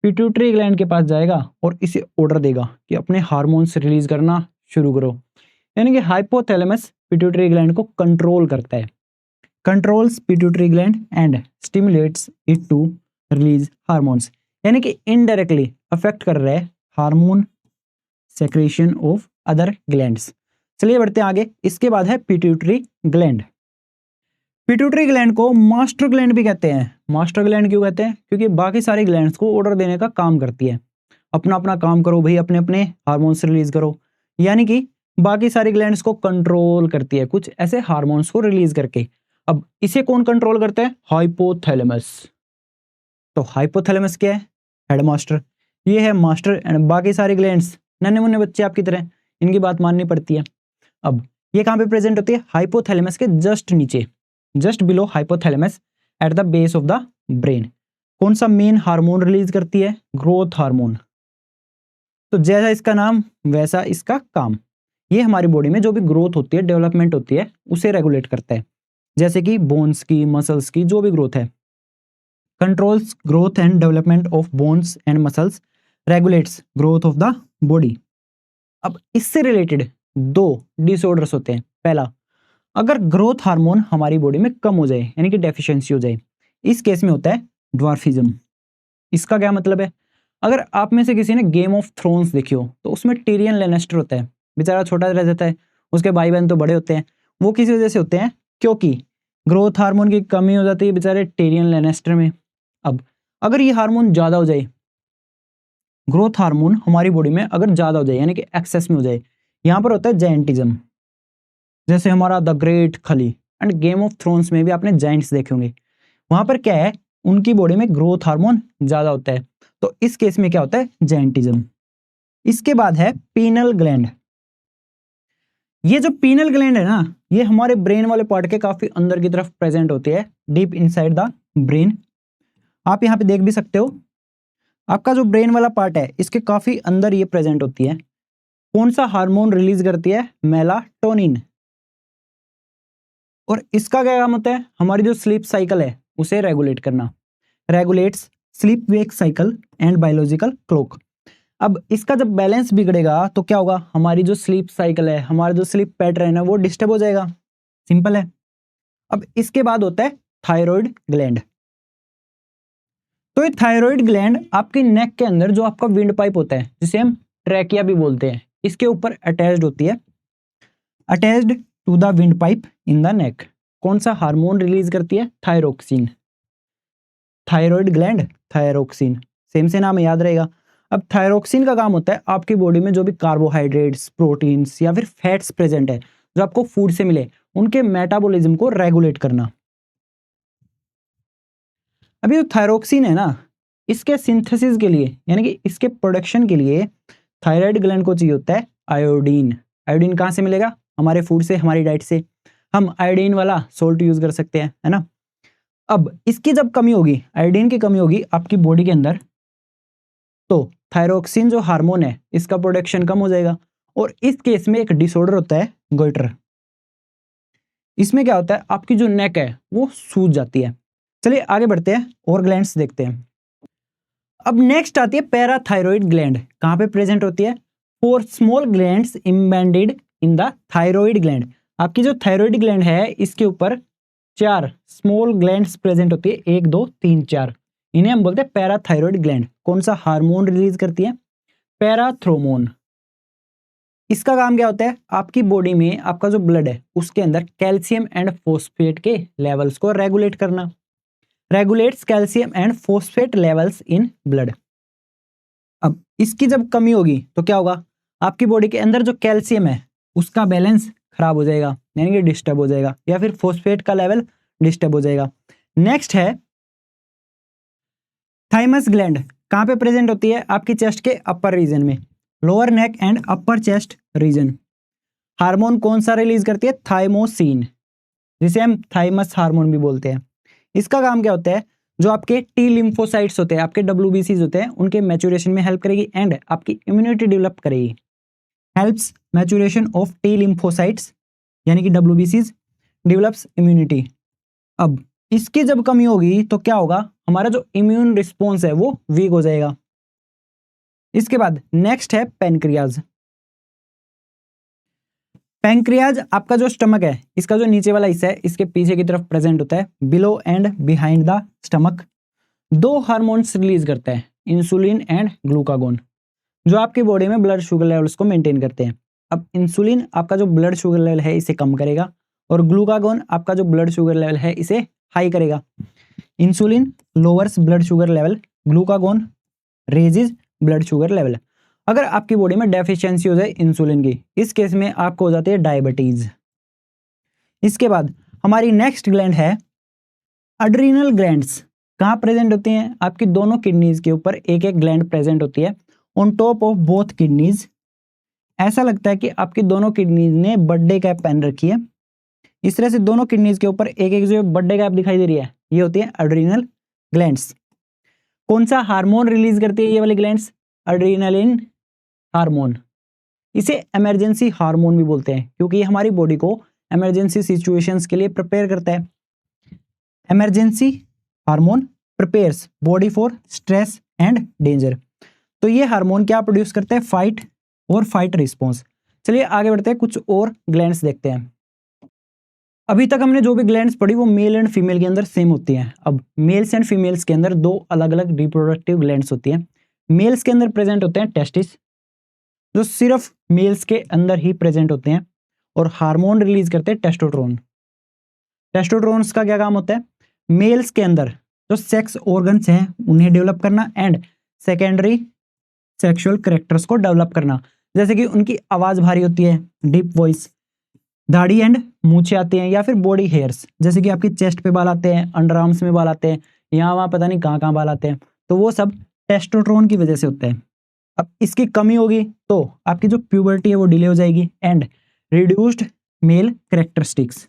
पिट्यूटरी ग्लैंड के पास जाएगा और इसे ऑर्डर देगा कि अपने हार्मोन्स रिलीज करना शुरू करो, यानी कि हाइपोथैलेमस पिट्यूटरी ग्लैंड को कंट्रोल करता है, controls pituitary gland and stimulates it to release hormones, यानी कि इनडायरेक्टली अफेक्ट कर रहा है hormone secretion of other glands. चलिए बढ़ते हैं आगे। इसके बाद है पिट्यूटरी ग्लैंड। पिट्यूटरी ग्लैंड को मास्टर ग्लैंड भी कहते हैं। मास्टर ग्लैंड क्यों कहते हैं? क्योंकि बाकी सारी ग्लैंड्स को ऑर्डर देने का काम करती है, अपना अपना काम करो भाई, अपने अपने हार्मोन्स रिलीज करो, यानी कि बाकी सारी ग्लैंड्स को कंट्रोल करती है कुछ ऐसे हार्मोन्स को रिलीज करके। अब इसे कौन कंट्रोल करता है? हाइपोथैलेमस। तो हाइपोथैलेमस क्या है? हेडमास्टर। ये है मास्टर, एंड बाकी सारी ग्लैंड्स नन्हे मुन्ने बच्चे आपकी तरह, इनकी बात माननी पड़ती है। अब ये कहाँ पे प्रेजेंट होती है? हाइपोथैलेमस के जस्ट नीचे, just below hypothalamus at the base of the brain. कौन सा मेन हार्मोन रिलीज करती है? Growth hormone. तो जैसा इसका नाम वैसा इसका काम, ये हमारी बॉडी में जो भी ग्रोथ होती है, डेवलपमेंट होती है, उसे रेगुलेट करता है, जैसे कि बोन्स की, मसल्स की, जो भी ग्रोथ है। Controls growth and development of bones and muscles, regulates growth of the body. अब इससे रिलेटेड दो डिसऑर्डर्स होते हैं। पहला, अगर ग्रोथ हार्मोन हमारी बॉडी में कम हो जाए, यानी कि डेफिशिएंसी हो जाए, इस केस में होता है ड्वार्फिज्म। इसका क्या मतलब है? अगर आप में से किसी ने गेम ऑफ थ्रोन्स देखी हो तो उसमें टिरियन लेनेस्टर होता है, बेचारा छोटा रह जाता है, उसके भाई बहन तो बड़े होते हैं। वो किस वजह से होते हैं? क्योंकि ग्रोथ हार्मोन की कमी हो जाती है बेचारे टिरियन लेनेस्टर में। अब अगर ये हार्मोन ज़्यादा हो जाए, ग्रोथ हार्मोन हमारी बॉडी में अगर ज़्यादा हो जाए, यानी कि एक्सेस में हो जाए, यहाँ पर होता है जायंटिज्म। जैसे हमारा द ग्रेट खली एंड गेम ऑफ थ्रोन्स में भी आपने जायंट्स देखे होंगे। वहां पर क्या है, उनकी बॉडी में ग्रोथ हार्मोन ज्यादा होता है, तो इस केस में क्या होता है? जायंटिज्म। इसके बाद है पीनल ग्लैंड। ये जो पीनल ग्लैंड है ना, ये हमारे ब्रेन वाले पार्ट के काफी अंदर की तरफ प्रेजेंट होती है, डीप इनसाइड द ब्रेन। आप यहाँ पे देख भी सकते हो, आपका जो ब्रेन वाला पार्ट है इसके काफी अंदर ये प्रेजेंट होती है। कौन सा हार्मोन रिलीज करती है? मेलाटोनिन। और इसका क्या काम होता है? हमारी जो स्लीप साइकिल है उसे रेगुलेट करना, regulates sleep wake cycle and biological clock. अब इसका जब बैलेंस बिगड़ेगा तो क्या होगा? हमारी जो स्लीप साइकिल है, हमारा जो स्लीप पैटर्न है, वो डिस्टर्ब हो जाएगा। सिंपल है। अब इसके बाद होता है थायराइड ग्लैंड। तो ये थायराइड ग्लैंड आपकी नेक के अंदर जो आपका विंड पाइप होता है, जिसे हम ट्रैकिया भी बोलते हैं, इसके ऊपर अटैच्ड होती है, attached to the wind pipe in the neck. कौन सा हार्मोन रिलीज करती है? Thyroxine. Thyroid gland, thyroxine, same से नाम याद रहेगा। अब थायरोक्सिन का काम होता है आपकी बॉडी में जो भी कार्बोहाइड्रेट्स, प्रोटीन्स या फिर फैट्स प्रेजेंट है, जो आपको फूड से मिले, उनके मेटाबॉलिज्म को रेगुलेट करना। अभी जो थायरोक्सिन है ना, इसके सिंथेसिस के लिए, यानी कि इसके प्रोडक्शन के लिए थायराइड ग्लैंड को चाहिए होता है आयोडीन। आयोडीन कहाँ से मिलेगा? हमारे फूड से, हमारी डाइट से। हम आयोडीन वाला सोल्ट यूज कर सकते हैं, है ना। अब इसकी जब कमी होगी, आयोडीन की कमी होगी आपकी बॉडी के अंदर, तो थायरोक्सिन जो हार्मोन है इसका प्रोडक्शन कम हो जाएगा। और इस केस में एक डिसऑर्डर होता है गोइटर। इसमें क्या होता है? आपकी जो नेक है वो सूज जाती है। चलिए आगे बढ़ते हैं और ग्लैंड्स देखते हैं। अब नेक्स्ट आती है पैराथायरॉइड ग्लैंड। कहां पे प्रेजेंट होती है? Four small glands embedded in the thyroid gland. आपकी जो थायरॉइड ग्लैंड है इसके ऊपर 4 स्मॉल ग्लैंड्स प्रेजेंट होती है, 1 2 3 4। इन्हें हम बोलते हैं पैराथायरॉइड ग्लैंड। कौन सा हार्मोन रिलीज करती है? पैराथ्रोमोन। इसका काम क्या होता है? आपकी बॉडी में आपका जो ब्लड है उसके अंदर कैल्शियम एंड फॉस्फेट के लेवल्स को रेगुलेट करना, regulates calcium and phosphate levels in blood. अब इसकी जब कमी होगी तो क्या होगा? आपकी बॉडी के अंदर जो कैल्शियम है उसका बैलेंस खराब हो जाएगा, यानी कि डिस्टर्ब हो जाएगा, या फिर फॉस्फेट का लेवल डिस्टर्ब हो जाएगा। नेक्स्ट है थाइमस ग्लैंड। कहां पे प्रेजेंट होती है? आपकी चेस्ट के अपर रीजन में, lower neck and upper chest region. Hormone कौन सा रिलीज करती है? थाइमोसिन, जिसे हम थाइमस हार्मोन भी बोलते हैं। इसका काम क्या होता है? जो आपके टी लिम्फोसाइट्स होते हैं, आपके WBCs होते हैं, उनके मैच्योरेशन में हेल्प करेगी एंड आपकी इम्यूनिटी डेवलप करेगी। Helps maturation of T lymphocytes, यानी कि WBCs डेवलप्स इम्यूनिटी। अब इसकी जब कमी होगी तो क्या होगा? हमारा जो इम्यून रिस्पॉन्स है वो वीक हो जाएगा। इसके बाद नेक्स्ट है पैनक्रियाज। पैनक्रियाज आपका जो स्टमक है, इसका जो नीचे वाला हिस्सा है, इसके पीछे की तरफ प्रेजेंट होता है, below and behind the stomach. 2 hormones release करता है, इंसुलिन एंड ग्लूकागोन, जो आपकी बॉडी में ब्लड शुगर लेवल्स को मेंटेन करते हैं। अब इंसुलिन आपका जो ब्लड शुगर लेवल है इसे कम करेगा, और ग्लूकागोन आपका जो ब्लड शुगर लेवल है इसे हाई करेगा। Insulin lowers blood sugar level, glucagon raises blood sugar level. अगर आपकी बॉडी में डेफिशिएंसी हो जाए इंसुलिन की, इस केस में आपको हो जाती है डायबिटीज। इसके बाद हमारी नेक्स्ट ग्लैंड है अड्रीनल ग्लैंड्स। कहाँ प्रेजेंट होती हैं? आपकी दोनों किडनीज के ऊपर एक एक ग्लैंड प्रेजेंट होती है, on top of both kidneys. ऐसा लगता है कि आपकी दोनों किडनीज ने बर्थडे कैप पहन रखी है। इस तरह से दोनों किडनीज के ऊपर एक एक जो बर्थडे कैप दिखाई दे रही है, ये होती है अड्रीनल ग्लैंड्स। कौन सा हार्मोन रिलीज करती है ये वाली ग्लैंड्स? Adrenaline hormone. इसे इमरजेंसी हार्मोन भी बोलते हैं क्योंकि ये हमारी बॉडी को इमरजेंसी सिचुएशंस के लिए प्रिपेयर करता है। Emergency hormone prepares body for stress and danger. तो ये हार्मोन क्या प्रोड्यूस करते हैं? फाइट और फाइट रिस्पॉन्स। चलिए आगे बढ़ते हैं, कुछ और ग्लैंड्स देखते हैं। अभी तक हमने जो भी ग्लैंड्स पढ़ी वो मेल एंड फीमेल के अंदर सेम होती हैं। अब मेल्स एंड फीमेल्स के अंदर दो अलग अलग रिप्रोडक्टिव ग्लैंड्स होती हैं। मेल्स के अंदर प्रेजेंट होते हैं टेस्टिस, जो सिर्फ मेल्स के अंदर ही प्रेजेंट होते हैं और हार्मोन रिलीज करते हैं टेस्टोस्टेरोन। टेस्टोस्टेरोन्स का क्या काम होता है? मेल्स के अंदर जो सेक्स ऑर्गन्स हैं उन्हें डेवलप करना एंड सेकेंडरी सेक्सुअल कैरेक्टर्स को डेवलप करना, जैसे कि उनकी आवाज भारी होती है, डीप वॉइस, दाढ़ी एंड मूछें आती हैं, या फिर बॉडी हेयर्स, जैसे कि आपकी चेस्ट पे बाल आते हैं, अंडर आर्म्स में बाल आते हैं, यहाँ वहाँ पता नहीं कहाँ कहाँ बाल आते हैं, तो वो सब टेस्टोस्टेरोन की वजह से होते हैं। अब इसकी कमी होगी तो आपकी जो प्यूबर्टी है वो डिले हो जाएगी एंड रिड्यूस्ड मेल कैरेक्टरिस्टिक्स,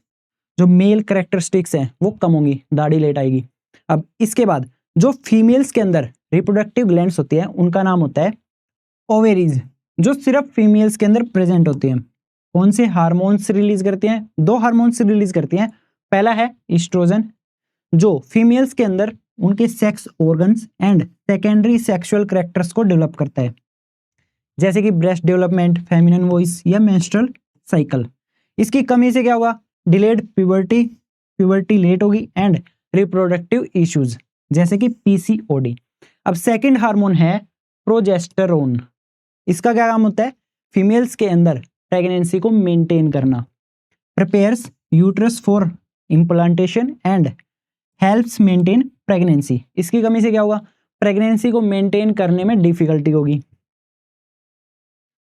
जो मेल कैरेक्टरिस्टिक्स हैं वो कम होंगी, दाढ़ी लेट आएगी। अब इसके बाद जो फीमेल्स के अंदर रिप्रोडक्टिव ग्लैंड्स होती हैं उनका नाम होता है ओवेरीज, जो सिर्फ फीमेल्स के अंदर प्रेजेंट होती हैं। कौन से हार्मोन्स रिलीज करती हैं? दो हार्मोन्स रिलीज करती हैं। पहला है ईस्ट्रोजन, जो फीमेल्स के अंदर उनके sex organs and secondary sexual characters को डेवलप करता है, जैसे कि ब्रेस्ट डेवलपमेंट, फेमिनिन वॉइस या मेंस्ट्रुअल साइकिल। इसकी कमी से क्या होगा? डिलेड प्यूबर्टी, प्यूबर्टी लेट होगी एंड रिप्रोडक्टिव इश्यूज, जैसे कि पीसीओडी। अब सेकंड हार्मोन है प्रोजेस्टेरोन। इसका क्या काम होता है? फीमेल्स के अंदर प्रेगनेंसी को मेंटेन करना, prepares uterus for implantation and helps maintain pregnancy. इसकी कमी से क्या होगा? प्रेगनेंसी को मेंटेन करने में डिफिकल्टी होगी।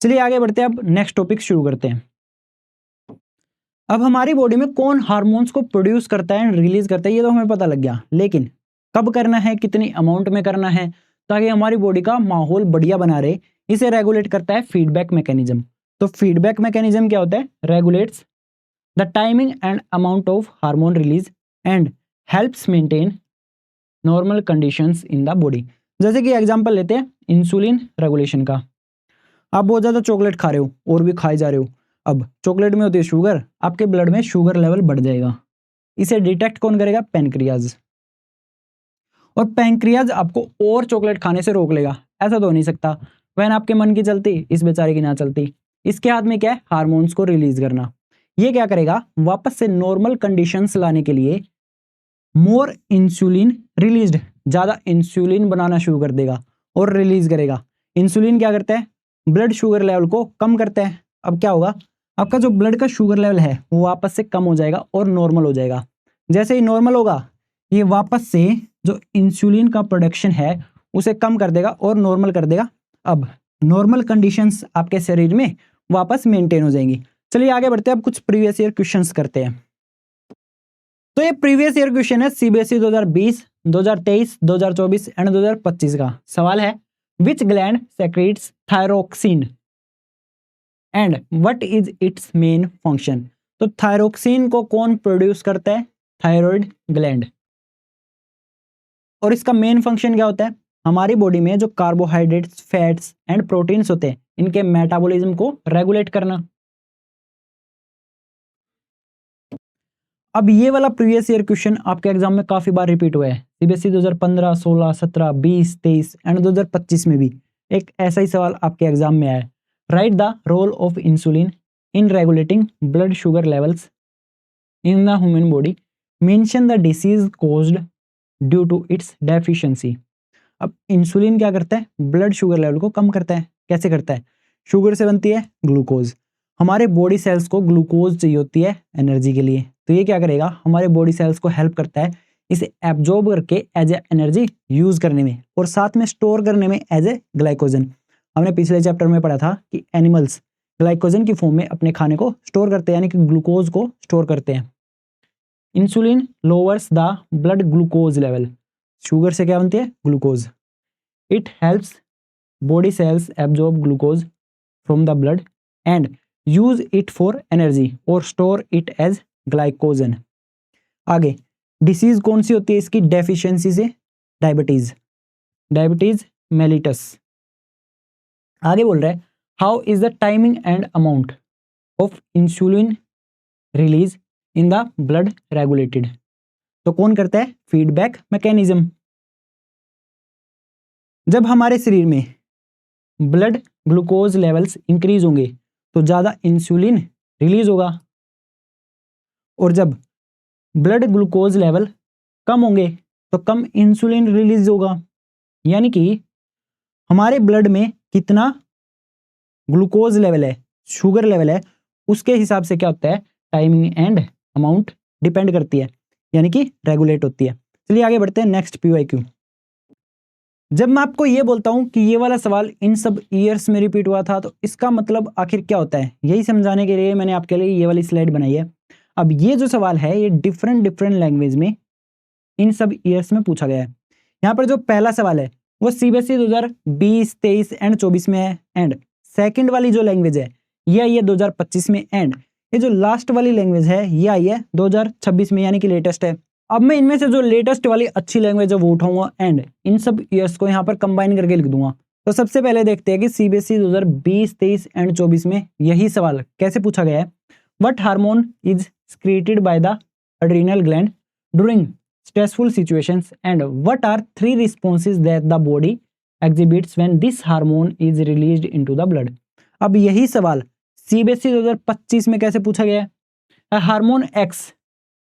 चलिए आगे बढ़ते हैं, अब नेक्स्ट टॉपिक शुरू करते हैं। अब हमारी बॉडी में कौन हार्मोन्स को प्रोड्यूस करता है एंड रिलीज करता है ये तो हमें पता लग गया, लेकिन कब करना है, कितनी अमाउंट में करना है, ताकि हमारी बॉडी का माहौल बढ़िया बना रहे, इसे रेगुलेट करता है फीडबैक मैकेनिज्म। तो फीडबैक मैकेनिज्म क्या होता है? Regulates the timing and amount of hormone release and helps maintain normal conditions in the body. जैसे कि एग्जांपल लेते हैं इंसुलिन रेगुलेशन का। आप बहुत ज़्यादा चॉकलेट खा रहे हो और भी खाए जा रहे हो, अब चॉकलेट में होती है शुगर, आपके ब्लड में शुगर लेवल बढ़ जाएगा। इसे डिटेक्ट कौन करेगा? पैनक्रियाज। और पैनक्रियाज आपको और चॉकलेट खाने से रोक लेगा, ऐसा तो हो नहीं सकता। वह आपके मन की चलती, इस बेचारे की ना चलती। इसके हाथ में क्या है? हार्मोन्स को रिलीज करना। ये क्या करेगा? वापस से नॉर्मल कंडीशंस लाने के लिए मोर इंसुलिन रिलीज्ड, ज्यादा इंसुलिन बनाना शुरू कर देगा और रिलीज करेगा। इंसुलिन क्या करता है? ब्लड शुगर लेवल को कम करता है। अब क्या होगा? आपका जो ब्लड का शुगर लेवल है वो वापस से कम हो जाएगा और नॉर्मल हो जाएगा। जैसे ही नॉर्मल होगा, ये वापस से जो इंसुलिन का प्रोडक्शन है उसे कम कर देगा और नॉर्मल कर देगा। अब नॉर्मल कंडीशंस आपके शरीर में वापस मेंटेन हो जाएंगी। चलिए आगे बढ़ते हैं, अब कुछ प्रीवियस ईयर क्वेश्चंस करते हैं। तो ये प्रीवियस ईयर क्वेश्चन है सीबीएसई 2020, 2023, 2024 एंड 2025 का। सवाल है विच gland secrets thyroxine and what is it's main function. तो थायरोक्सिन को कौन प्रोड्यूस करता है? Thyroid gland. और इसका मेन फंक्शन क्या होता है? हमारी बॉडी में जो कार्बोहाइड्रेट्स, फैट्स एंड प्रोटीन्स होते हैं इनके मेटाबॉलिज्म को रेगुलेट करना। अब ये वाला प्रीवियस ईयर क्वेश्चन आपके एग्जाम में काफी बार रिपीट हुआ है। सीबीएसई 2015, 16, 17, 20, 23 एंड 2025 में भी एक ऐसा ही सवाल आपके एग्जाम में आया है। Write the role of insulin in regulating blood sugar levels in the human body, mention the disease caused due to its deficiency. अब इंसुलिन क्या करता है? ब्लड शुगर लेवल को कम करता है। कैसे करता है? शुगर से बनती है ग्लूकोज। हमारे बॉडी सेल्स को ग्लूकोज चाहिए होती है एनर्जी के लिए, तो ये क्या करेगा? हमारे बॉडी सेल्स को हेल्प करता है इसे एब्जॉर्ब करके एज ए एनर्जी यूज करने में और साथ में स्टोर करने में एज ए ग्लाइकोजन। हमने पिछले चैप्टर में पढ़ा था कि एनिमल्स ग्लाइकोजन की फॉर्म में अपने खाने को स्टोर करते हैं, यानी कि ग्लूकोज को स्टोर करते हैं। Insulin lowers the blood glucose level. Sugar से क्या बनती है? Glucose. It helps body cells absorb glucose from the blood and use it for energy और स्टोर इट एज ग्लाइकोजन। आगे डिसीज कौन सी होती है इसकी डेफिशिएंसी से? Diabetes, diabetes mellitus. आगे बोल रहा है how is the timing and amount of insulin release in the blood regulated? तो कौन करता है? Feedback mechanism. जब हमारे शरीर में ब्लड ग्लूकोज लेवल्स इंक्रीज होंगे तो ज़्यादा इंसुलिन रिलीज होगा, और जब ब्लड ग्लूकोज लेवल कम होंगे तो कम इंसुलिन रिलीज होगा। यानी कि हमारे ब्लड में कितना ग्लूकोज लेवल है, शुगर लेवल है, उसके हिसाब से क्या होता है? टाइमिंग एंड अमाउंट डिपेंड करती है, यानी कि रेगुलेट होती है। चलिए आगे बढ़ते हैं नेक्स्ट PYQ। जब मैं आपको ये बोलता हूं कि ये वाला सवाल इन सब ईयर्स में रिपीट हुआ था तो इसका मतलब आखिर क्या होता है, यही समझाने के लिए मैंने आपके लिए ये वाली स्लाइड बनाई है। अब ये जो सवाल है ये डिफरेंट लैंग्वेज में इन सब ईयर्स में पूछा गया है। यहाँ पर जो पहला सवाल है वो CBSE 2020, 23 एंड 24 में है, एंड सेकंड वाली जो लैंग्वेज है ये आई है 2025 में, एंड ये जो लास्ट वाली लैंग्वेज है ये आई है 2026 में, यानी कि लेटेस्ट है। अब मैं इनमें से जो लेटेस्ट वाली अच्छी लैंग्वेज है वो उठाऊंगा एंड इन सब ईयर्स को यहाँ पर कंबाइन करके लिख दूंगा। तो सबसे पहले देखते हैं कि CBSE 2020, 23 एंड 24 में यही सवाल कैसे पूछा गया है। What hormone is secreted by the adrenal gland during stressful situations, and what are 3 responses that the body exhibits when this hormone is released into the blood? अब यही सवाल CBSE 2025 में कैसे पूछा गया है। Hormone X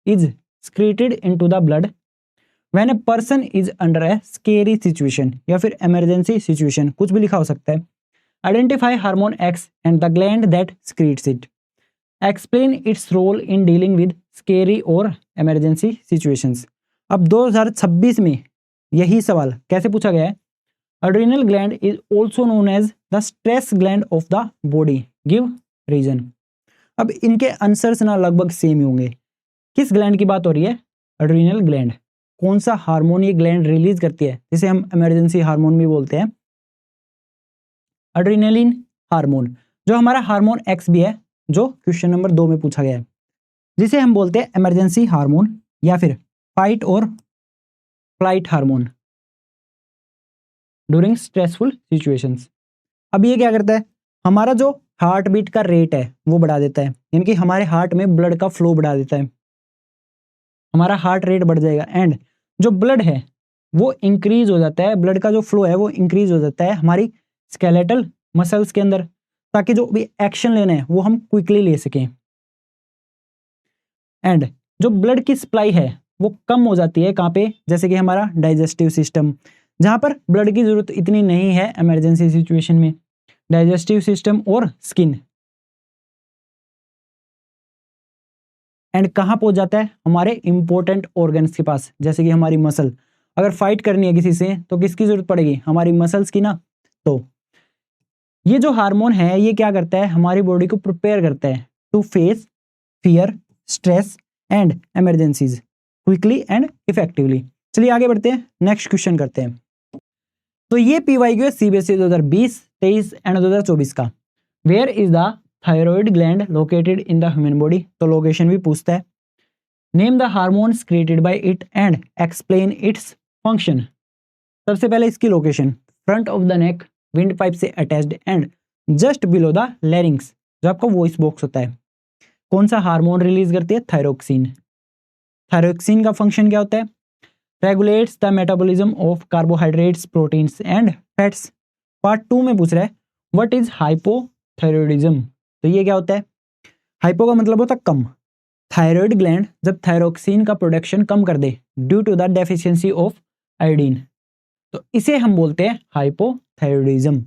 is secreted into the blood when a person is under a scary situation, या फिर emergency situation, कुछ भी लिखा हो सकता है। Identify hormone X and the gland that secretes it. Explain its role in dealing with scary or emergency situations. अब 2026 में यही सवाल कैसे पूछा गया है। Adrenal gland is also known as the stress gland of the body. Give reason. अब इनके आंसर्स ना लगभग सेम ही होंगे। किस ग्लैंड की बात हो रही है? Adrenal gland. कौन सा हार्मोन ये ग्लैंड रिलीज करती है, जिसे हम इमरजेंसी हार्मोन भी बोलते हैं? एड्रेनालिन हार्मोन, जो हमारा हार्मोन X भी है, जो क्वेश्चन नंबर 2 में पूछा गया है, जिसे हम बोलते हैं इमरजेंसी हार्मोन या फिर फाइट और flight hormone during stressful situations. अब ये क्या करता है? हमारा जो हार्ट बीट का रेट है वो बढ़ा देता है, यानी कि हमारे हार्ट में ब्लड का फ्लो बढ़ा देता है, हमारा हार्ट रेट बढ़ जाएगा, एंड जो ब्लड है वो इंक्रीज हो जाता है, ब्लड का जो फ्लो है वो इंक्रीज हो जाता है हमारी स्केलेटल मसल्स के अंदर, ताकि जो भी एक्शन लेना है वो हम क्विकली ले सकें। एंड जो ब्लड की सप्लाई है वो कम हो जाती है कहाँ पे? जैसे कि हमारा डाइजेस्टिव सिस्टम, जहां पर ब्लड की जरूरत इतनी नहीं है इमरजेंसी सिचुएशन में। डाइजेस्टिव सिस्टम और स्किन। एंड कहाँ पहुंच जाता है? हमारे इंपॉर्टेंट ऑर्गन्स के पास, जैसे कि हमारी मसल। अगर फाइट करनी है किसी से तो किसकी जरूरत पड़ेगी? हमारी मसल्स की ना। तो ये जो हार्मोन है ये क्या करता है? हमारी बॉडी को प्रिपेयर करता है to face fear, stress and emergencies quickly and effectively. चलिए आगे बढ़ते हैं, नेक्स्ट क्वेश्चन करते हैं। तो ये PYQ है CBSE 2020, 23 एंड 2024 का। Where is the thyroid gland located in the human body? तो लोकेशन भी पूछता है। Name the hormone created by it and explain its function. सबसे पहले इसकी location, front of the neck, windpipe से attached and just below the larynx, जो आपका वॉइस बॉक्स होता है। कौन सा हार्मोन रिलीज करती है? थायरोक्सिन। थायरोक्सिन का फंक्शन क्या होता है? Regulates the metabolism of carbohydrates, proteins and fats. Part 2 में पूछ रहा है व्हाट इज हाइपोथायरॉयडिज्म। तो ये क्या होता है? हाइपो का मतलब होता है कम। थायराइड ग्लैंड जब थायरोक्सिन का प्रोडक्शन कम कर दे due to the deficiency of iodine, तो इसे हम बोलते हैं hypothyroidism.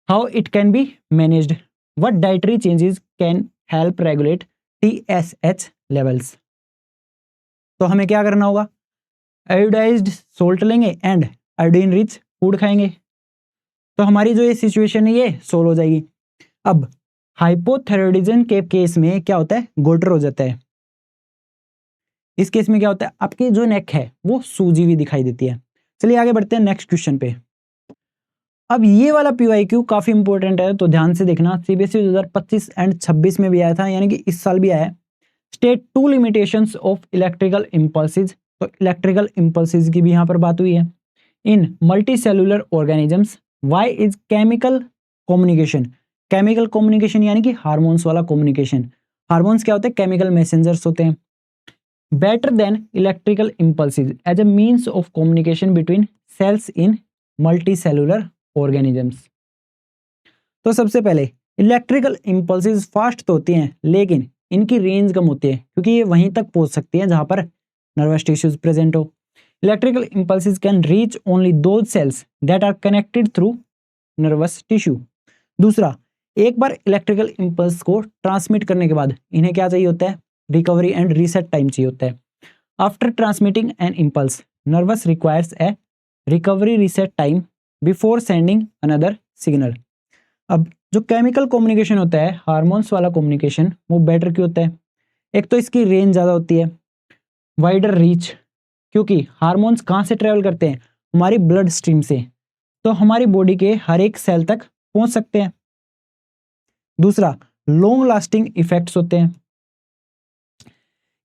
How it can be managed? What dietary changes can help regulate TSH levels? तो हमें क्या करना होगा? आयोडाइज्ड सोल्ट लेंगे एंड आयोडीन रिच फूड खाएंगे, तो हमारी जो ये सिचुएशन है ये सोल्व हो जाएगी। अब हाइपोथायरॉयडिज्म के केस में क्या होता है? गोल्टर हो जाता है। इस केस में क्या होता है? आपकी जो नेक है वो सूजी हुई दिखाई देती है। चलिए आगे बढ़ते हैं नेक्स्ट क्वेश्चन पे। अब ये वाला PYQ काफी इंपॉर्टेंट है, तो ध्यान से देखना। CBSE 2025 एंड 26 में भी आया था, यानी कि इस साल भी आया है। State 2 limitations of electrical impulses. तो इलेक्ट्रिकल इम्पल्सिस की भी यहाँ पर बात हुई है। In multicellular organisms, why is chemical communication chemical communication यानी कि हार्मोन्स वाला कम्युनिकेशन। हार्मोन्स क्या होते हैं? केमिकल मैसेंजर्स होते हैं। Better than electrical impulses as a means of communication between cells in multicellular organisms. तो सबसे पहले इलेक्ट्रिकल इम्पल्सिस फास्ट तो होती हैं, लेकिन इनकी रेंज कम होती है क्योंकि ये वहीं तक पहुंच सकती हैं जहां पर नर्वस टिश्यूज प्रेजेंट हो। Electrical impulses can reach only those cells that are connected through nervous tissue. दूसरा, एक बार इलेक्ट्रिकल इम्पल्स को ट्रांसमिट करने के बाद इन्हें क्या चाहिए होता है? रिकवरी एंड रीसेट टाइम चाहिए होता है। After transmitting an impulse, nervous requires a recovery reset time before sending another signal. अब जो केमिकल कम्युनिकेशन होता है, हार्मोन्स वाला कम्युनिकेशन, वो बेटर क्यों होता है? एक तो इसकी रेंज ज़्यादा होती है, वाइडर रीच, क्योंकि हार्मोन्स कहाँ से ट्रेवल करते हैं? हमारी ब्लड स्ट्रीम से, तो हमारी बॉडी के हर एक सेल तक पहुंच सकते हैं। दूसरा, लॉन्ग लास्टिंग इफेक्ट्स होते हैं।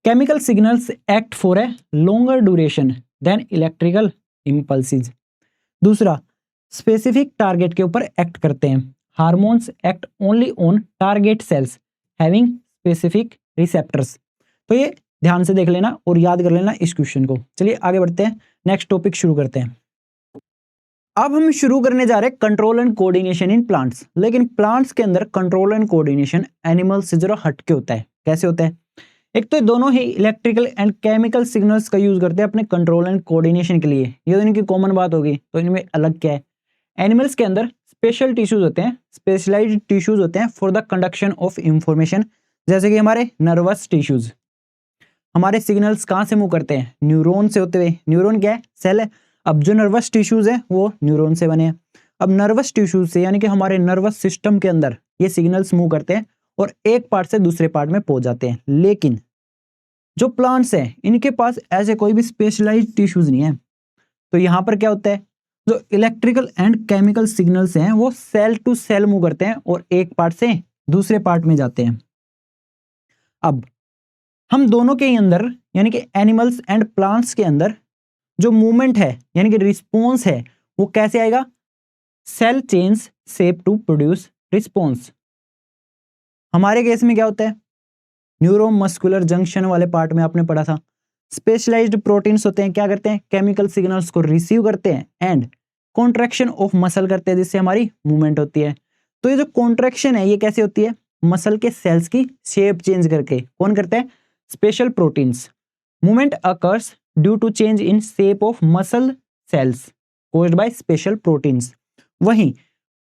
Chemical signals act for a longer duration than electrical impulses. दूसरा, स्पेसिफिक टारगेट के ऊपर एक्ट करते हैं। Hormones act only on target cells having specific receptors. तो ये ध्यान से देख लेना और याद कर लेना इस क्वेश्चन को। चलिए आगे बढ़ते हैं, नेक्स्ट टॉपिक शुरू करते हैं। अब हम शुरू करने जा रहे हैं control and coordination in plants. लेकिन प्लांट्स के अंदर कंट्रोल एंड कोऑर्डिनेशन एनिमल्स से जरा हटके होता है। कैसे होता है? एक तो दोनों ही इलेक्ट्रिकल एंड केमिकल सिग्नल्स का यूज करते हैं अपने कंट्रोल एंड कोऑर्डिनेशन के लिए। ये तो इनकी कॉमन बात होगी, तो इनमें अलग क्या है? एनिमल्स के अंदर स्पेशल टिश्यूज होते हैं, स्पेशलाइज्ड टिश्यूज होते हैं for the conduction of information. जैसे कि हमारे नर्वस टिश्यूज, हमारे सिग्नल्स कहाँ से मूव करते हैं? न्यूरॉन से होते हुए। न्यूरॉन क्या है? सेल है। अब जो नर्वस टिश्यूज है वो न्यूरॉन से बने हैं। अब नर्वस टिश्यूज से यानी कि हमारे नर्वस सिस्टम के अंदर ये सिग्नल्स मूव करते हैं और एक पार्ट से दूसरे पार्ट में पहुंच जाते हैं। लेकिन जो प्लांट्स हैं इनके पास ऐसे कोई भी स्पेशलाइज्ड टिश्यूज नहीं है। तो यहाँ पर क्या होता है? जो इलेक्ट्रिकल एंड केमिकल सिग्नल्स हैं वो सेल टू सेल मूव करते हैं और एक पार्ट से दूसरे पार्ट में जाते हैं। अब हम दोनों के अंदर यानी कि एनिमल्स एंड प्लांट्स के अंदर जो मूवमेंट है यानी कि रिस्पॉन्स है वो कैसे आएगा? Cell change shape to produce response. हमारे केस में क्या होता है? न्यूरोमस्कुलर जंक्शन वाले पार्ट में आपने पढ़ा था, स्पेशलाइज्ड प्रोटीन्स होते हैं, क्या करते हैं? केमिकल सिग्नल्स को रिसीव करते हैं एंड कॉन्ट्रैक्शन ऑफ मसल करते हैं, जिससे हमारी मूवमेंट होती है। तो ये जो कॉन्ट्रैक्शन है ये कैसे होती है? मसल के सेल्स की शेप चेंज करके। कौन करते हैं? Special proteins. Movement occurs due to change in shape of muscle cells caused by special proteins. वहीं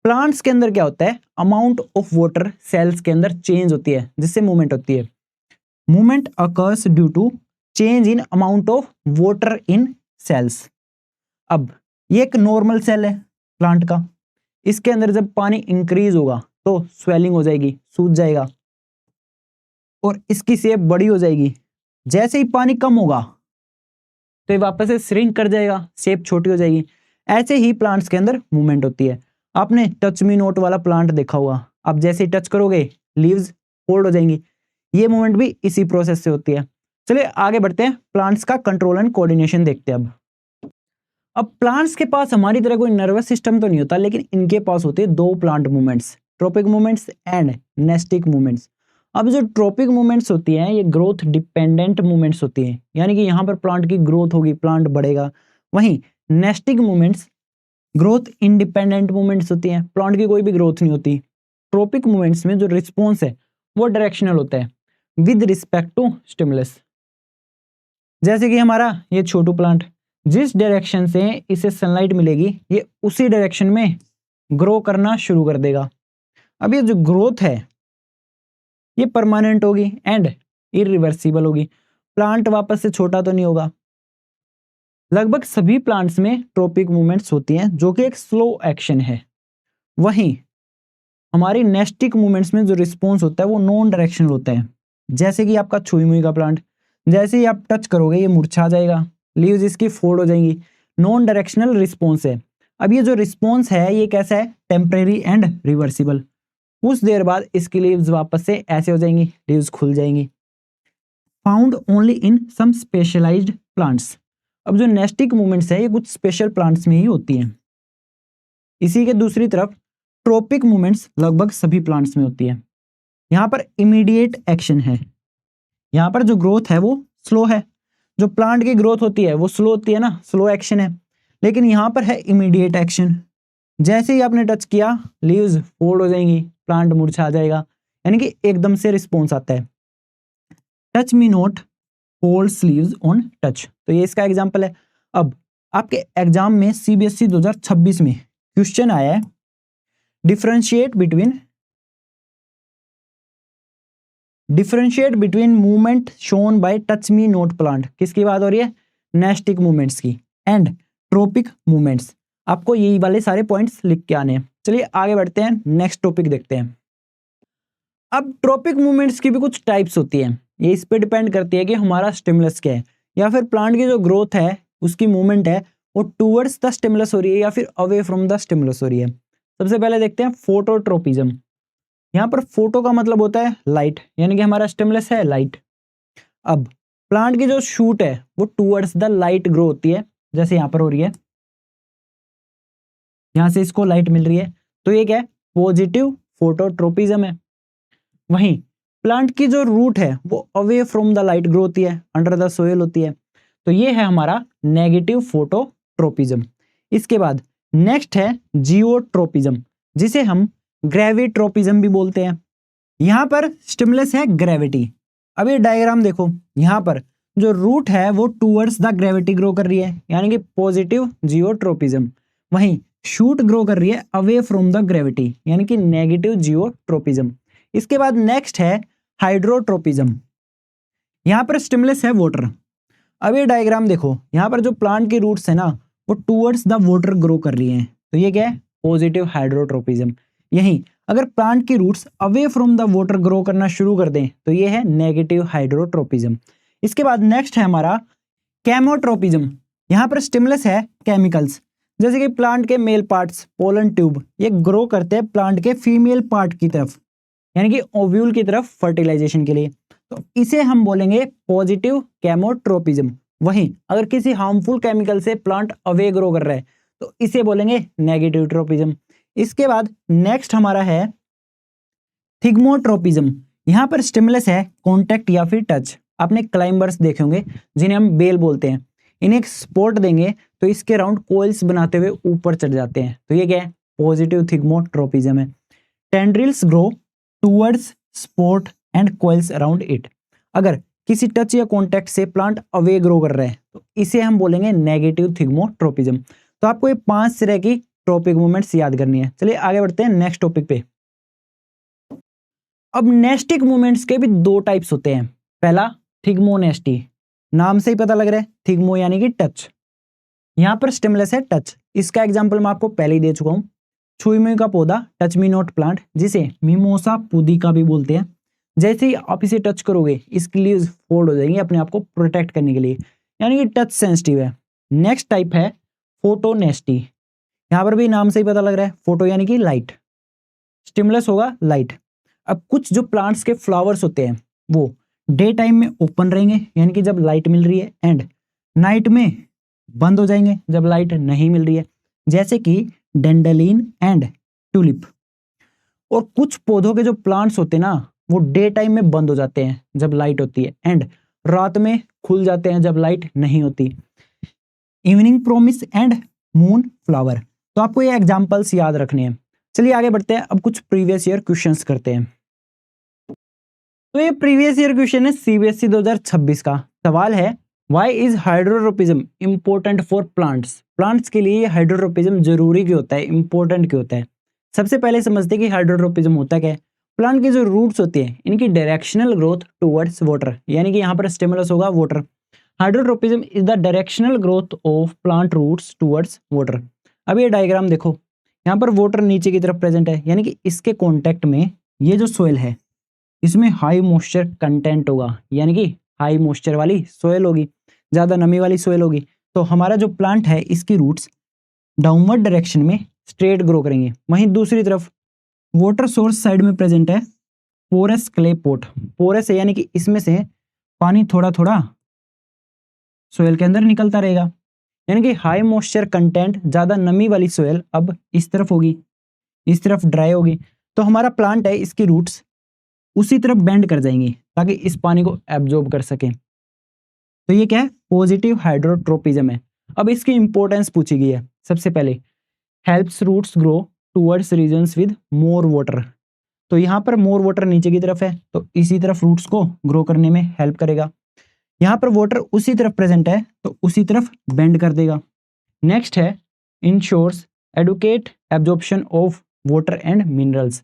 प्लांट्स के अंदर क्या होता है? अमाउंट ऑफ वाटर सेल्स के अंदर चेंज होती है जिससे मूवमेंट होती है। Movement occurs due to change in amount of water in cells. अब ये एक नॉर्मल सेल है प्लांट का, इसके अंदर जब पानी इंक्रीज होगा तो स्वेलिंग हो जाएगी, सूज जाएगा और इसकी शेप बड़ी हो जाएगी। जैसे ही पानी कम होगा तो ये वापस से श्रिंक कर जाएगा, शेप छोटी हो जाएगी। ऐसे ही प्लांट्स के अंदर मूवमेंट होती है। आपने टच मी नोट वाला प्लांट देखा होगा, आप जैसे ही टच करोगे लीव्स फोल्ड हो जाएंगी। ये मूवमेंट भी इसी प्रोसेस से होती है। चलिए आगे बढ़ते हैं, प्लांट्स का कंट्रोल एंड कोऑर्डिनेशन देखते हैं। अब प्लांट्स के पास हमारी तरह कोई नर्वस सिस्टम तो नहीं होता, लेकिन इनके पास होते हैं दो plant movements, trophic movements and nastic movements. अब जो ट्रोपिक मूवमेंट्स होती हैं ये ग्रोथ डिपेंडेंट मूवमेंट्स होती हैं, यानी कि यहाँ पर प्लांट की ग्रोथ होगी, प्लांट बढ़ेगा। वहीं nastic movements growth independent movements होती हैं, प्लांट की कोई भी ग्रोथ नहीं होती। ट्रोपिक मूवमेंट्स में जो रिस्पॉन्स है वो डायरेक्शनल होता है विद रिस्पेक्ट टू स्टिमुलस। जैसे कि हमारा ये छोटू प्लांट, जिस डायरेक्शन से इसे सनलाइट मिलेगी ये उसी डायरेक्शन में ग्रो करना शुरू कर देगा। अब ये जो ग्रोथ है ये परमानेंट होगी एंड इरिवर्सिबल होगी, प्लांट वापस से छोटा तो नहीं होगा। लगभग सभी प्लांट्स में ट्रोपिक मूवमेंट्स होती हैं जो कि एक स्लो एक्शन है। वहीं हमारी नेस्टिक मूवमेंट्स में जो रिस्पॉन्स होता है वो नॉन डायरेक्शनल होता है। जैसे कि आपका छुई मुई का प्लांट, जैसे ही आप टच करोगे ये मुरझा जाएगा, लीव्स इसकी फोल्ड हो जाएंगी, नॉन डायरेक्शनल रिस्पॉन्स है। अब ये जो रिस्पॉन्स है ये कैसा है? Temporary and reversible. कुछ देर बाद इसकी लीव्स वापस से ऐसे हो जाएंगी, लीव्स खुल जाएंगी। Found only in some specialised plants. अब जो नेस्टिक मूवमेंट्स है ये कुछ स्पेशल प्लांट्स में ही होती हैं। इसी के दूसरी तरफ ट्रोपिक मूवमेंट्स लगभग सभी प्लांट्स में होती है। यहाँ पर इमीडिएट एक्शन है, यहाँ पर जो ग्रोथ है वो स्लो है। जो प्लांट की ग्रोथ होती है वो स्लो होती है ना, स्लो एक्शन है। लेकिन यहाँ पर है इमीडिएट एक्शन। जैसे ही आपने टच किया लीव्स फोल्ड हो जाएंगी, प्लांट मुरझा जाएगा, यानी कि एकदम से रिस्पॉन्स आता है। Touch me not folds leaves on touch, तो ये इसका एग्जांपल है। अब आपके एग्जाम में सीबीएसई 2026 में क्वेश्चन आया है, differentiate between movement shown by touch me note plant. किसकी बात हो रही है? नेस्टिक मूवमेंट्स की, एंड ट्रोपिक मूवमेंट्स। आपको यही वाले सारे पॉइंट्स लिख के आने हैं। चलिए आगे बढ़ते हैं, नेक्स्ट टॉपिक देखते हैं। अब ट्रोपिक मूवमेंट्स की भी कुछ टाइप्स होती है, ये इस पे डिपेंड करती है कि हमारा स्टिमुलस क्या है, या फिर प्लांट की जो ग्रोथ है उसकी मूवमेंट है वो टूवर्ड्स द स्टिमुलस हो रही है या फिर अवे फ्रॉम द स्टिमुलस हो रही है। सबसे पहले देखते हैं फोटोट्रोपिज्म। यहाँ पर फोटो का मतलब होता है लाइट, यानी कि हमारा स्टिमुलस है लाइट। अब प्लांट की जो शूट है वो टूवर्ड्स द लाइट ग्रो होती है, जैसे यहाँ पर हो रही है, यहाँ से इसको लाइट मिल रही है, तो ये क्या है? पॉजिटिव फोटोट्रोपिज्म है। वहीं प्लांट की जो रूट है वो away from the light grow होती है, अंडर द सोइल होती है, तो ये है हमारा नेगेटिव फोटोट्रोपिज्म। इसके बाद नेक्स्ट है जियोट्रोपिज्म, जिसे हम ग्रेविट्रोपिज्म भी बोलते हैं। यहाँ पर स्टिमुलस है ग्रेविटी। अब ये डायग्राम देखो, यहाँ पर जो रूट है वो टूवर्ड्स द ग्रेविटी ग्रो कर रही है, यानी कि पॉजिटिव जियोट्रोपिज्म। वहीं शूट ग्रो कर रही है अवे फ्रॉम द ग्रेविटी, यानी कि नेगेटिव जियोट्रोपिज्म। इसके बाद नेक्स्ट है हाइड्रोट्रोपिज्म। यहाँ पर स्टिमुलस है वाटर। अब ये डायग्राम देखो, यहाँ पर जो प्लांट की रूट्स है ना वो टूवर्ड्स द वाटर ग्रो कर रही हैं, तो ये क्या है? Positive hydrotropism. यहीं अगर प्लांट की roots away from the water grow करना शुरू कर दें तो ये है नेगेटिव हाइड्रोट्रोपिज्म। इसके बाद नेक्स्ट है हमारा केमोट्रोपिज्म। यहाँ पर स्टिमुलस है केमिकल्स, जैसे कि प्लांट के मेल पार्ट्स, पोलन ट्यूब, ये ग्रो करते हैं प्लांट के फीमेल पार्ट की तरफ, यानी कि ओव्यूल की तरफ फर्टिलाइजेशन के लिए, तो इसे हम बोलेंगे पॉजिटिव केमोट्रोपिज्म। वहीं अगर किसी हार्मफुल केमिकल से प्लांट अवे ग्रो कर रहा है तो इसे बोलेंगे नेगेटिव ट्रोपिज्म। इसके बाद नेक्स्ट हमारा है थिग्मोट्रोपिज्म। यहाँ पर स्टिमुलस है कॉन्टैक्ट या फिर टच। आपने क्लाइंबर्स देखे होंगे जिन्हें हम बेल बोलते हैं, इन्हें एक सपोर्ट देंगे तो इसके राउंड कोइल्स बनाते हुए ऊपर चढ़ जाते हैं, तो ये क्या है? पॉजिटिव थिग्मोट्रोपिज्म है। Tendrils grow towards sport and coils around it. अगर किसी टच या कॉन्टैक्ट से प्लांट अवे ग्रो कर रहा है तो इसे हम बोलेंगे नेगेटिव थिग्मोट्रोपिज्म। तो आपको ये 5 तरह की ट्रोपिक मूवमेंट्स याद करनी है। चलिए आगे बढ़ते हैं नेक्स्ट टॉपिक पे। अब नेस्टिक मूवमेंट्स के भी 2 टाइप्स होते हैं। पहला थिग्मोनेस्टी, नाम से ही पता लग रहा है, थिग्मो यानी कि टच। यहाँ पर स्टिमुलस है टच। इसका एग्जांपल मैं आपको पहले ही दे चुका हूँ, छुई का पौधा टच मी नॉट प्लांट, जिसे मिमोसा पुदिका भी बोलते हैं। जैसे ही आप इसे टच करोगे इसकी लीव्स फोल्ड हो जाएंगी अपने आप को प्रोटेक्ट करने के लिए, यानी कि टच सेंसिटिव है। नेक्स्ट टाइप है फोटोनेस्टी। यहाँ पर भी नाम से ही पता लग रहा है, फोटो यानी कि लाइट, स्टिमुलस होगा लाइट। अब कुछ जो प्लांट्स के फ्लावर्स होते हैं वो डे टाइम में ओपन रहेंगे, यानी कि जब लाइट मिल रही है, एंड नाइट में बंद हो जाएंगे जब लाइट नहीं मिल रही है, जैसे कि डेंडेलिन एंड ट्यूलिप। और कुछ पौधों के जो प्लांट्स होते हैं ना वो डे टाइम में बंद हो जाते हैं जब लाइट होती है, एंड रात में खुल जाते हैं जब लाइट नहीं होती। Evening promise and moon flower. तो आपको ये एग्जांपल्स याद रखने हैं। चलिए आगे बढ़ते हैं, अब कुछ प्रीवियस ईयर क्वेश्चंस करते हैं। तो ये प्रीवियस ईयर क्वेश्चन है सीबीएसई 2026 का। सवाल है, why is hydrotropism important for plants. Plants के लिए हाइड्रोट्रोपिज्म जरूरी क्यों होता है, इंपॉर्टेंट क्यों होता है। सबसे पहले समझते हैं कि हाइड्रोट्रोपिज्म होता क्या है। प्लांट की जो रूट्स होती है इनकी डायरेक्शनल ग्रोथ टुवर्ड्स वाटर, यानी कि यहाँ पर स्टिमुलस होगा water. Hydrotropism is the directional growth of plant roots towards water. अब ये डायग्राम देखो, यहाँ पर वाटर नीचे की तरफ प्रेजेंट है, यानी कि इसके कॉन्टेक्ट में ये जो सोइल है इसमें हाई मॉइस्चर कंटेंट होगा, यानी कि हाई मॉइस्चर वाली सोइल होगी, ज़्यादा नमी वाली सोइल होगी। तो हमारा जो प्लांट है इसकी रूट्स डाउनवर्ड डायरेक्शन में स्ट्रेट ग्रो करेंगे। वहीं दूसरी तरफ वाटर सोर्स साइड में प्रेजेंट है पोरस क्ले पॉट। पोरस है यानी कि इसमें से पानी थोड़ा थोड़ा सोइल के अंदर निकलता रहेगा, यानी कि हाई मॉइस्चर कंटेंट, ज़्यादा नमी वाली सोइल अब इस तरफ होगी, इस तरफ ड्राई होगी, तो हमारा प्लांट है इसकी रूट्स उसी तरफ बेंड कर जाएंगी ताकि इस पानी को एब्जॉर्ब कर सकें। तो ये क्या है, पॉजिटिव हाइड्रोट्रोपिज्म है। अब इसकी इंपॉर्टेंस पूछी गई है। सबसे पहले helps roots grow towards regions with more water, तो यहाँ पर मोर वाटर नीचे की तरफ है तो इसी तरफ रूट्स को ग्रो करने में हेल्प करेगा। यहाँ पर वाटर उसी तरफ प्रेजेंट है तो उसी तरफ बेंड कर देगा। नेक्स्ट है ensures adequate absorption of water and minerals,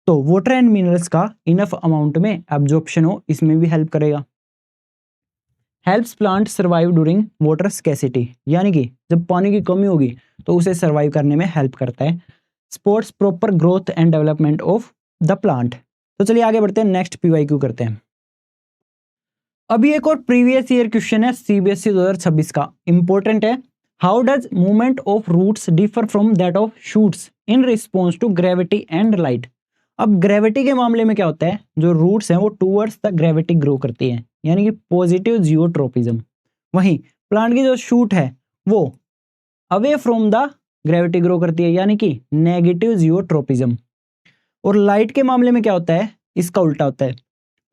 तो वाटर एंड मिनरल्स का इनफ अमाउंट में एब्जॉर्प्शन हो, इसमें भी हेल्प करेगा। Helps plant survive during water scarcity, यानी कि जब पानी की कमी होगी तो उसे सर्वाइव करने में हेल्प करता है। Supports proper growth and development of the plant. तो चलिए आगे बढ़ते हैं, नेक्स्ट पीवाईक्यू करते हैं। अभी एक और प्रीवियस ईयर क्वेश्चन है सीबीएसई 2026 का, इंपॉर्टेंट है। How does movement of roots differ from that of shoots in response to gravity and light. अब ग्रेविटी के मामले में क्या होता है, जो रूट्स हैं वो टूवर्ड्स द ग्रेविटी ग्रो करती हैं, यानी कि पॉजिटिव जियोट्रोपिज्म। वहीं प्लांट की जो शूट है वो away from the gravity grow करती है, यानी कि नेगेटिव जियोट्रोपिज्म। और लाइट के मामले में क्या होता है, इसका उल्टा होता है।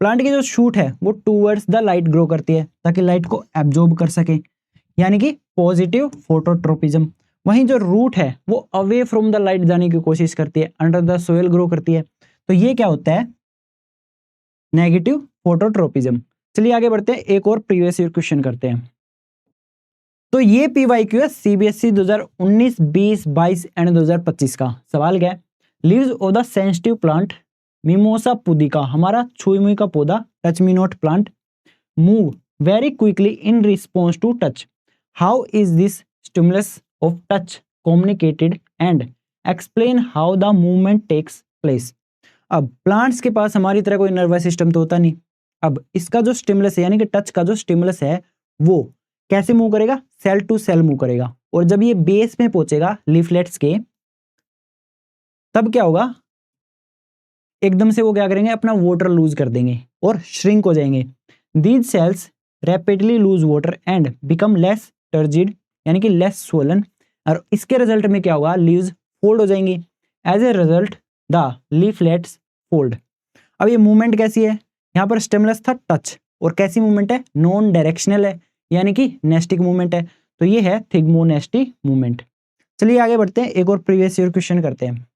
प्लांट की जो शूट है वो टूवर्ड्स द लाइट ग्रो करती है ताकि लाइट को एब्जॉर्ब कर सके, यानी कि पॉजिटिव फोटोट्रोपिज्म। वहीं जो रूट है वो अवे फ्रॉम द लाइट जाने की कोशिश करती है, अंडर द सोइल ग्रो करती है, तो ये क्या होता है, नेगेटिव फोटोट्रोपिज्म। चलिए आगे बढ़ते हैं, एक और प्रीवियस ईयर क्वेश्चन करते हैं। तो ये पीवाईक्यू है सीबीएसई 2019, 20, 22 एंड 2025 का। सवाल क्या है, leaves of the sensitive plant mimosa pudica, हमारा छुई मुई का पौधा, touch me not plant, move very quickly in response to touch. How is this stimulus of touch communicated and explain how the movement takes place. अब plants के पास हमारी तरह कोई नर्वस सिस्टम तो होता नहीं। अब इसका जो स्टिमुलस है, यानी कि टच का जो स्टिमुलस है, वो कैसे मूव करेगा, सेल टू सेल मूव करेगा। और जब ये बेस में पहुंचेगा लीफलेट्स के, तब क्या होगा, एकदम से वो क्या करेंगे, अपना वाटर लूज कर देंगे और श्रिंक हो जाएंगे। These cells rapidly loose water and become less turgid, यानी कि लेस स्वोलन। और इसके रिजल्ट में क्या होगा, लीव्स फोल्ड हो जाएंगी। As a result the leaflets fold. अब ये मूवमेंट कैसी है, यहाँ पर स्टिमुलस था टच, और कैसी मूवमेंट है, नॉन डायरेक्शनल है, यानी कि नेस्टिक मूवमेंट है। तो ये है थिग्मोनेस्टी मूवमेंट। चलिए आगे बढ़ते हैं, एक और प्रीवियस ईयर क्वेश्चन करते हैं।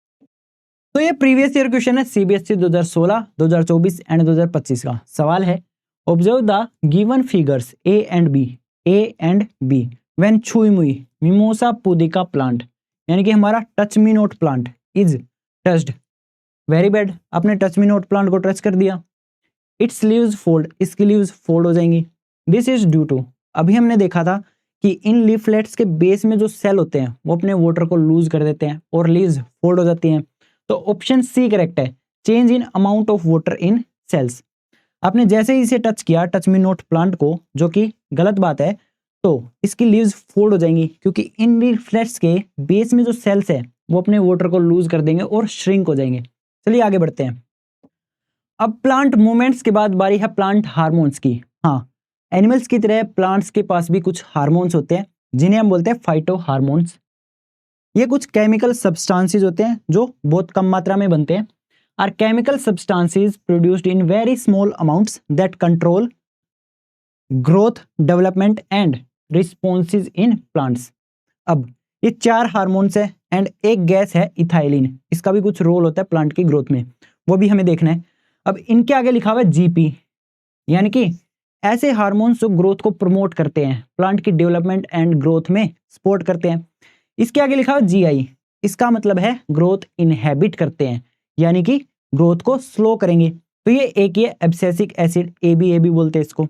तो ये प्रीवियस ईयर क्वेश्चन है सीबीएसई 2016, 2024 एंड 2025 का। सवाल है, observe the given figures A and B when छुई मुई मिमोसा पुदिका प्लांट, यानी कि हमारा touch me not plant is touched. Very bad, आपने टच मी नॉट प्लांट को टच कर दिया। इट्स लीव्स फोल्ड, इसकी लीव्स फोल्ड हो जाएंगी। दिस इज ड्यू टू, अभी हमने देखा था कि इन लीफलेट्स के बेस में जो सेल होते हैं वो अपने वाटर को लूज कर देते हैं और लीव्स फोल्ड हो जाती हैं। तो ऑप्शन सी करेक्ट है, change in amount of water in cells. आपने जैसे ही इसे टच किया, टच मी नॉट प्लांट को, जो कि गलत बात है, तो इसकी लीव्स फोल्ड हो जाएंगी क्योंकि इन लीफलेट्स के बेस में जो सेल्स है वो अपने वाटर को लूज कर देंगे और श्रिंक हो जाएंगे। चलिए आगे बढ़ते हैं। अब प्लांट मूवमेंट्स के बाद बारी है प्लांट हार्मोन्स की। हाँ, एनिमल्स की तरह प्लांट्स के पास भी कुछ हार्मोन्स होते हैं जिन्हें हम बोलते हैं फाइटो हार्मोन्स। ये कुछ केमिकल सब्सटेंसेस होते हैं जो बहुत कम मात्रा में बनते हैं, are chemical substances produced in very small amounts that control growth, development and responses in plants. अब ये 4 हार्मोन्स है एंड एक गैस है इथाइलिन, इसका भी कुछ रोल होता है प्लांट की ग्रोथ में, वो भी हमें देखना है। अब इनके आगे लिखा हुआ है जीपी, यानी कि ऐसे हार्मोन्स जो ग्रोथ को प्रमोट करते हैं, प्लांट की डेवलपमेंट एंड ग्रोथ में सपोर्ट करते हैं। इसके आगे लिखा हुआ जीआई, इसका मतलब है ग्रोथ इनहेबिट करते हैं, यानी कि ग्रोथ को स्लो करेंगे। तो ये एक ही है एब्सिसिक एसिड, एबी बोलते हैं इसको।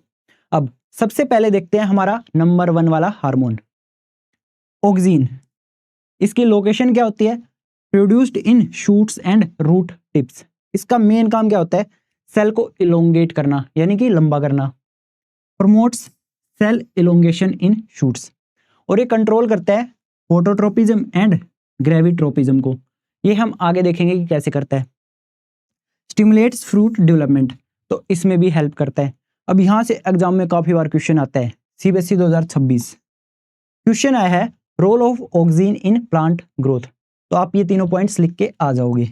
अब सबसे पहले देखते हैं हमारा नंबर 1 वाला हार्मोन ऑक्सीन। इसकी लोकेशन क्या होती है, produced in shoots and root tips. इसका मेन काम क्या होता है, सेल को इलोंगेट करना, यानी कि लंबा करना। Promotes cell elongation in shoots, और ये कंट्रोल करता है फोटोट्रोपिज्म एंड ग्रेविट्रोपिज्म को। ये हम आगे देखेंगे कि कैसे करता है। स्टिमुलेट्स फ्रूट डेवलपमेंट, तो इसमें भी हेल्प करता है। अब यहां से एग्जाम में काफी बार क्वेश्चन आता है, सीबीएसई 2026 क्वेश्चन आया है role of auxin in plant growth. तो आप ये तीनों पॉइंट्स लिख के आ जाओगे।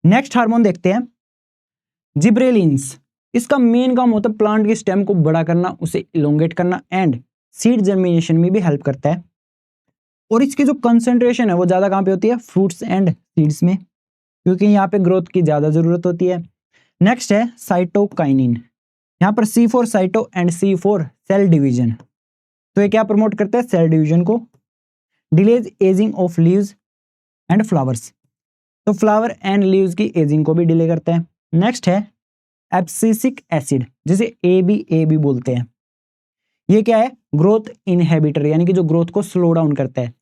नेक्स्ट हार्मोन देखते हैं, जिब्रेलिन्स। इसका मेन काम होता है प्लांट के स्टेम को बड़ा करना, उसे इलोंगेट करना एंड सीड जर्मिनेशन में भी हेल्प करता है। और इसकी जो कंसंट्रेशन है वो ज़्यादा कहाँ पे होती है, फ्रूट्स एंड सीड्स में, क्योंकि यहाँ पे ग्रोथ की ज़्यादा ज़रूरत होती है। नेक्स्ट है साइटोकाइनिन। यहाँ पर C4 cyto and C4 cell division. तो ये क्या प्रमोट करता है, सेल डिवीजन को। Delays ageing of leaves and flowers, तो फ्लावर एंड लीव्स की एजिंग को भी डिले करता है। नेक्स्ट है एब्सिसिक एसिड, जिसे ABA बोलते हैं। ये क्या है, ग्रोथ इनहिबिटर, यानी कि जो ग्रोथ को स्लो डाउन करता है।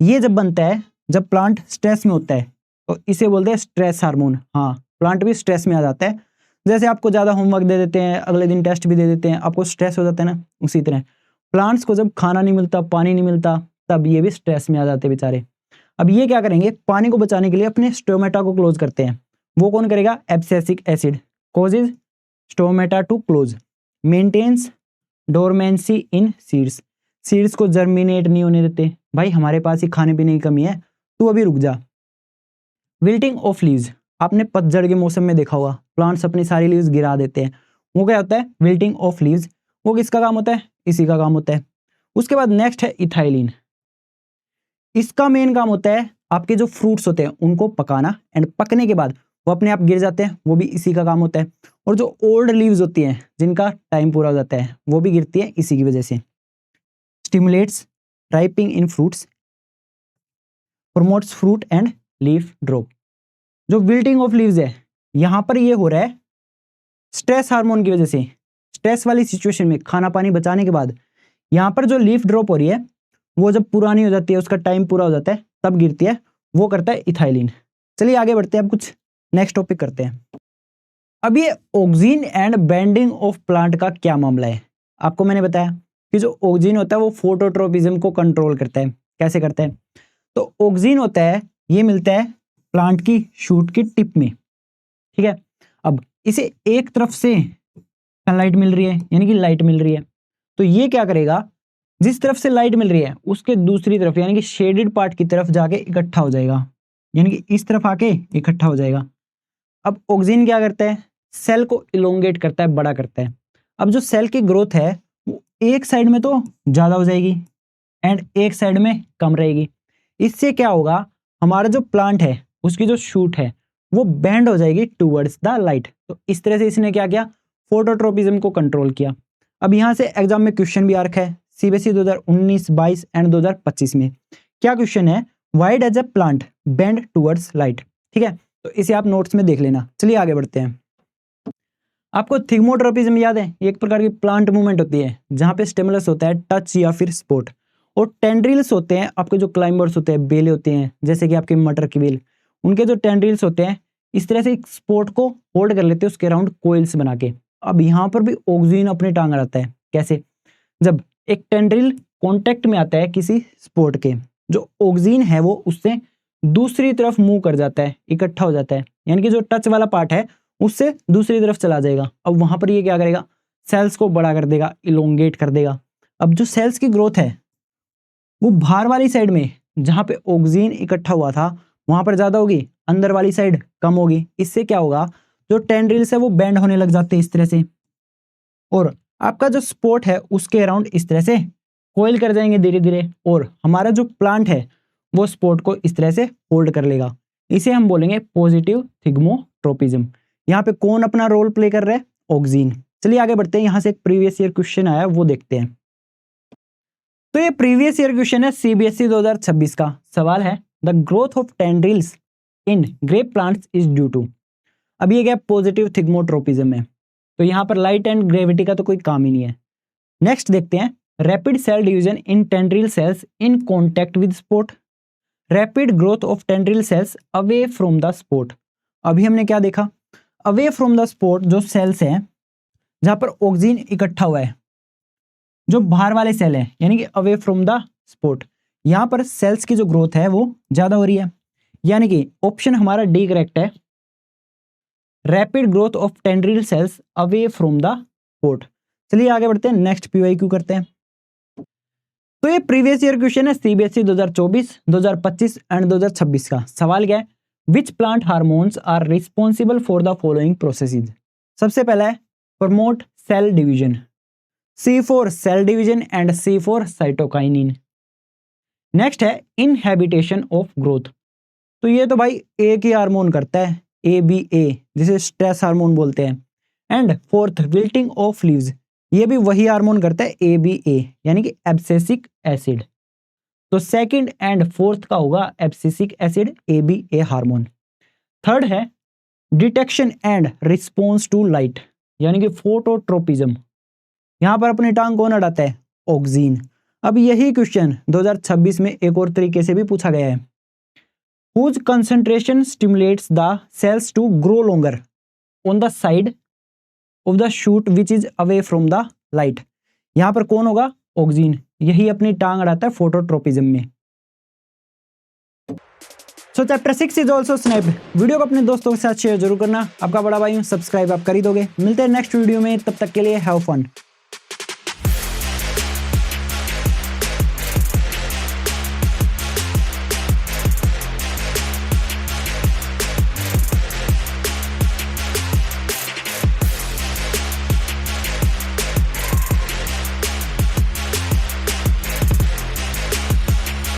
ये जब बनता है जब प्लांट स्ट्रेस में होता है, तो इसे बोलते हैं स्ट्रेस हार्मोन। हाँ, प्लांट भी स्ट्रेस में आ जाता है। जैसे आपको ज़्यादा होमवर्क दे देते हैं, अगले दिन टेस्ट भी दे देते हैं, आपको स्ट्रेस हो जाता है ना, उसी तरह प्लांट्स को जब खाना नहीं मिलता, पानी नहीं मिलता, तब ये भी स्ट्रेस में आ जाते हैं बेचारे। अब ये क्या करेंगे, पानी को बचाने के लिए अपने स्टोमेटा को क्लोज करते हैं। वो कौन करेगा, abscisic acid causes stomata to close, maintains dormancy in seeds. Seeds को जर्मिनेट नहीं होने देते, भाई हमारे पास ही खाने पीने की कमी है, तू अभी रुक जा। विल्टिंग ऑफ लीव्स, आपने पतझड़ के मौसम में देखा होगा, प्लांट्स अपनी सारी लीव्स गिरा देते हैं, वो क्या होता है, विल्टिंग ऑफ लीव्स। वो किसका काम होता है, इसी का काम होता है। उसके बाद नेक्स्ट है इथाइलिन। इसका मेन काम होता है आपके जो फ्रूट्स होते हैं उनको पकाना, एंड पकने के बाद वो अपने आप गिर जाते हैं, वो भी इसी का काम होता है। और जो ओल्ड लीव्स होती हैं जिनका टाइम पूरा हो जाता है, वो भी गिरती है इसी की वजह से। Stimulates ripening in fruits, promotes fruit and leaf drop. जो विल्टिंग ऑफ लीव्स है, यहाँ पर ये हो रहा है स्ट्रेस हार्मोन की वजह से। स्ट्रेस वाली सिचुएशन में खाना पानी बचाने के बाद यहाँ पर जो लीफ ड्रॉप हो रही है, वो जब पुरानी हो जाती है, उसका टाइम पूरा हो जाता है, तब गिरती है, वो करता है इथाइलिन। चलिए आगे बढ़ते हैं, अब कुछ नेक्स्ट टॉपिक करते हैं। अब ये oxygen and bending of plant का क्या मामला है। आपको मैंने बताया कि जो ऑक्सीन होता है वो फोटोट्रोपिज्म को कंट्रोल करता है। कैसे करता है, तो ऑक्सीन होता है, ये मिलता है प्लांट की शूट की टिप में, ठीक है। अब इसे एक तरफ से सनलाइट मिल रही है, यानी कि लाइट मिल रही है, तो ये क्या करेगा, जिस तरफ से लाइट मिल रही है उसके दूसरी तरफ, यानी कि शेडेड पार्ट की तरफ जाके इकट्ठा हो जाएगा, यानी कि इस तरफ आके इकट्ठा हो जाएगा। अब ऑक्सीन क्या करता है, सेल को इलोंगेट करता है, बड़ा करता है। अब जो सेल की ग्रोथ है वो एक साइड में तो ज़्यादा हो जाएगी एंड एक साइड में कम रहेगी। इससे क्या होगा, हमारा जो प्लांट है उसकी जो शूट है वो बेंड हो जाएगी टूवर्ड्स द लाइट। तो इस तरह से इसने क्या किया, फोटोट्रोपिज्म को कंट्रोल किया। अब यहाँ से एग्जाम में क्वेश्चन भी आ रखा है CBSE 2019, 22 एंड 2025 में। क्या क्वेश्चन है, why does a plant bend towards light, ठीक है। तो इसे आप नोट्स में देख लेना। चलिए आगे बढ़ते हैं। आपको थिग्मोट्रोपिज्म याद है, ये एक प्रकार की प्लांट मूवमेंट होती है जहां पे स्टिमुलस होता है टच या फिर स्पोर्ट, और टेंड्रिल्स होते हैं आपके जो क्लाइंबर्स होते हैं, बेले होते हैं, जैसे कि आपके मटर की बेल, उनके जो टेंड्रिल्स होते हैं इस तरह से स्पोर्ट को होल्ड कर लेते हैं उसके अराउंड कोइल्स बना के। अब यहाँ पर भी ऑक्सीजन अपनी टांग आता है। कैसे, जब एक टेंड्रिल कॉन्टेक्ट में आता है किसी स्पोर्ट के, जो ऑक्सीजन है वो उससे दूसरी तरफ मूव कर जाता है, इकट्ठा हो जाता है, यानी कि जो टच वाला पार्ट है उससे दूसरी तरफ चला जाएगा। अब वहां पर ये क्या करेगा, सेल्स को बड़ा कर देगा, इलोंगेट कर देगा। अब जो सेल्स की ग्रोथ है वो बाहर वाली साइड में जहां पे ऑक्सीजन इकट्ठा हुआ था वहां पर ज्यादा होगी, अंदर वाली साइड कम होगी। इससे क्या होगा, जो टेंड्रिल्स है वो बेंड होने लग जाते हैं इस तरह से, और आपका जो स्पोर्ट है उसके अराउंड इस तरह से कोइल कर जाएंगे धीरे धीरे, और हमारा जो प्लांट है वो स्पोर्ट को इस तरह से होल्ड कर लेगा। इसे हम बोलेंगे पॉजिटिव थिग्मोट्रोपिज्म। यहाँ पे कौन अपना रोल प्ले कर रहा है, ऑक्सीजन। चलिए आगे बढ़ते हैं, यहाँ से एक प्रीवियस ईयर क्वेश्चन आया वो देखते हैं। तो ये प्रीवियस ईयर क्वेश्चन है CBSE 2026 का। सवाल है, the growth of tendrils in grape plants is due to. अब ये क्या, पॉजिटिव थिग्मोट्रोपिज्म है, तो यहाँ पर लाइट एंड ग्रेविटी का तो कोई काम ही नहीं है। नेक्स्ट देखते हैं, rapid cell division in tendril cells in contact with support, rapid growth of tendril cells away from the support. अभी हमने क्या देखा, अवे फ्रॉम द स्पोर्ट जो सेल्स हैं जहां पर ऑक्सीजन इकट्ठा हुआ है, जो बाहर वाले सेल हैं यानी कि अवे फ्रॉम द स्पोर्ट, यहां पर सेल्स की जो ग्रोथ है वो ज्यादा हो रही है, यानी कि ऑप्शन हमारा डी करेक्ट है, rapid growth of tendril cells away from the support. चलिए आगे बढ़ते हैं, नेक्स्ट PYQ करते हैं। तो ये प्रीवियस ईयर क्वेश्चन है सीबीएसई 2024, 2025 एंड 2026 का। सवाल क्या है, which plant hormones are responsible for the following processes. सबसे पहला है promote cell division, C for cell division and C for cytokinin. Next है इनहेबिटेशन ऑफ ग्रोथ, तो ये तो भाई एक ही हार्मोन करता है, ABA, जिसे स्ट्रेस हार्मोन बोलते हैं। And fourth wilting of leaves, ये भी वही हार्मोन करता है, ABA, यानी कि एब्सिसिक एसिड। तो सेकंड एंड फोर्थ का होगा abscisic acid, ABA hormone. Third है detection and response to light, यानी कि फोटोट्रोपिज्म। यहां पर अपनी टांग कौन अड़ाता है, ऑक्सीन। अब यही क्वेश्चन 2026 में एक और तरीके से भी पूछा गया है, whose concentration stimulates the cells to grow longer on the side of the shoot which is away from the light। यहां पर कौन होगा, ऑक्सीन, यही अपनी टांग अड़ाता है फोटोट्रोपिज्म में। सो chapter 6 is also snapped. Video को अपने दोस्तों के साथ शेयर जरूर करना। आपका बड़ा भाई हूं, सब्सक्राइब आप कर ही दोगे। मिलते हैं नेक्स्ट वीडियो में, तब तक के लिए हैव फन।